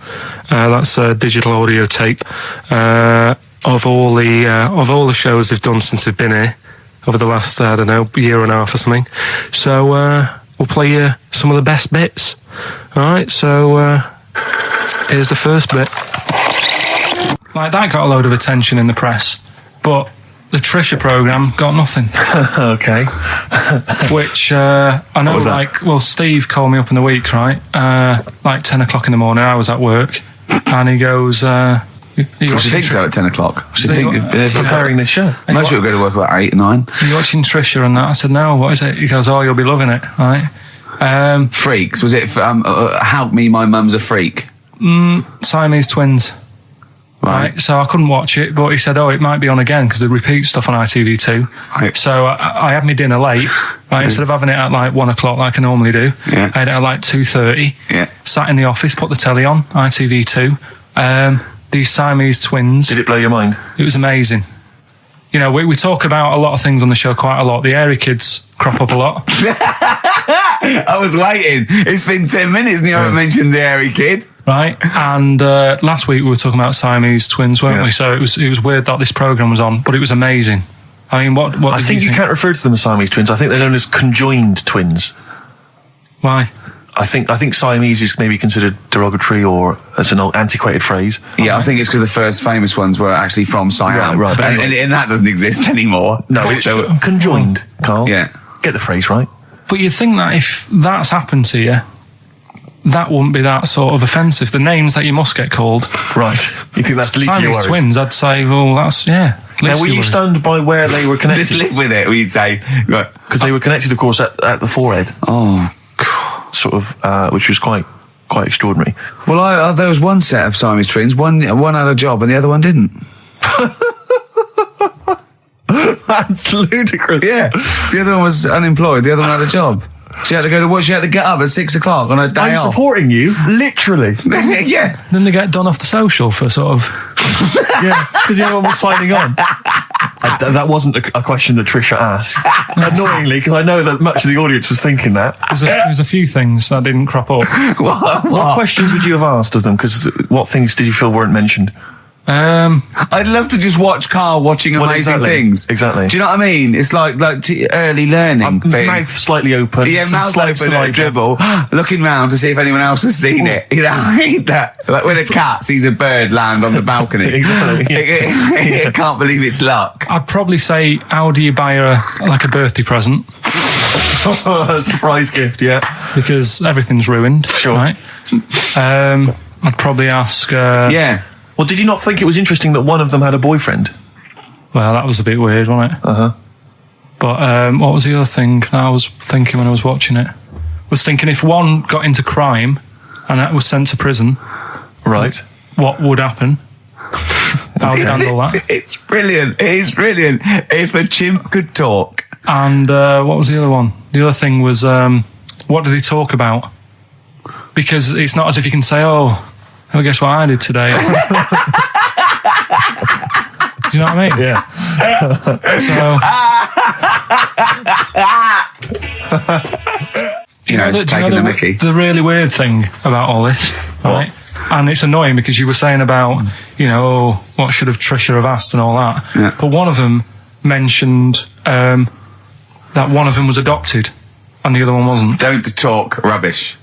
That's a digital audio tape of all the shows they've done since they've been here over the last, I don't know, year and a half or something. So we'll play you some of the best bits. Alright, so here's the first bit. Like, that got a load of attention in the press. But the Trisha programme got nothing. Okay. Which, I know, well, Steve called me up in the week, right? Like 10 o'clock in the morning, I was at work, and he goes, What do you think so at 10 o'clock? Preparing this show. Most people go to work about 8 or 9. Are you watching Trisha and that? I said, no, what is it? He goes, oh, you'll be loving it, right? Freaks, was it, Help Me, My Mum's a Freak? Siamese twins. Right, so I couldn't watch it, but he said, oh, it might be on again, because they repeat stuff on ITV2. Right. So I had my dinner late, right, instead of having it at like 1 o'clock like I normally do. Yeah. I had it at like 2:30. Yeah. Sat in the office, put the telly on, ITV2. These Siamese twins. Did it blow your mind? It was amazing. You know, we talk about a lot of things on the show quite a lot. The Airy kids crop up a lot. I was waiting. It's been 10 minutes and you haven't mentioned the Airy kid. Right, and last week we were talking about Siamese twins, weren't we? So it was weird that this programme was on, but it was amazing. I mean, what I think you can't refer to them as Siamese twins. I think they're known as conjoined twins. Why? I think Siamese is maybe considered derogatory or as an old antiquated phrase. Yeah, I think it's because the first famous ones were actually from Siam. Right. But And that doesn't exist anymore. No, it's conjoined, Carl. Yeah. Get the phrase right. But you'd think that if that's happened to you, that wouldn't be that sort of offensive. The names that you must get called. Right. You think that's the least of your Siamese worries? twins, I'd say, well, that's, yeah. Now, were you stunned by where they were connected? Just live with it, we'd say. Because they were connected, of course, at the forehead. Oh. Sort of, which was quite extraordinary. Well, there was one set of Siamese twins. One had a job and the other one didn't. That's ludicrous. Yeah. The other one was unemployed. The other one had a job. She had to go to work. She had to get up at 6 o'clock on her day I'm off. supporting you, literally. Yeah. Then they get done off the social for sort of... Yeah, because the other one was signing on. That wasn't a question that Trisha asked. Annoyingly, because I know that much of the audience was thinking that. There's a few things that didn't crop up. What questions would you have asked of them? Because what things did you feel weren't mentioned? I'd love to just watch Carl watching amazing things. Exactly. Do you know what I mean? It's like early learning thing. Mouth slightly open. Yeah, some mouth slight open and dribble, looking round to see if anyone else has seen it. You know, I hate that. Like when a cat sees a bird land on the balcony. Exactly. It can't believe it's luck. I'd probably say, how do you buy her like a birthday present? A surprise gift, yeah. Because everything's ruined. Sure. Right? I'd probably ask... Yeah. Well, did you not think it was interesting that one of them had a boyfriend? Well, that was a bit weird, wasn't it? Uh-huh. But what was the other thing that I was thinking when I was watching it? I was thinking if one got into crime and that was sent to prison, Right. what would happen? How would you handle that? It's brilliant. It is brilliant. If a chimp could talk. And what was the other one? The other thing was, what did he talk about? Because it's not as if you can say, oh, guess what I did today? Do you know what I mean? Yeah. The really weird thing about all this, right? And it's annoying because you were saying about, what should have Trisha have asked and all that. Yeah. But one of them mentioned that one of them was adopted and the other one wasn't. Don't talk rubbish.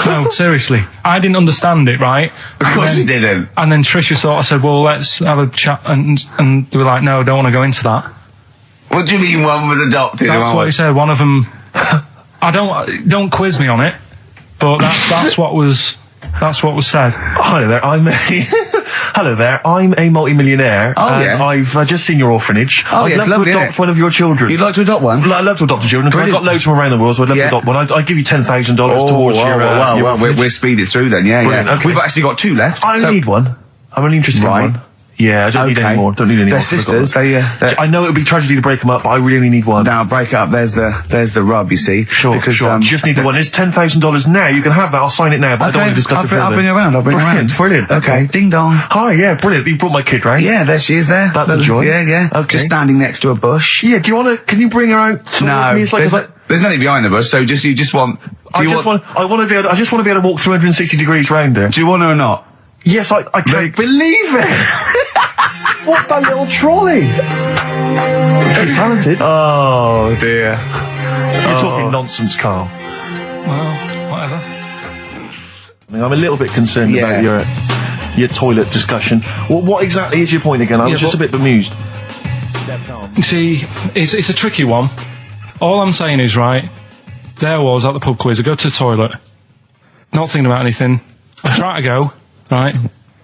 No, seriously. I didn't understand it, right? Of course you didn't. And then Trisha sort of said, well, let's have a chat. And they were like, no, I don't want to go into that. What do you mean one was adopted? That's what he said. One of them... don't quiz me on it, but that's what was said. Hello there, I'm a multi-millionaire. And I've just seen your orphanage. I'd love to adopt one of your children. You'd like to adopt one? I'd love to adopt a children, because I've got loads from around the world, so I'd love to adopt one. I'd give you $10,000 towards your orphanage. We'll speed it through then, yeah. Okay. We've actually got 2 left. I only need one. I'm only interested in one. Yeah, I don't need any more. Don't need any more. They're sisters. I know it would be tragedy to break them up, but I really only need one. Now break it up. There's the rub. You see. Sure. You just need the one. It's $10,000 now. You can have that. I'll sign it now. But I don't want to discuss it further. I'll bring you around. Brilliant. Okay. Ding dong. Hi. Yeah. Brilliant. You brought my kid round. Yeah. There she is. There. That's a joy. Yeah. Okay. Just standing next to a bush. Yeah. Do you want to? Can you bring her out? No. There's nothing behind the bush. So you just want. I just want to be able to walk 360 degrees round her. Do you want her or not? Yes. I can't believe it. What's that little trolley? She's talented. Oh dear. You're talking nonsense, Carl. Well, whatever. I'm a little bit concerned about your toilet discussion. Well, what exactly is your point again? I was just a bit bemused. You see, it's a tricky one. All I'm saying is, right, there was at the pub quiz, I go to the toilet, not thinking about anything. I try to go, right,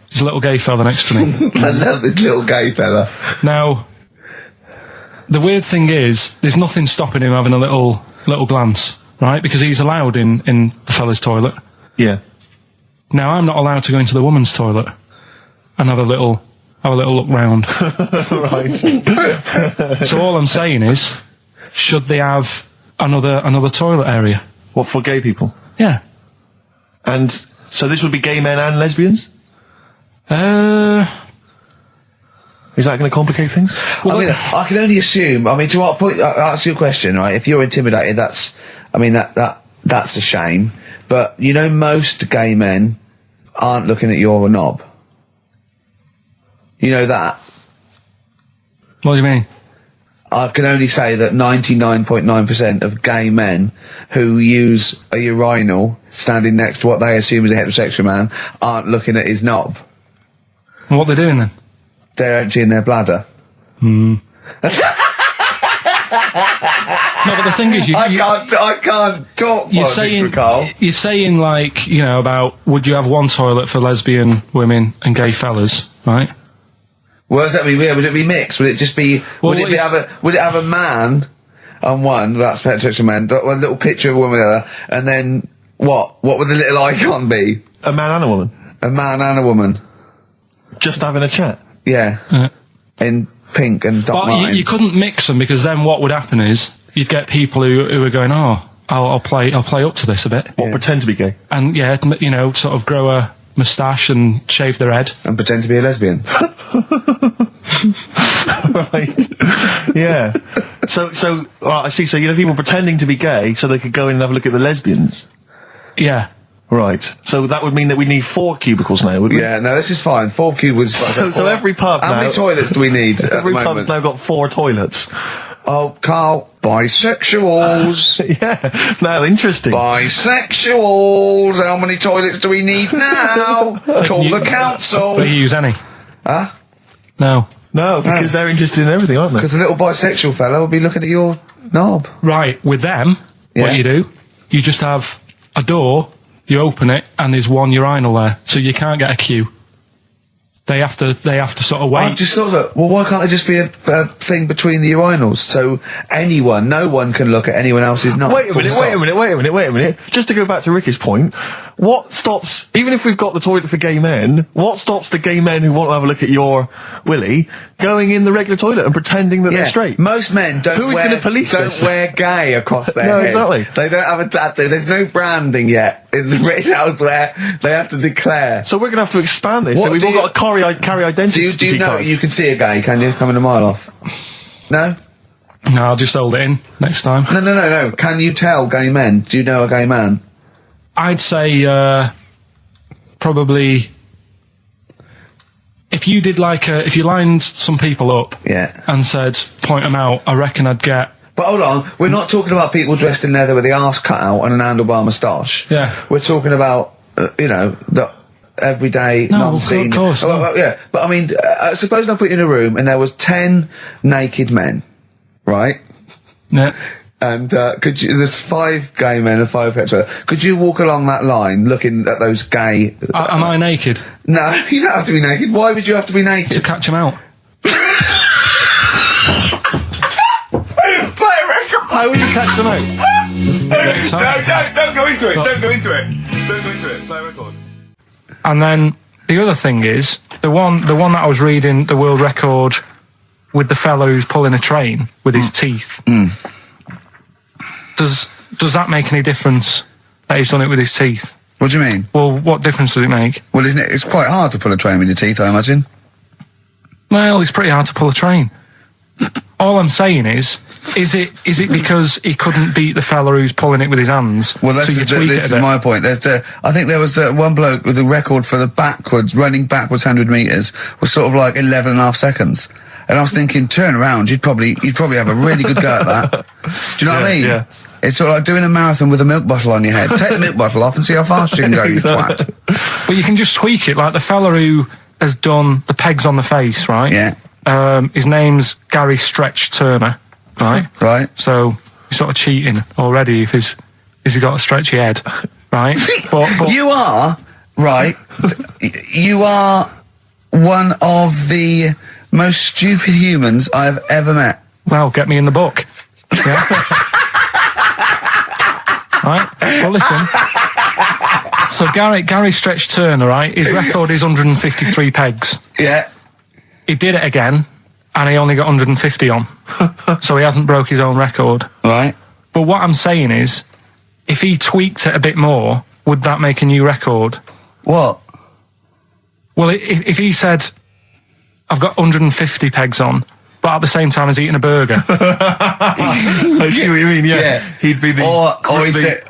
there's a little gay fella next to me. I love this little gay fella. Now, the weird thing is, there's nothing stopping him having a little glance, right? Because he's allowed in the fella's toilet. Yeah. Now, I'm not allowed to go into the woman's toilet and have a little look round. Right. So all I'm saying is, should they have another toilet area? What, for gay people? Yeah. And so this would be gay men and lesbians? Is that going to complicate things? Well, I mean, I can only assume. I mean, to what point? I'll ask you a question, right? If you're intimidated, that's a shame. But most gay men aren't looking at your knob. You know that. What do you mean? I can only say that 99.9% of gay men who use a urinal standing next to what they assume is a heterosexual man aren't looking at his knob. What are they doing then? They're emptying their bladder. No, but the thing is, I can't talk politics, Carl. You're saying, like, about would you have one toilet for lesbian women and gay fellas, right? What does that mean? Yeah, would it be mixed? Would it just be? Well, would it have a man on one? That's picture man. A little picture of a woman on the other, and then what? What would the little icon be? A man and a woman. A man and a woman. Just having a chat. Yeah. In pink and Doc But Martens. you couldn't mix them, because then what would happen is you'd get people who are going, oh, I'll play up to this a bit, What, pretend to be gay? and sort of grow a moustache and shave their head. And pretend to be a lesbian. Right. Yeah. So, I see. So, people pretending to be gay so they could go in and have a look at the lesbians. Yeah. Right. So that would mean that we need 4 cubicles now, would we? Yeah, no, this is fine. 4 cubicles. So every pub How now... many toilets do we need at Every the pub's moment? now got 4 toilets. Oh, Carl, bisexuals. Yeah. Now, interesting. Bisexuals. How many toilets do we need now? Call the council. Do you use any? Huh? No. No, because they're interested in everything, aren't they? Because the little bisexual fella will be looking at your knob. Right. With them, Yeah. what you do, you just have a door. You open it, and there's one urinal there, so you can't get a queue. They have to sort of wait. I just thought that, well, why can't there just be a thing between the urinals so no one can look at anyone else's knob? Wait a minute. Just to go back to Ricky's point, what stops, even if we've got the toilet for gay men, what stops the gay men who want to have a look at your willy going in the regular toilet and pretending that they're straight? Most men don't Who's gonna police this? wear gay across their No, head. exactly. They don't have a tattoo. There's no branding yet in the British House where they have to declare. So we're going to have to expand this. What So we've do all you- got to carry identity Do you know cards. you can see a gay, can you? Coming a mile off. No? No, I'll just hold it in next time. No. Can you tell gay men? Do you know a gay man? I'd say probably if you did if you lined some people up Yeah. and said point them out, I reckon I'd get. But hold on, we're not talking about people dressed in leather with the arse cut out and an handlebar moustache. Yeah. We're talking about, the everyday, No, non-seen. of course, Oh, no. well, yeah, but I mean, suppose I put you in a room and there was 10 naked men, right? Yeah. And there's 5 gay men and 5 hetero. Could you walk along that line looking at those gay... Am I naked No, you don't have to be naked. Why would you have to be naked? to catch them out? Play a record! How will you catch them out? Don't go into it. Don't go into it. Play a record. And then the other thing is the one that I was reading, the world record with the fellow who's pulling a train with his teeth. Does that make any difference that he's done it with his teeth? What do you mean? Well, what difference does it make? Well, isn't it? It's quite hard to pull a train with your teeth, I imagine. Well, it's pretty hard to pull a train. All I'm saying is it because he couldn't beat the fella who's pulling it with his hands? Well, so you tweak this it a is bit? my point. I think there was one bloke with a record for the running backwards 100 metres was sort of like 11 and a half seconds. And I was thinking, turn around, you'd probably have a really good go at that. Do you know what I mean? Yeah. It's sort of like doing a marathon with a milk bottle on your head. Take the milk bottle off and see how fast you can go, you twat. But you can just tweak it, like the fella who has done the pegs on the face, right? Yeah. His name's Gary Stretch Turner, right? Right. So you're sort of cheating already if he's got a stretchy head, right? But You are, right, you are one of the most stupid humans I've ever met. well, get me in the book. Yeah. Right? Well, listen. So Gary Stretch Turner, right? His record is 153 pegs. Yeah. He did it again, and he only got 150 on. So he hasn't broke his own record. Right. But what I'm saying is, if he tweaked it a bit more, would that make a new record? What? Well, if he said, I've got 150 pegs on, but at the same time as eating a burger. I see what you mean, yeah. He'd be the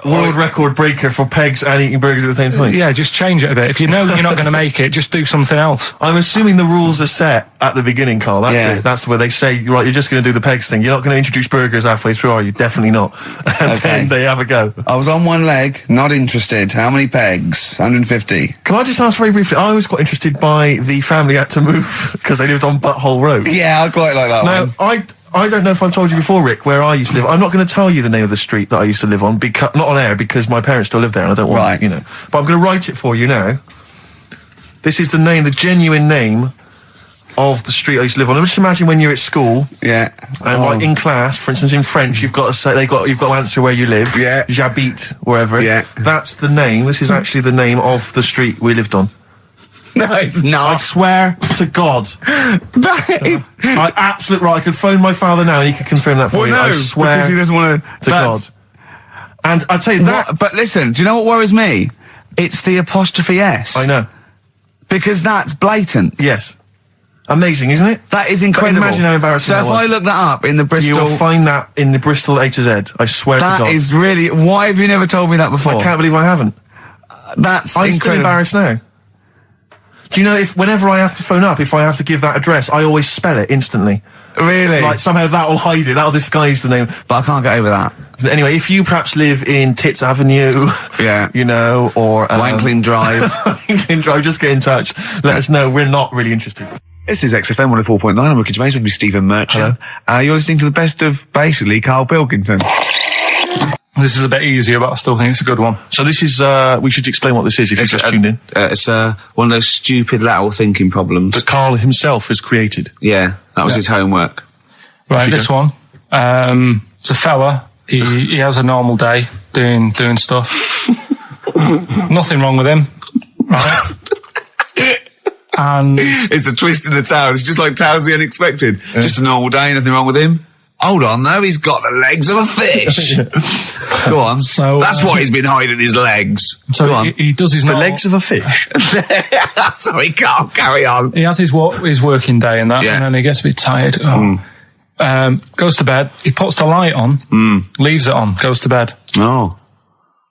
world record breaker for pegs and eating burgers at the same time. Yeah, just change it a bit. If you know you're not going to make it, just do something else. I'm assuming the rules are set at the beginning, Carl. That's it. That's where they say, right, you're just going to do the pegs thing. You're not going to introduce burgers halfway through, are you? Definitely not. And then they have a go. I was on one leg, not interested. How many pegs? 150. Can I just ask very briefly, I was quite interested by the family had to move because they lived on Butthole Road. Yeah, I quite like that Now, one. I don't know if I've told you before, Rick, where I used to live. I'm not going to tell you the name of the street that I used to live on, not on air, because my parents still live there and I don't want, Right. But I'm going to write it for you now. This is the genuine name of the street I used to live on. Just imagine when you're at school. Yeah. And like in class, for instance, in French, you've got to say you've got to answer where you live. Yeah. J'habite, wherever. Yeah. That's the name. This is actually the name of the street we lived on. No, it's I not. swear to God. That is... Absolute right. I could phone my father now and he could confirm that for Well, you. no, I swear because he doesn't want to God. And I tell you that. But listen, do you know what worries me? It's the apostrophe S. I know. Because that's blatant. Yes. Amazing, isn't it? That is incredible. Imagine how embarrassing So that if was. I look that up in the You Bristol... will find that in the Bristol A to Z. I swear to God. That is really... Why have you never told me that before? I can't believe I haven't. That's I'm still incredible. embarrassed now. Do you know, if whenever I have to phone up, if I have to give that address, I always spell it instantly. Really? Like, somehow that'll hide it, that'll disguise the name. But I can't get over that. Anyway, if you perhaps live in Tits Avenue, Yeah. you know, or... Wankling Drive. Wankling Drive, just get in touch. Let us know, we're not really interested. This is XFM 104.9. I'm Ricky Gervais with me, Stephen Merchant. You're listening to the best of, basically, Karl Pilkington. This is a bit easier, but I still think it's a good one. So this is, we should explain what this is if you just tuned in. It's one of those stupid lateral thinking problems. That Karl himself has created. Yeah, that was his homework. Right, this one. It's a fella. He has a normal day doing stuff. Nothing wrong with him. Right. And It's the twist in the tale. It's just like Tales of the Unexpected. Yeah. Just a normal day, nothing wrong with him. Hold on, though, he's got the legs of a fish. Go on. So, that's why he's been hiding his legs. so Go on. he does his The normal, legs of a fish. Sorry, Karl, carry on. He has his working day and that, Yeah. and then he gets a bit tired. Goes to bed. He puts the light on, leaves it on, goes to bed. Oh,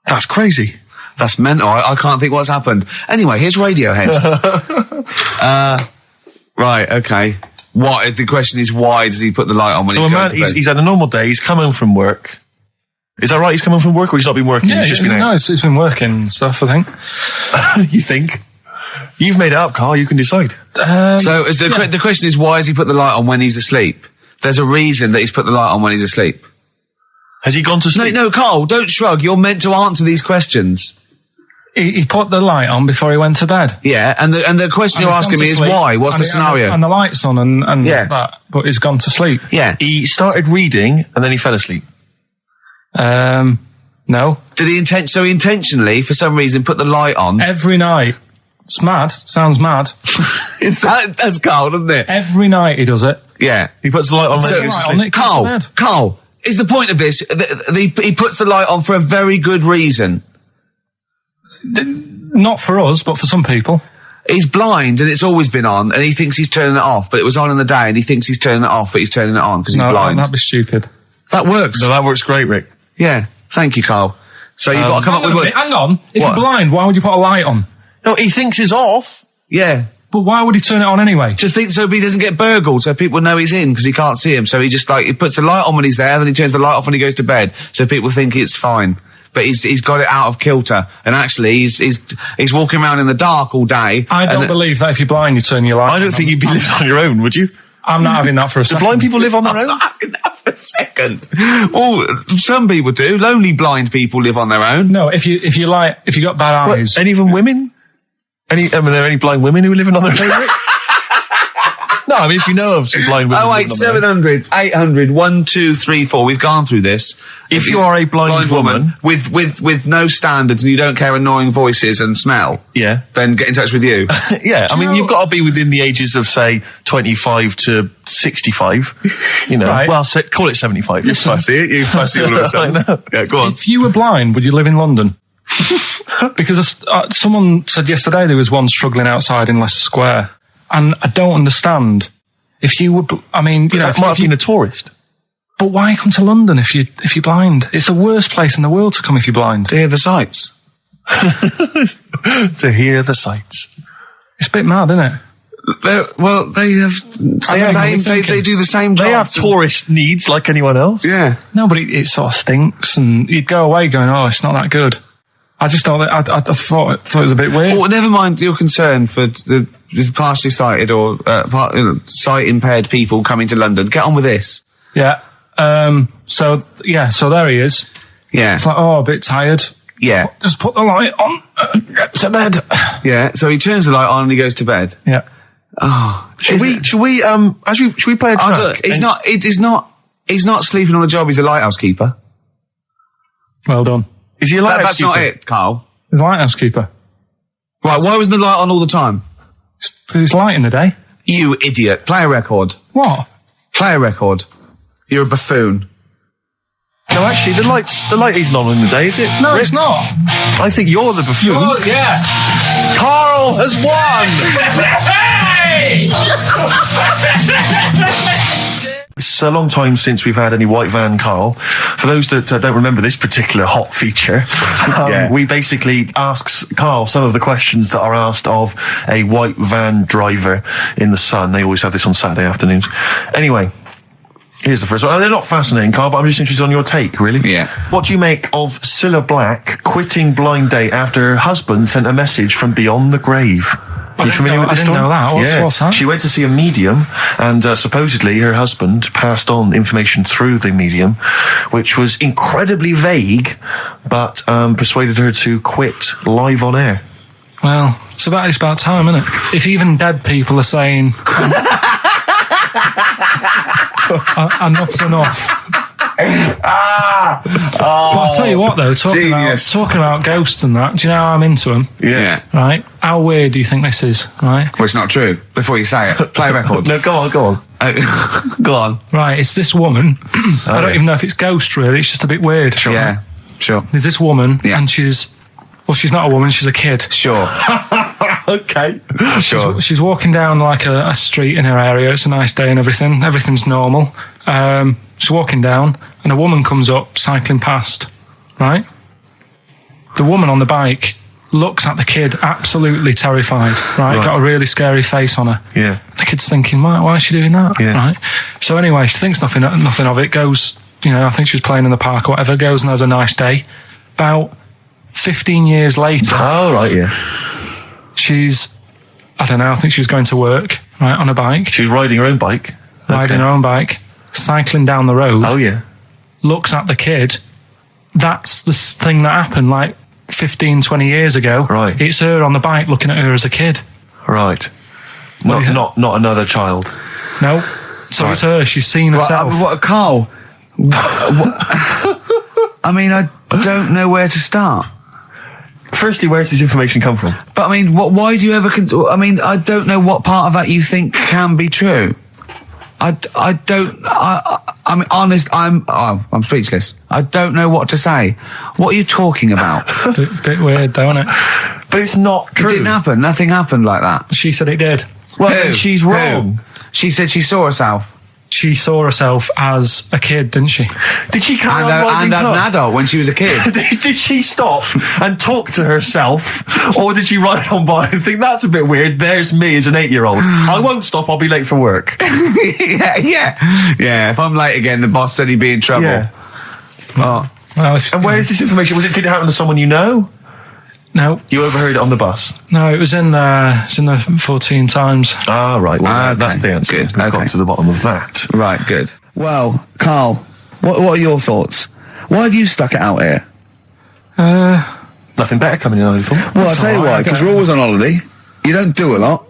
That's crazy. that's mental. I can't think what's happened. Anyway, here's Radiohead. Right, okay. What? The question is, why does he put the light on when So he's a going man, to bed? he's had a normal day, he's come home from work. Is that right? He's come home from work or he's not been working? Yeah, he's just been no, out? it's been working and stuff, I think. You think? You've made it up, Karl, you can decide. So is the question is, why has he put the light on when he's asleep? There's a reason that he's put the light on when he's asleep. Has he gone to sleep? No, Karl, don't shrug. You're meant to answer these questions. He put the light on before he went to bed. Yeah, and the question And you're he's asking gone me to is sleep, why? What's and the scenario? And the light's on and Yeah. that, but he's gone to sleep. Yeah. He started reading and then he fell asleep. No. Did he intentionally, for some reason, put the light on? Every night. It's mad. Sounds mad. That's Karl, doesn't it? Every night he does it. Yeah. He puts the light on So- when he goes to Light on, sleep. it goes to bed. Karl, is the point of this, he puts the light on for a very good reason. Not for us, but for some people. He's blind and it's always been on and he thinks he's turning it off, but it was on in the day and he thinks he's turning it off, but he's turning it on because he's No, blind. that'd be stupid. That works. No, that works great, Rick. Yeah. Thank you, Karl. So you've got to come up with one. Hang on. If What? you're blind, why would you put a light on? No, he thinks it's off. Yeah. But why would he turn it on anyway? Just think so he doesn't get burgled, so people know he's in because he can't see him. So he just he puts the light on when he's there, then he turns the light off when he goes to bed, so people think it's fine. But he's got it out of kilter, and actually he's walking around in the dark all day. I don't believe that if you're blind, you turn your light on. I don't think you'd be living on your own, would you? I'm not having that for a Do second. blind people live on their own? For a second. Well, some people do. Lonely blind people live on their own. No, if you got bad eyes. What, any of them women? Are there any blind women who are living on their own? Rick? No, I mean, if you know of some blind women. Oh, wait, living on their own. 700, 800, 1234. We've gone through this. If you are a blind woman with no standards and you don't care annoying voices and smell, yeah, then get in touch with you. yeah. I mean, you've got to be within the ages of say 25 to 65. You know, Right. well, call it 75. You fussy all of a sudden. I know. Yeah, go on. If you were blind, would you live in London? Because someone said yesterday there was one struggling outside in Leicester Square, and I don't understand. If you would, I mean, you know, That might have been a tourist. but why come to London if you're blind? It's the worst place in the world to come if you're blind. To hear the sights. To hear the sights. It's a bit mad, isn't it? They do the same job. They have tourist needs like anyone else. Yeah. No, but it sort of stinks, and you'd go away going, "Oh, it's not that good." I just thought that I thought it was a bit weird. Well, never mind your concern for the partially sighted or sight impaired people coming to London. Get on with this. Yeah. So there he is. Yeah. It's like, oh, a bit tired. Yeah. Just put the light on. Get to bed. Yeah. So he turns the light on and he goes to bed. Yeah. Oh, Should we play a track? He's not sleeping on the job. He's a lighthouse keeper. Well done. Is he a lighthouse That's keeper? not it, Carl. He's a lighthouse keeper. Right, why wasn't the light on all the time? Because it's light in the day. You idiot. Play a record. What? Play a record. You're a buffoon. No, actually, the light isn't on in the day, is it? No, it's not. I think you're the buffoon. Oh, yeah. Carl has won! It's a long time since we've had any white van Carl. For those that don't remember this particular hot feature, we basically ask Carl some of the questions that are asked of a white van driver in the sun. They always have this on Saturday afternoons. Anyway, here's the first one. They're not fascinating, Carl, but I'm just interested on your take, really. Yeah. What do you make of Cilla Black quitting Blind Date after her husband sent a message from beyond the grave? Are you familiar with this story? I didn't know that. What's that? She went to see a medium, and supposedly her husband passed on information through the medium, which was incredibly vague, but persuaded her to quit live on air. Well, it's about time, isn't it? If even dead people are saying enough's enough. But I'll tell you what, though, talking about ghosts and that, do you know how I'm into them? Yeah. Right? How weird do you think this is, right? Well, it's not true. Before you say it, play a record. No, go on. Go on. Right, it's this woman. I don't even know if it's ghost, really. It's just a bit weird. Sure. Yeah, sure. There's this woman, and she's not a woman, she's a kid. Sure. Okay. Sure. She's walking down like a street in her area. It's a nice day and everything. Everything's normal. She's walking down, and a woman comes up, cycling past, right? The woman on the bike looks at the kid, absolutely terrified, right? Got a really scary face on her. Yeah. The kid's thinking, why is she doing that? Yeah. Right? So anyway, she thinks nothing of it, goes, I think she was playing in the park or whatever, goes and has a nice day. About 15 years later... Oh, right, yeah. She's, I don't know, I think she was going to work, right, on a bike. She was riding her own bike. Riding her own bike, cycling down the road. Oh, yeah. Looks at the kid. That's the thing that happened like 15, 20 years ago. Right. It's her on the bike looking at her as a kid. Right. Not another child. No. So it's her. She's seen herself. Carl? I mean, I don't know where to start. Firstly, where's this information come from? But I mean, why do you ever? I mean, I don't know what part of that you think can be true. I'm honest. I'm speechless. I don't know what to say. What are you talking about? Bit weird, though, isn't it? But it's not true. It didn't happen. Nothing happened like that. She said it did. Well, then she's wrong. Who? She said she saw herself. She saw herself as a kid, didn't she? Did she carry on riding and as an adult when she was a kid. Did she stop and talk to herself, or did she ride on by and think that's a bit weird? There's me as an 8-year-old. I won't stop. I'll be late for work. Yeah. If I'm late again, the boss said he'd be in trouble. Yeah. Well, and where is this information? Did it happen to someone you know? No. You overheard it on the bus? No, it was in the 14 Times. Ah, right. Well, okay. That's the answer. Good. We've got to the bottom of that. Right, good. Well, Carl, what are your thoughts? Why have you stuck it out here? Nothing better coming in, I thought. Well, I'll tell you why, because you're always on holiday. You don't do a lot.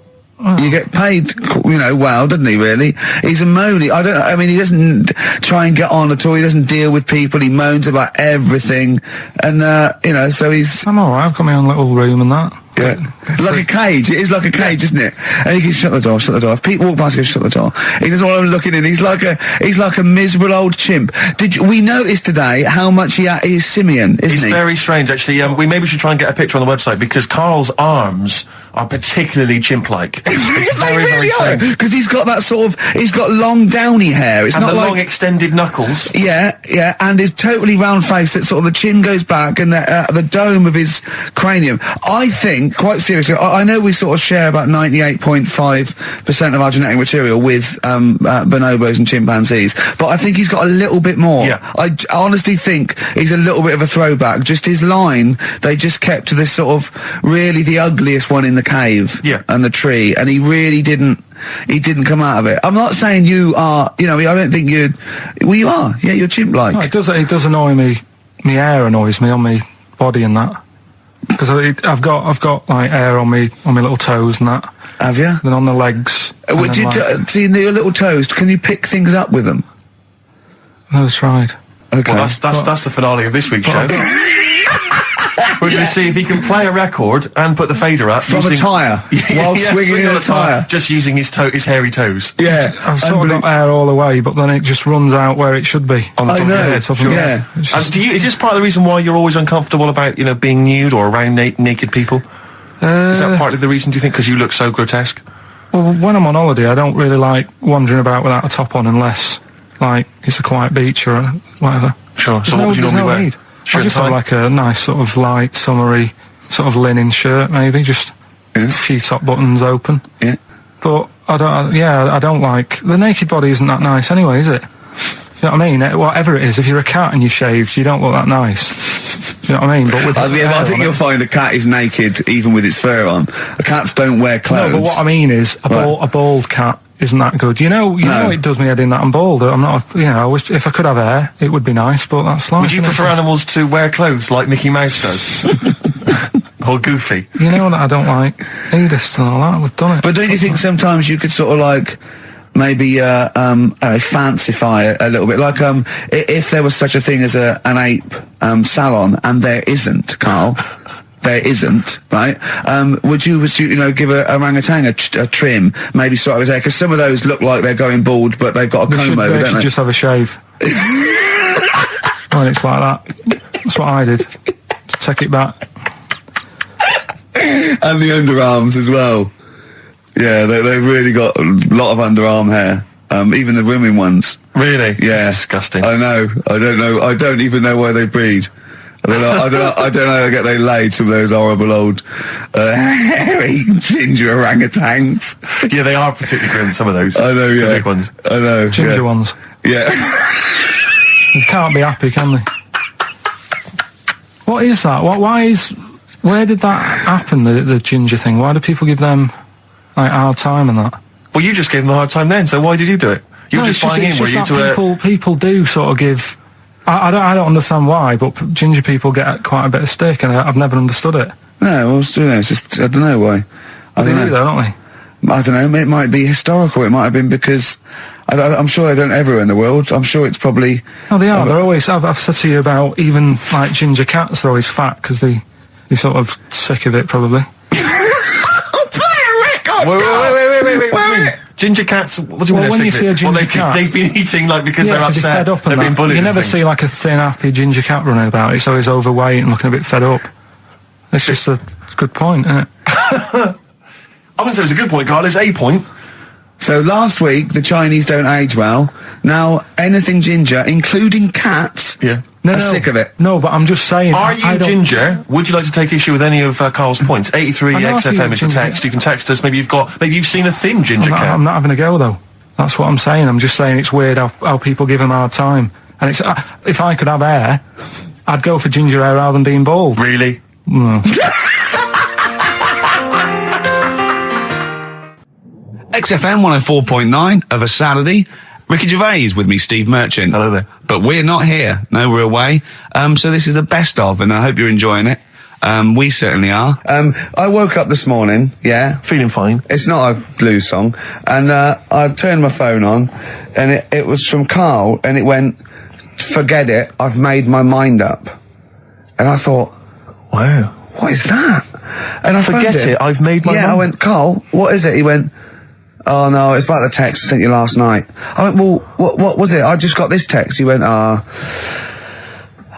You get paid, well, doesn't he, really? He's a moany. He doesn't try and get on at all. He doesn't deal with people. He moans about everything. And, so he's... I'm alright, I've got my own little room and that. Yeah. Like a cage. It is like a cage, isn't it? And he can shut the door. If people walk past, he goes, shut the door. He doesn't want them looking in. He's like a miserable old chimp. We noticed today how much he's simian, isn't he? He's very strange, actually. We maybe should try and get a picture on the website, because Carl's arms are particularly chimp-like. It's very, very strange. Because he's got that he's got long downy hair. It's and not the like long extended knuckles. Yeah, and his totally round face that sort of the chin goes back and the dome of his cranium. I think, quite seriously, I know we sort of share about 98.5% of our genetic material with bonobos and chimpanzees, but I think he's got a little bit more. Yeah. I honestly think he's a little bit of a throwback. Just his line, they just kept to this sort of really the ugliest one in the cave and the tree, and he really didn't come out of it. I'm not saying you are, I don't think you are. Yeah, you're chimp-like. No, it does annoy me. My hair annoys me on my body and that. Because I've got like hair on my little toes and that. Have you? Then on the legs. Would you see your little toes? Can you pick things up with them? I've never tried. Okay. Well, that's the finale of this week's show. We're going to see if he can play a record and put the fader up From a tyre, while swinging in a tyre. Just using his hairy toes. Yeah. I've sort of got hair all the way, but then it just runs out where it should be. On the top of your head. Top of your head. And is this part of the reason why you're always uncomfortable about, being nude or around naked people? Is that partly the reason, do you think, because you look so grotesque? Well, when I'm on holiday, I don't really like wandering about without a top on unless, it's a quiet beach or whatever. Sure. So what would you normally wear? Need. I just have like a nice sort of light, summery, sort of linen shirt, maybe, just a few top buttons open. Yeah. But I don't like, the naked body isn't that nice anyway, is it? You know what I mean? Whatever it is, if you're a cat and you're shaved, you don't look that nice. Do you know what I mean? But with I think you'll find a cat is naked even with its fur on. Cats don't wear clothes. No, but what I mean is, a bald cat isn't that good. You know, it does me head in that I'm bald. I'm not, I wish, if I could have hair, it would be nice, but that's life. Would you prefer animals to wear clothes like Mickey Mouse does? Or Goofy? You know that I don't like nudist and all that, we've done it. But don't you think sometimes you could sort of maybe fancify it a little bit, if there was such a thing as an ape salon, and there isn't, Carl. There isn't, right? Would you give a orangutan a trim, maybe sort of his hair? Because some of those look like they're going bald, but they've got a comb over, don't they? Just have a shave. When it's like that. That's what I did. Just take it back. And the underarms as well. Yeah, they've really got a lot of underarm hair. Even the women ones. Really? Yeah. That's disgusting. I know. I don't know. I don't even know where they breed. I don't know how they laid some of those horrible old hairy ginger orangutans. Yeah, they are particularly grim, some of those. I know, yeah. The big ones. I know. Ginger ones. Yeah. They can't be happy, can they? What is that? Where did that happen, the ginger thing? Why do people give them, hard time and that? Well, you just gave them a hard time then, so why did you do it? You were just buying in, were you, to people do sort of give... I don't understand why, but ginger people get quite a bit of stick, and I've never understood it. No, well, it's just, I don't know why. They do, though, don't they? I don't know, it might be historical, it might have been because... I'm sure they don't everywhere in the world. I'm sure it's probably... Oh, they are. They're always... I've said to you about even, ginger cats, they're always fat, because they're sort of sick of it, probably. Play a record! Wait. Ginger cats, what do you mean? When you see a ginger cat... They've been eating, because they're upset, they've been bullied. You never see, a thin, happy ginger cat running about. It's always overweight and looking a bit fed up. It's just a good point, isn't it? I wouldn't say it's a good point, Carl. It's a point. So last week, the Chinese don't age well. Now, anything ginger, including cats, are sick of it. No, but I'm just saying... Are you ginger? Would you like to take issue with any of Carl's points? 83 XFM is the text. You can text us. Maybe you've seen a thin ginger cat. I'm not having a go, though. That's what I'm saying. I'm just saying it's weird how people give them a hard time. And it's if I could have hair, I'd go for ginger hair rather than being bald. Really? No. XFM 104.9 of a Saturday. Ricky Gervais with me, Steve Merchant. Hello there. But we're not here. No, we're away. So this is the best of, and I hope you're enjoying it. We certainly are. I woke up this morning, feeling fine. It's not a blues song. And I turned my phone on, and it was from Carl, and it went, "Forget it, I've made my mind up." And I thought, wow, what is that? And I forget it, I've made my mind. I went, "Carl, what is it?" He went, "Oh no, it's about the text I sent you last night." I went, "Well, what was it? I just got this text." He went, I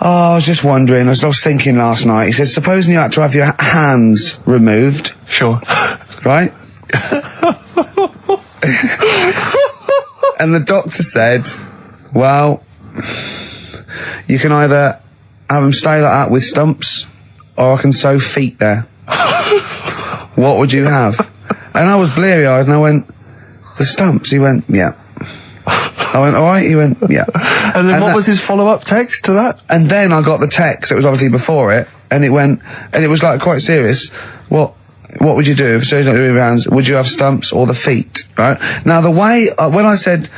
was just wondering, I was thinking last night." He said, "Supposing you had to have your hands removed." Sure. Right? And the doctor said, "Well, you can either have them stay like that with stumps, or I can sew feet there. What would you have?" And I was bleary-eyed, and I went, "The stumps?" He went, "Yeah." I went, "All right." He went, "Yeah." And then what was his follow-up text to that? And then I got the text. It was obviously before it, and it went, and it was quite serious. What would you do if surgery not doing your hands? Would you have stumps or the feet? Right now, the way when I said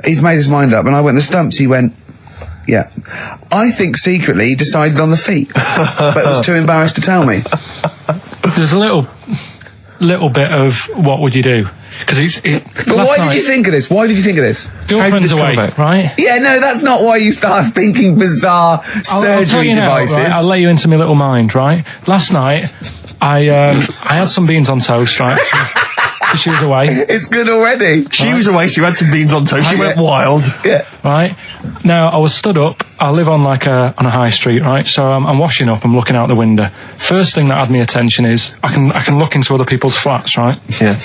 he's made his mind up, and I went the stumps, he went, "Yeah." I think secretly he decided on the feet, but was too embarrassed to tell me. There's a little little bit of what would you do? Because But why did you think of this? Why did you think of this? Girlfriend's away, right? Yeah, no, that's not why you start thinking bizarre I'll tell you now, devices. right? I'll let you into my little mind, right? Last night, I had some beans on toast, right? She was away. It's good already. She was away, she had some beans on toast, she went wild. Yeah. Right? Now, I was stood up. I live on on a high street, right? So I'm washing up, I'm looking out the window. First thing that had me attention is I can look into other people's flats, right? Yeah.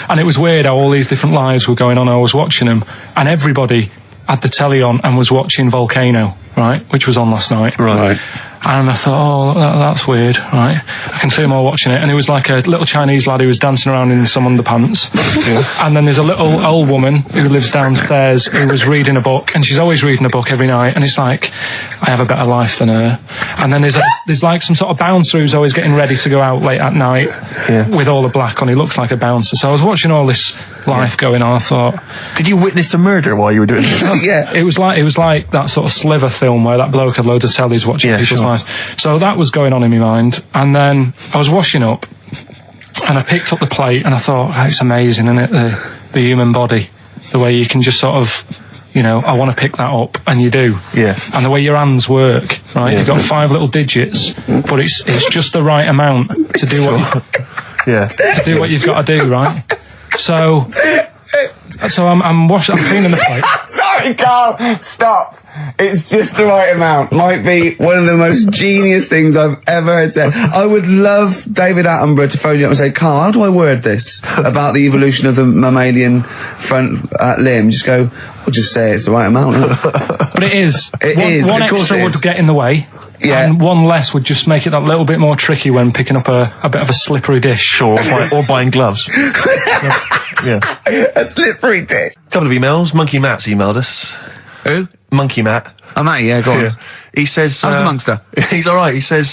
And it was weird how all these different lives were going on. I was watching them, and everybody had the telly on and was watching Volcano, right? Which was on last night. Right. And I thought, that's weird, right? I can see them all watching it. And it was like a little Chinese lad who was dancing around in some underpants. Yeah. And then there's a little old woman who lives downstairs who was reading a book, and she's always reading a book every night. And it's like, I have a better life than her. And then there's like some sort of bouncer who's always getting ready to go out late at night with all the black on. He looks like a bouncer. So I was watching all this life going on. I thought, did you witness a murder while you were doing this? Yeah. It was like that sort of Sliver film where that bloke had loads of tellies watching people's lives. So that was going on in my mind. And then I was washing up, and I picked up the plate, and I thought, it's amazing, isn't it? The human body, the way you can just sort of, I want to pick that up, and you do. Yeah. And the way your hands work, right? Yeah. You've got 5 little digits, but it's just the right amount to do to do what you've got to do, right? So I'm cleaning the plate. Sorry, Carl. Stop. It's just the right amount. Might be one of the most genius things I've ever heard said. I would love David Attenborough to phone you up and say, Carl, how do I word this about the evolution of the mammalian front limb? Just go, we'll just say it's the right amount. But it is. One of course extra it would is. get in the way. Yeah. And one less would just make it that little bit more tricky when picking up a bit of a slippery dish. Sure, or buying gloves. Yeah. A slippery dish. Couple of emails. Monkey Matt's emailed us. Who? Monkey Matt. Oh, Matty, yeah, go on. Yeah. He says... How's the Monster? He's all right. He says,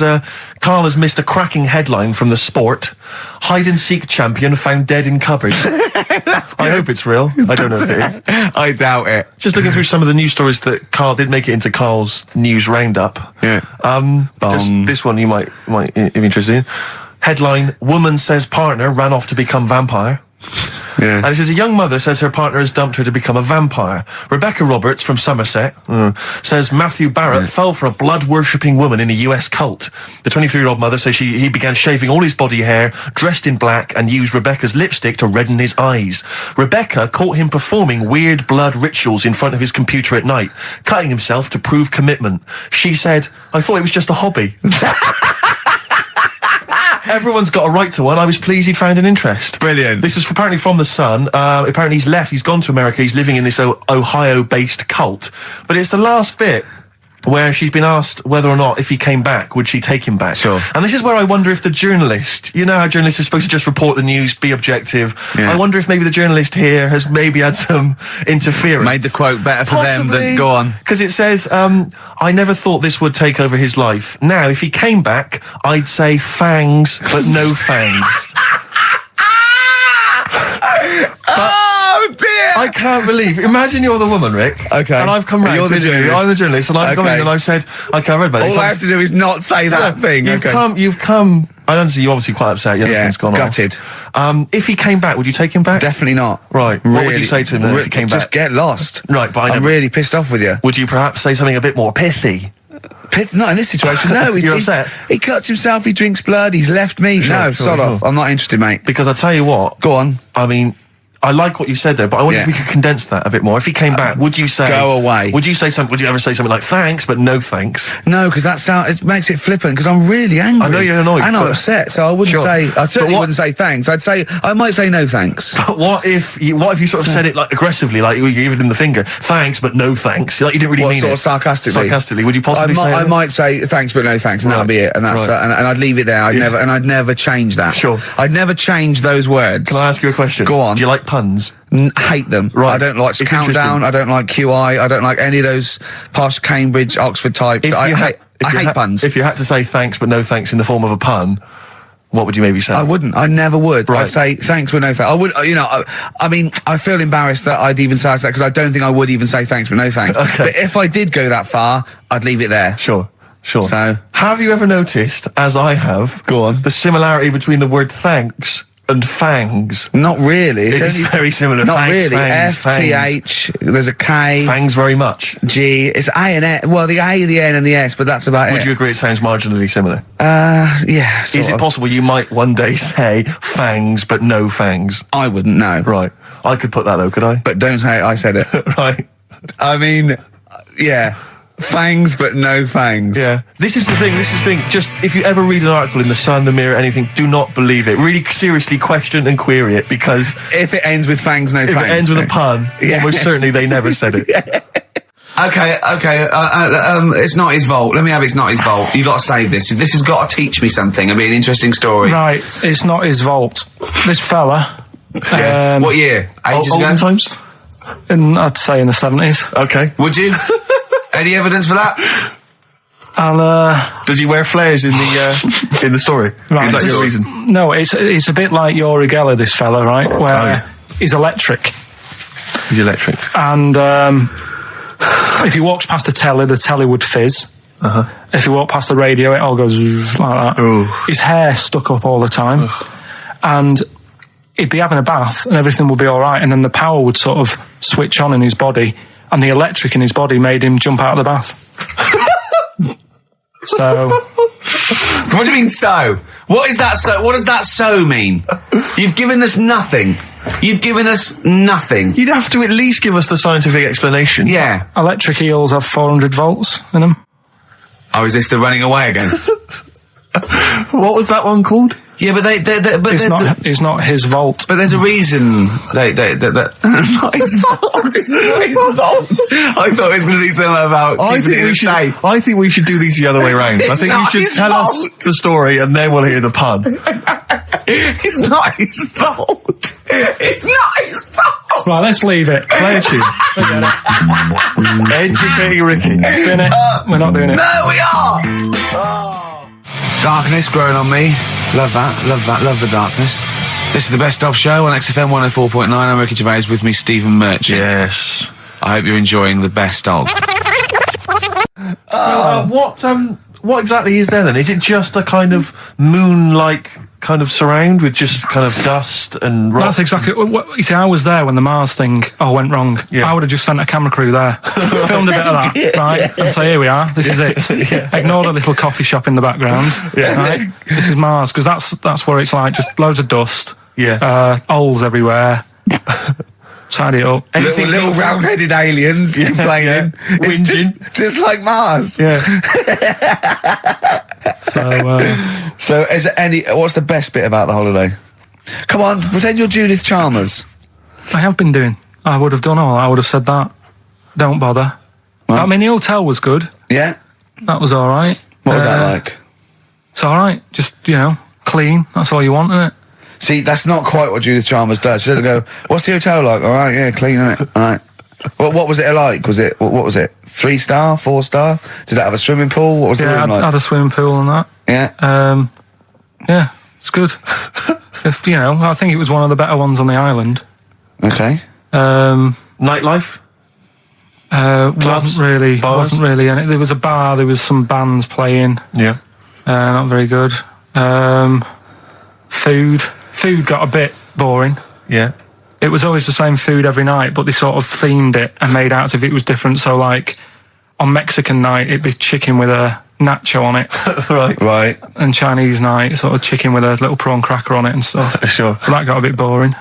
Carl has missed a cracking headline from The Sport. Hide-and-seek champion found dead in cupboard. I hope it's real. I don't know if it is. I doubt it. Just looking through some of the news stories that Carl did make it into Carl's news roundup. Yeah. This one you might be interested in. Headline, woman says partner ran off to become vampire. Yeah. And it says a young mother says her partner has dumped her to become a vampire. Rebecca Roberts from Somerset says Matthew Barrett fell for a blood-worshipping woman in a US cult. The 23-year-old mother says he began shaving all his body hair, dressed in black, and used Rebecca's lipstick to redden his eyes. Rebecca caught him performing weird blood rituals in front of his computer at night, cutting himself to prove commitment. She said, I thought it was just a hobby. Everyone's got a right to one. I was pleased he'd found an interest. Brilliant. This is apparently from The Sun. Apparently he's left. He's gone to America. He's living in this Ohio-based cult. But it's the last bit where she's been asked whether or not, if he came back, would she take him back? Sure. And this is where I wonder if the journalist, you know how journalists are supposed to just report the news, be objective. Yeah. I wonder if maybe the journalist here has maybe had some interference. Made the quote better for them than go on. Because it says, I never thought this would take over his life. Now, if he came back, I'd say fangs, but no fangs. Oh dear! I can't believe. Imagine you're the woman, Rick. Okay. And I've come round. You're the to you. journalist. I'm the journalist, and I've come in and I've said, okay, I read about this. All I have to do is not say that thing. You've Okay. come. I understand you're obviously quite upset. Your husband's gone gutted. off. If he came back, would you take him back? Definitely not. Right. What would you say to him then if he came back? Just get lost. Right, but I'm really pissed off with you. Would you perhaps say something a bit more pithy? Not in this situation, no. You're upset? He cuts himself, he drinks blood, he's left me. Sod off. I'm not interested, mate. Because I tell you what. Go on. I mean, I like what you said there, but I wonder if we could condense that a bit more. If he came back, would you say... Go away. Would you ever say something like, thanks, but no thanks? No, because it makes it flippant, because I'm really angry. I know you're annoyed. And I'm upset, so I wouldn't say... I certainly wouldn't say thanks. I might say no thanks. But what if you sort of said it like aggressively, like you were giving him the finger, thanks, but no thanks? Like you didn't really mean sort it. of sarcastically? Sarcastically, would you possibly say I might say thanks, but no thanks, and that'll be it. And that's and I'd leave it there. I'd never change that. Sure. I'd never change those words. Can I ask you a question? Go on. Do you like puns? Hate them. Right. I don't like It's Countdown. I don't like QI. I don't like any of those posh Cambridge, Oxford types. I hate puns. If you had to say thanks but no thanks in the form of a pun, what would you maybe say? I wouldn't. I never would. Right. I'd say thanks but no thanks. I would. I mean, I feel embarrassed that I'd even say that because I don't think I would even say thanks but no thanks. Okay. But if I did go that far, I'd leave it there. Sure. So, have you ever noticed, as I have, go on, the similarity between the word thanks and fangs. Not really. It's very similar. Not Fangs, really. fangs, F-T-H, there's a K. Fangs very much. G, it's A and S. Well, the A, the N and the S, but that's about it. Would you agree it sounds marginally similar? Yeah, Is it possible you might one day say fangs but no fangs? I wouldn't know. Right. I could put that though, could I? But don't say I said it. Right. I mean, yeah. Fangs but no fangs. Yeah. This is the thing, just if you ever read an article in The Sun, The Mirror, anything, do not believe it. Really seriously question and query it, because if it ends with fangs, no fangs. If it ends with a pun, almost certainly they never said it. Okay, it's not his fault. Let me have It's Not His Fault. You've got to save this. This has got to teach me something. It'll be an interesting story. Right, it's not his fault. This fella... what year? Ages ago? Olden times? I'd say in the 70s. Okay. Would you? Any evidence for that? And does he wear flares in the story? Right, is that your reason? No, it's a bit like Yuri Geller, this fella, right? Where he's electric. He's electric. And if he walks past the telly would fizz. If he walked past the radio, it all goes like that. Ooh. His hair stuck up all the time. And he'd be having a bath and everything would be all right, and then the power would sort of switch on in his body, and the electric in his body made him jump out of the bath. So... What do you mean, so? What is that so? What does that so mean? You've given us nothing. You've given us nothing. You'd have to at least give us the scientific explanation. Yeah. Electric eels have 400 volts in them. Oh, is this the running away again? What was that one called? Yeah, but it's not his fault. But there's a reason. Not his fault. It's not his fault. I thought it was going to be something about. I think we should do these the other way round. I think you should tell us the story and then we'll hear the pun. It's not his fault. It's not his fault. Right, let's leave it. Play a tune. Educating Ricky. We're not doing it. No, we are. Darkness growing on me. Love that, love the darkness. This is the Best Of Show on XFM 104.9. I'm Ricky Gervais, with me Stephen Merchant. Yes. I hope you're enjoying the Best Of. What exactly is there then? Is it just a kind of moon-like kind of surround with just kind of dust and rock? That's exactly what you see. I was there when the Mars thing went wrong. Yeah. I would have just sent a camera crew there, filmed a bit of that, right? And say, here we are, this is it. Ignore the little coffee shop in the background. Right? This is Mars, because that's where it's like just loads of dust. Holes everywhere. Tidy it up. Little round-headed aliens complaining, whinging, just like Mars. Yeah. So is there any? What's the best bit about the holiday? Come on, pretend you're Judith Chalmers. I have been doing. I would have done all. I would have said that. Don't bother. Right. I mean, the hotel was good. Yeah. That was all right. What was that like? It's all right. Just clean. That's all you want, isn't it? See, that's not quite what Judith Chalmers does. She doesn't go, what's the hotel like? All right, yeah, clean, isn't it? All right. What was it like? What was it? 3-star, 4-star? Did it have a swimming pool? What was the room like? Yeah, had a swimming pool and that. Yeah. Yeah, it's good. I think it was one of the better ones on the island. Okay. Nightlife? Wasn't really. And there was a bar. There was some bands playing. Yeah. Not very good. Food got a bit boring. Yeah. It was always the same food every night, but they sort of themed it and made out as if it was different. So, like, on Mexican night, it'd be chicken with a nacho on it. Right. And Chinese night, sort of chicken with a little prawn cracker on it and stuff. Sure. But that got a bit boring.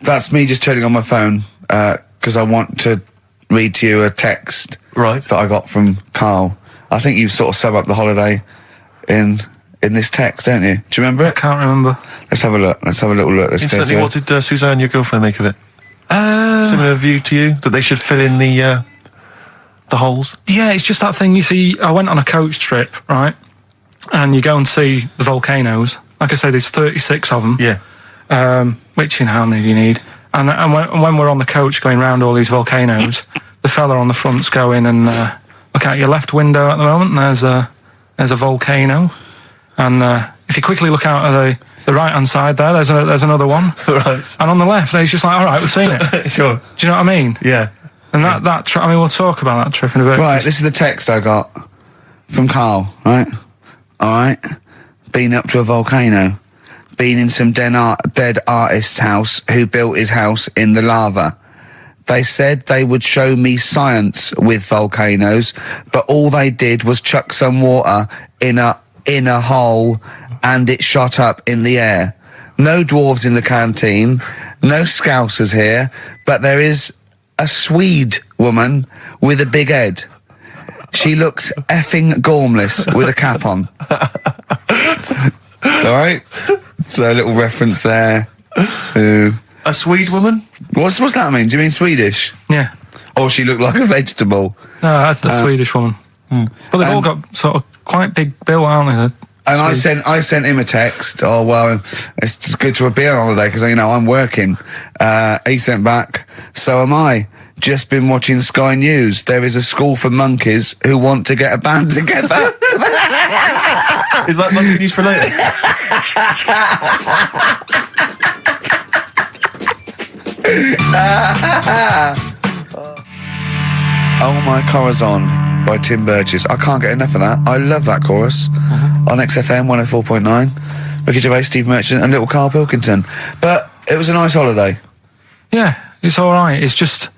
That's me just turning on my phone, because I want to read to you a text that I got from Karl. I think you sort of sum up the holiday in this text, don't you? Do you remember it? I can't remember. Let's have a look. Let's have a little look. Instantly, what did Suzanne, your girlfriend, make of it? Similar view to you? That they should fill in the holes? Yeah, it's just that thing, you see, I went on a coach trip, right? And you go and see the volcanoes. Like I say, there's 36 of them. Yeah. Which, how many do you need? And when we're on the coach going round all these volcanoes, the fella on the front's going and look out your left window at the moment, and there's a volcano. And if you quickly look out at the right-hand side there, there's another one. Right. And on the left, he's just like, all right, we've seen it. Sure. Do you know what I mean? Yeah. And that trip, we'll talk about that trip in a bit. Right, this is the text I got from Karl, right? All right. Been up to a volcano. been in some dead artist's house who built his house in the lava. They said they would show me science with volcanoes, but all they did was chuck some water in a hole and it shot up in the air. No dwarves in the canteen, no Scousers here, but there is a Swede woman with a big head. She looks effing gormless with a cap on. Alright? So a little reference there to... A Swede woman? What's that mean? Do you mean Swedish? Yeah. Or she looked like a vegetable? No, a Swedish woman. But they've all got sort of quite big bill, aren't they? And I sent him a text. Oh well, it's just good to be on holiday because I'm working. He sent back. So am I. Just been watching Sky News. There is a school for monkeys who want to get a band together. Is that monkey news for later? Oh My Corazon by Tim Burgess. I can't get enough of that. I love that chorus on XFM 104.9. Ricky Gervais, Steve Merchant and little Karl Pilkington. But it was a nice holiday. Yeah, it's all right. It's just,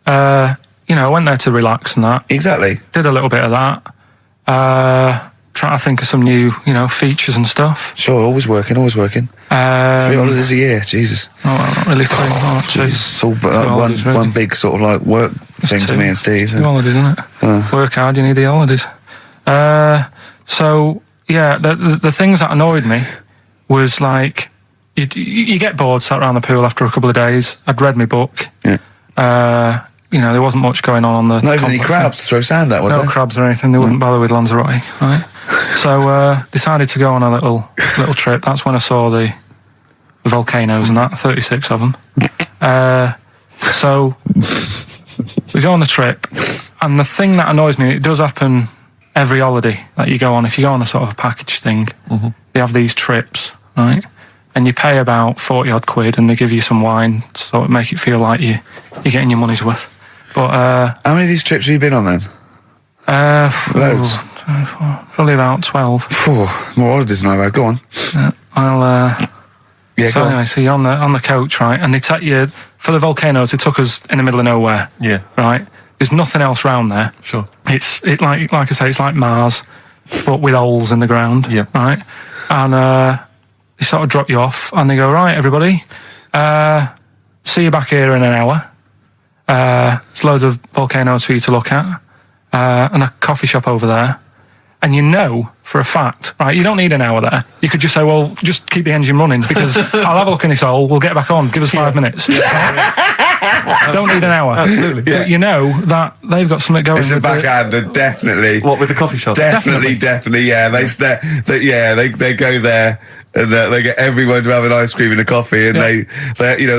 I went there to relax and that. Exactly. Did a little bit of that. Trying to think of some new, features and stuff. Sure, always working. 3 holidays a year, Jesus. Oh, not really 3. Oh, 2. It's all holidays, really. one big sort of like work thing to me and Steve. 2 holidays, isn't it? Work hard, you need the holidays. So, yeah, the things that annoyed me was like, you get bored, sat around the pool after a couple of days. I'd read my book. Yeah. There wasn't much going on the Not even any crabs to throw sand at, was there? No crabs or anything. They wouldn't bother with Lanzarote, right? So decided to go on a little trip. That's when I saw the volcanoes and that, 36 of them. So we go on the trip, and the thing that annoys me, it does happen every holiday that you go on. If you go on a sort of a package thing, they have these trips, right? And you pay about 40 odd quid, and they give you some wine, so it make it feel like you're getting your money's worth. But how many of these trips have you been on then? Loads. Probably about 12. More holidays than I've had. Go on. So anyway, so you're on the coach, right? And they take you for the volcanoes. It took us in the middle of nowhere. Yeah. Right. There's nothing else round there. Sure. It's like I say, it's like Mars, but with holes in the ground. Yeah. Right. And they sort of drop you off, and they go, right, everybody, see you back here in an hour. There's loads of volcanoes for you to look at, and a coffee shop over there. And for a fact, right, you don't need an hour there. You could just say, well, just keep the engine running because I'll have a look in this hole, we'll get back on, give us 5 minutes. Don't need an hour. Absolutely. But that they've got something going. It's a backhander, definitely. What, with the coffee shop? Definitely, yeah. They go there. And they get everyone to have an ice cream and a coffee, and they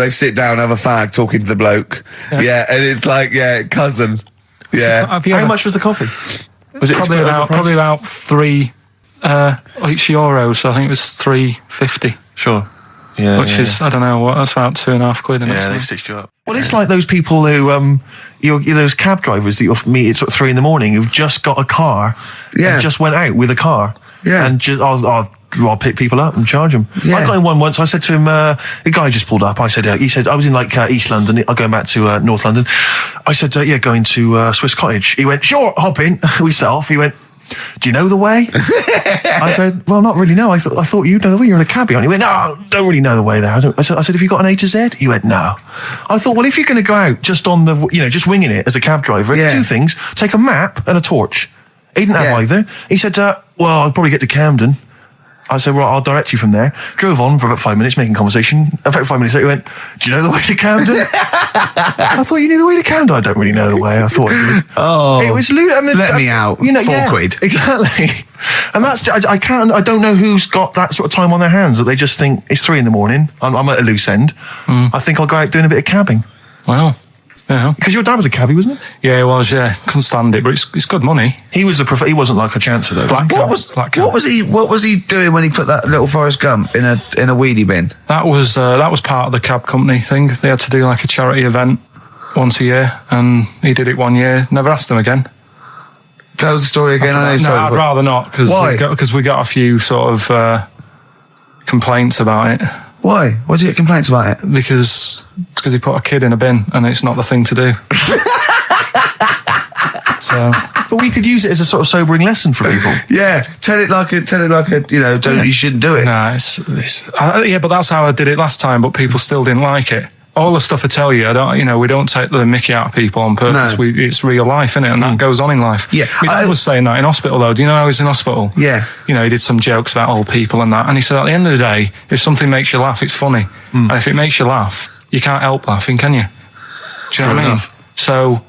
sit down, have a fag, talking to the bloke. Yeah, and it's like, cousin. Yeah. How much was the coffee? Was it probably about €3 so I think it was $3.50. Sure. Yeah. Which is, I don't know, that's about 2.5 quid. Yeah, they've stitched you up. Well, it's like those people who, those cab drivers that you'll meet at sort of 3 in the morning who've just got a car. Yeah. And just went out with a car. Yeah. And just, I'll pick people up and charge them. Yeah. I got in one once. I said to him, the guy just pulled up. I said, he said, I was in like East London. I'm going back to North London. I said, going to Swiss Cottage. He went, sure, hop in. We set off. He went, do you know the way? I said, well, not really, no. I thought you know the way. You're in a cabbie, aren't you? He went, no, don't really know the way there. I said, have you got an A to Z? He went, no. I thought, well, if you're going to go out just on the, just winging it as a cab driver, 2 things, take a map and a torch. He didn't have either. He said, well, I'll probably get to Camden. I said, right, I'll direct you from there. Drove on for about 5 minutes, making conversation. About 5 minutes later, he went, do you know the way to Camden? I thought you knew the way to Camden. I don't really know the way. I thought you did. Oh. It was let me out. 4 quid. Exactly. And that's, I don't know who's got that sort of time on their hands that they just think it's 3 in the morning. I'm at a loose end. I think I'll go out doing a bit of cabbing. Wow. Yeah. Because your dad was a cabbie, wasn't he? Yeah, he was. Yeah, couldn't stand it, but it's good money. He was he wasn't like a chancer though. What was he doing when he put that little Forrest Gump in a weedy bin? That was part of the cab company thing. They had to do like a charity event once a year, and he did it one year. Never asked him again. Tell us the story again. I'd rather not, because why? Because we got a few sort of complaints about it. Why? Why do you get complaints about it? Because he put a kid in a bin and it's not the thing to do. So, but we could use it as a sort of sobering lesson for people. Yeah, tell it like a, you shouldn't do it. No, yeah, but that's how I did it last time. But people still didn't like it. All the stuff I tell you, we don't take the mickey out of people on purpose. No. It's real life, innit? And that goes on in life. Yeah, My dad was saying that in hospital though. Do you know how he was in hospital? Yeah. He did some jokes about old people and that, and he said at the end of the day, if something makes you laugh, it's funny, and if it makes you laugh, you can't help laughing, can you? Do you know what I mean? So,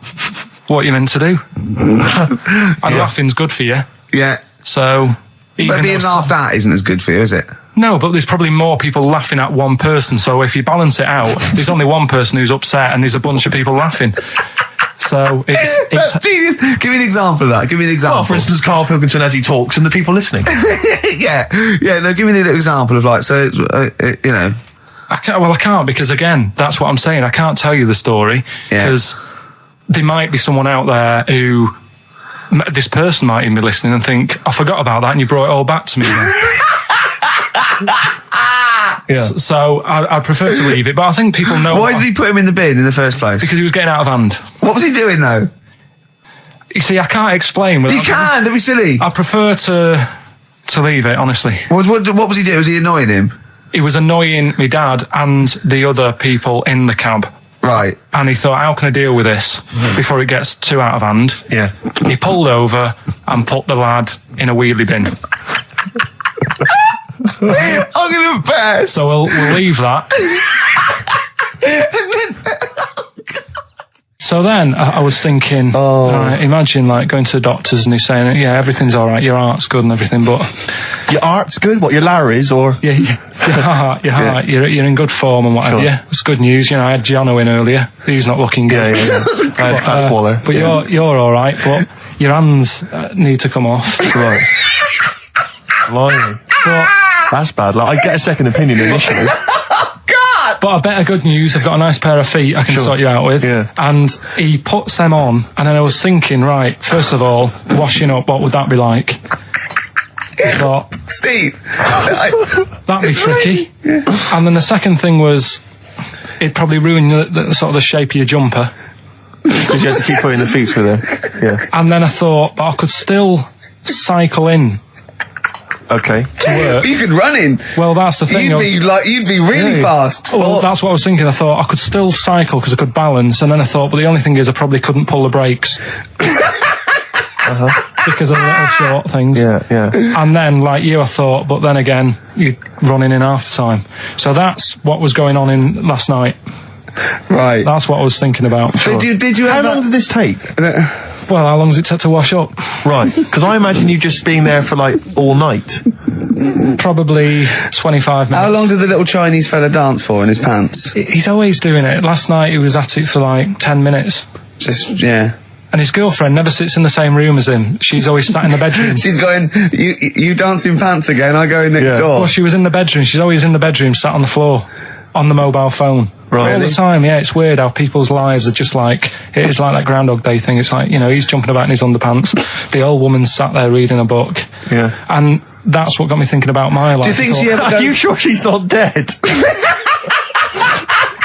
what are you meant to do? And laughing's good for you. Yeah. So, but being laughed at isn't as good for you, is it? No, but there's probably more people laughing at one person. So if you balance it out, there's only one person who's upset and there's a bunch of people laughing. So it's genius. Give me an example of that. Give me an example. Well, for instance, Karl Pilkington as he talks and the people listening. Yeah. No, give me an example of I can't because again, that's what I'm saying. I can't tell you the story because there might be someone out there who this person might even be listening and think, I forgot about that and you brought it all back to me. So I'd prefer to leave it, but I think people know. Why did he put him in the bin in the first place? Because he was getting out of hand. What was he doing though? You see, I can't explain. You can, don't be silly. I prefer to leave it, honestly. What was he doing? Was he annoying him? He was annoying my dad and the other people in the cab. Right. And he thought, how can I deal with this before it gets too out of hand? Yeah. He pulled over and put the lad in a wheelie bin. I'm going to burst. So we'll leave that. So then I was thinking, imagine like going to the doctors and he's saying, yeah, everything's all right, your heart's good and everything, but your art's good. What, your Larry's or your heart, you're in good form and whatever. Sure. Yeah, it's good news. I had Giano in earlier. He's not looking good. Fat swaller. But you're all right. But your hands need to come off. Right. Blimey. But that's bad. Like, I get a second opinion initially. But I better good news, I've got a nice pair of feet I can sort you out with. Yeah. And he puts them on, and then I was thinking, right, first of all, washing up, what would that be like? But Steve, that'd be tricky. Yeah. And then the second thing was, it'd probably ruin the sort of the shape of your jumper. Because you have to keep putting the feet through there. Yeah. And then I thought, but I could still cycle in. Okay. To work. You could run in. Well, that's the thing. You'd be really fast. Well, that's what I was thinking. I thought I could still cycle because I could balance, and then I thought, but the only thing is I probably couldn't pull the brakes. Because of the little short things. Yeah. And then, like you, I thought, but then again, you're running in half the time. So that's what was going on in last night. Right. That's what I was thinking about. Sure. Did you? How long did this take? Well, how long does it take to wash up? Right, because I imagine you just being there for like all night. Probably 25 minutes. How long did the little Chinese fella dance for in his pants? He's always doing it. Last night he was at it for like 10 minutes. And his girlfriend never sits in the same room as him. She's always sat in the bedroom. She's going, you dance in pants again, I go in next door. Well, she was in the bedroom. She's always in the bedroom, sat on the floor, on the mobile phone. Right. All the time, yeah. It's weird how people's lives are just like, it is like that Groundhog Day thing. It's like, he's jumping about in his underpants. The old woman's sat there reading a book. Yeah. And that's what got me thinking about my life. Do you think she ever goes... Are you sure she's not dead?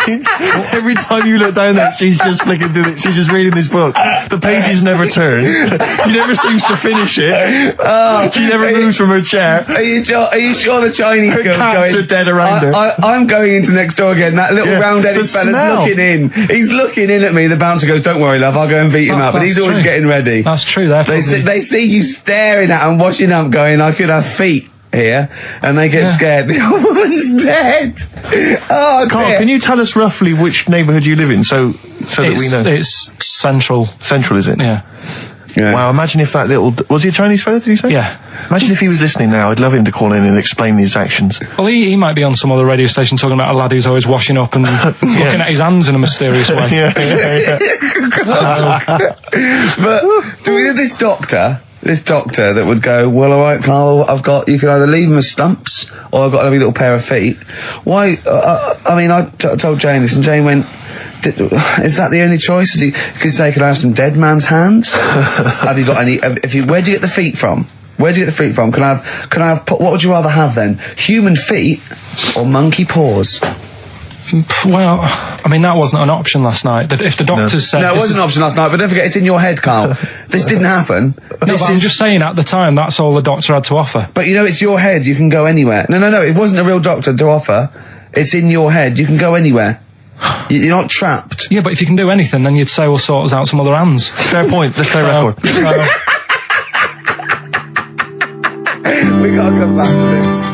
Every time you look down there, she's just flicking through it. She's just reading this book. The pages never turn. She never seems to finish it. She never moves from her chair. Are you sure the Chinese girl's cats going? Are dead around her. I'm going into next door again. That little round-headed fella's looking in. He's looking in at me. The bouncer goes, "Don't worry, love. I'll go and beat him up." But he's always getting ready. That's true. They see you staring at him, washing up, going, "I could have feet here," and they get scared. The old woman's dead. Oh, Carl, can you tell us roughly which neighbourhood you live in, so that we know? It's central. Central, is it? Yeah. Wow, imagine if that little... Was he a Chinese fella, did you say? Yeah. Imagine if he was listening now. I'd love him to call in and explain his actions. Well, he might be on some other radio station talking about a lad who's always washing up and looking at his hands in a mysterious way. But do we have this doctor that would go, "Well, all right, Carl, you can either leave them as stumps or I've got a little pair of feet." Why? I told Jane this, and Jane went, "Is that the only choice? Could I have some dead man's hands?" Have you got any? Where do you get the feet from? Where do you get the feet from? Can I have, what would you rather have then? Human feet or monkey paws? Well, I mean, that wasn't an option last night. That if the doctors said... No, it wasn't an option last night, but don't forget, it's in your head, Carl. This didn't happen. I'm just saying, at the time, that's all the doctor had to offer. But, you know, it's your head. You can go anywhere. No, it wasn't a real doctor to offer. It's in your head. You can go anywhere. You're not trapped. Yeah, but if you can do anything, then you'd say we'll sort us out some other hands. Fair point. That's fair record. We gotta come back to this.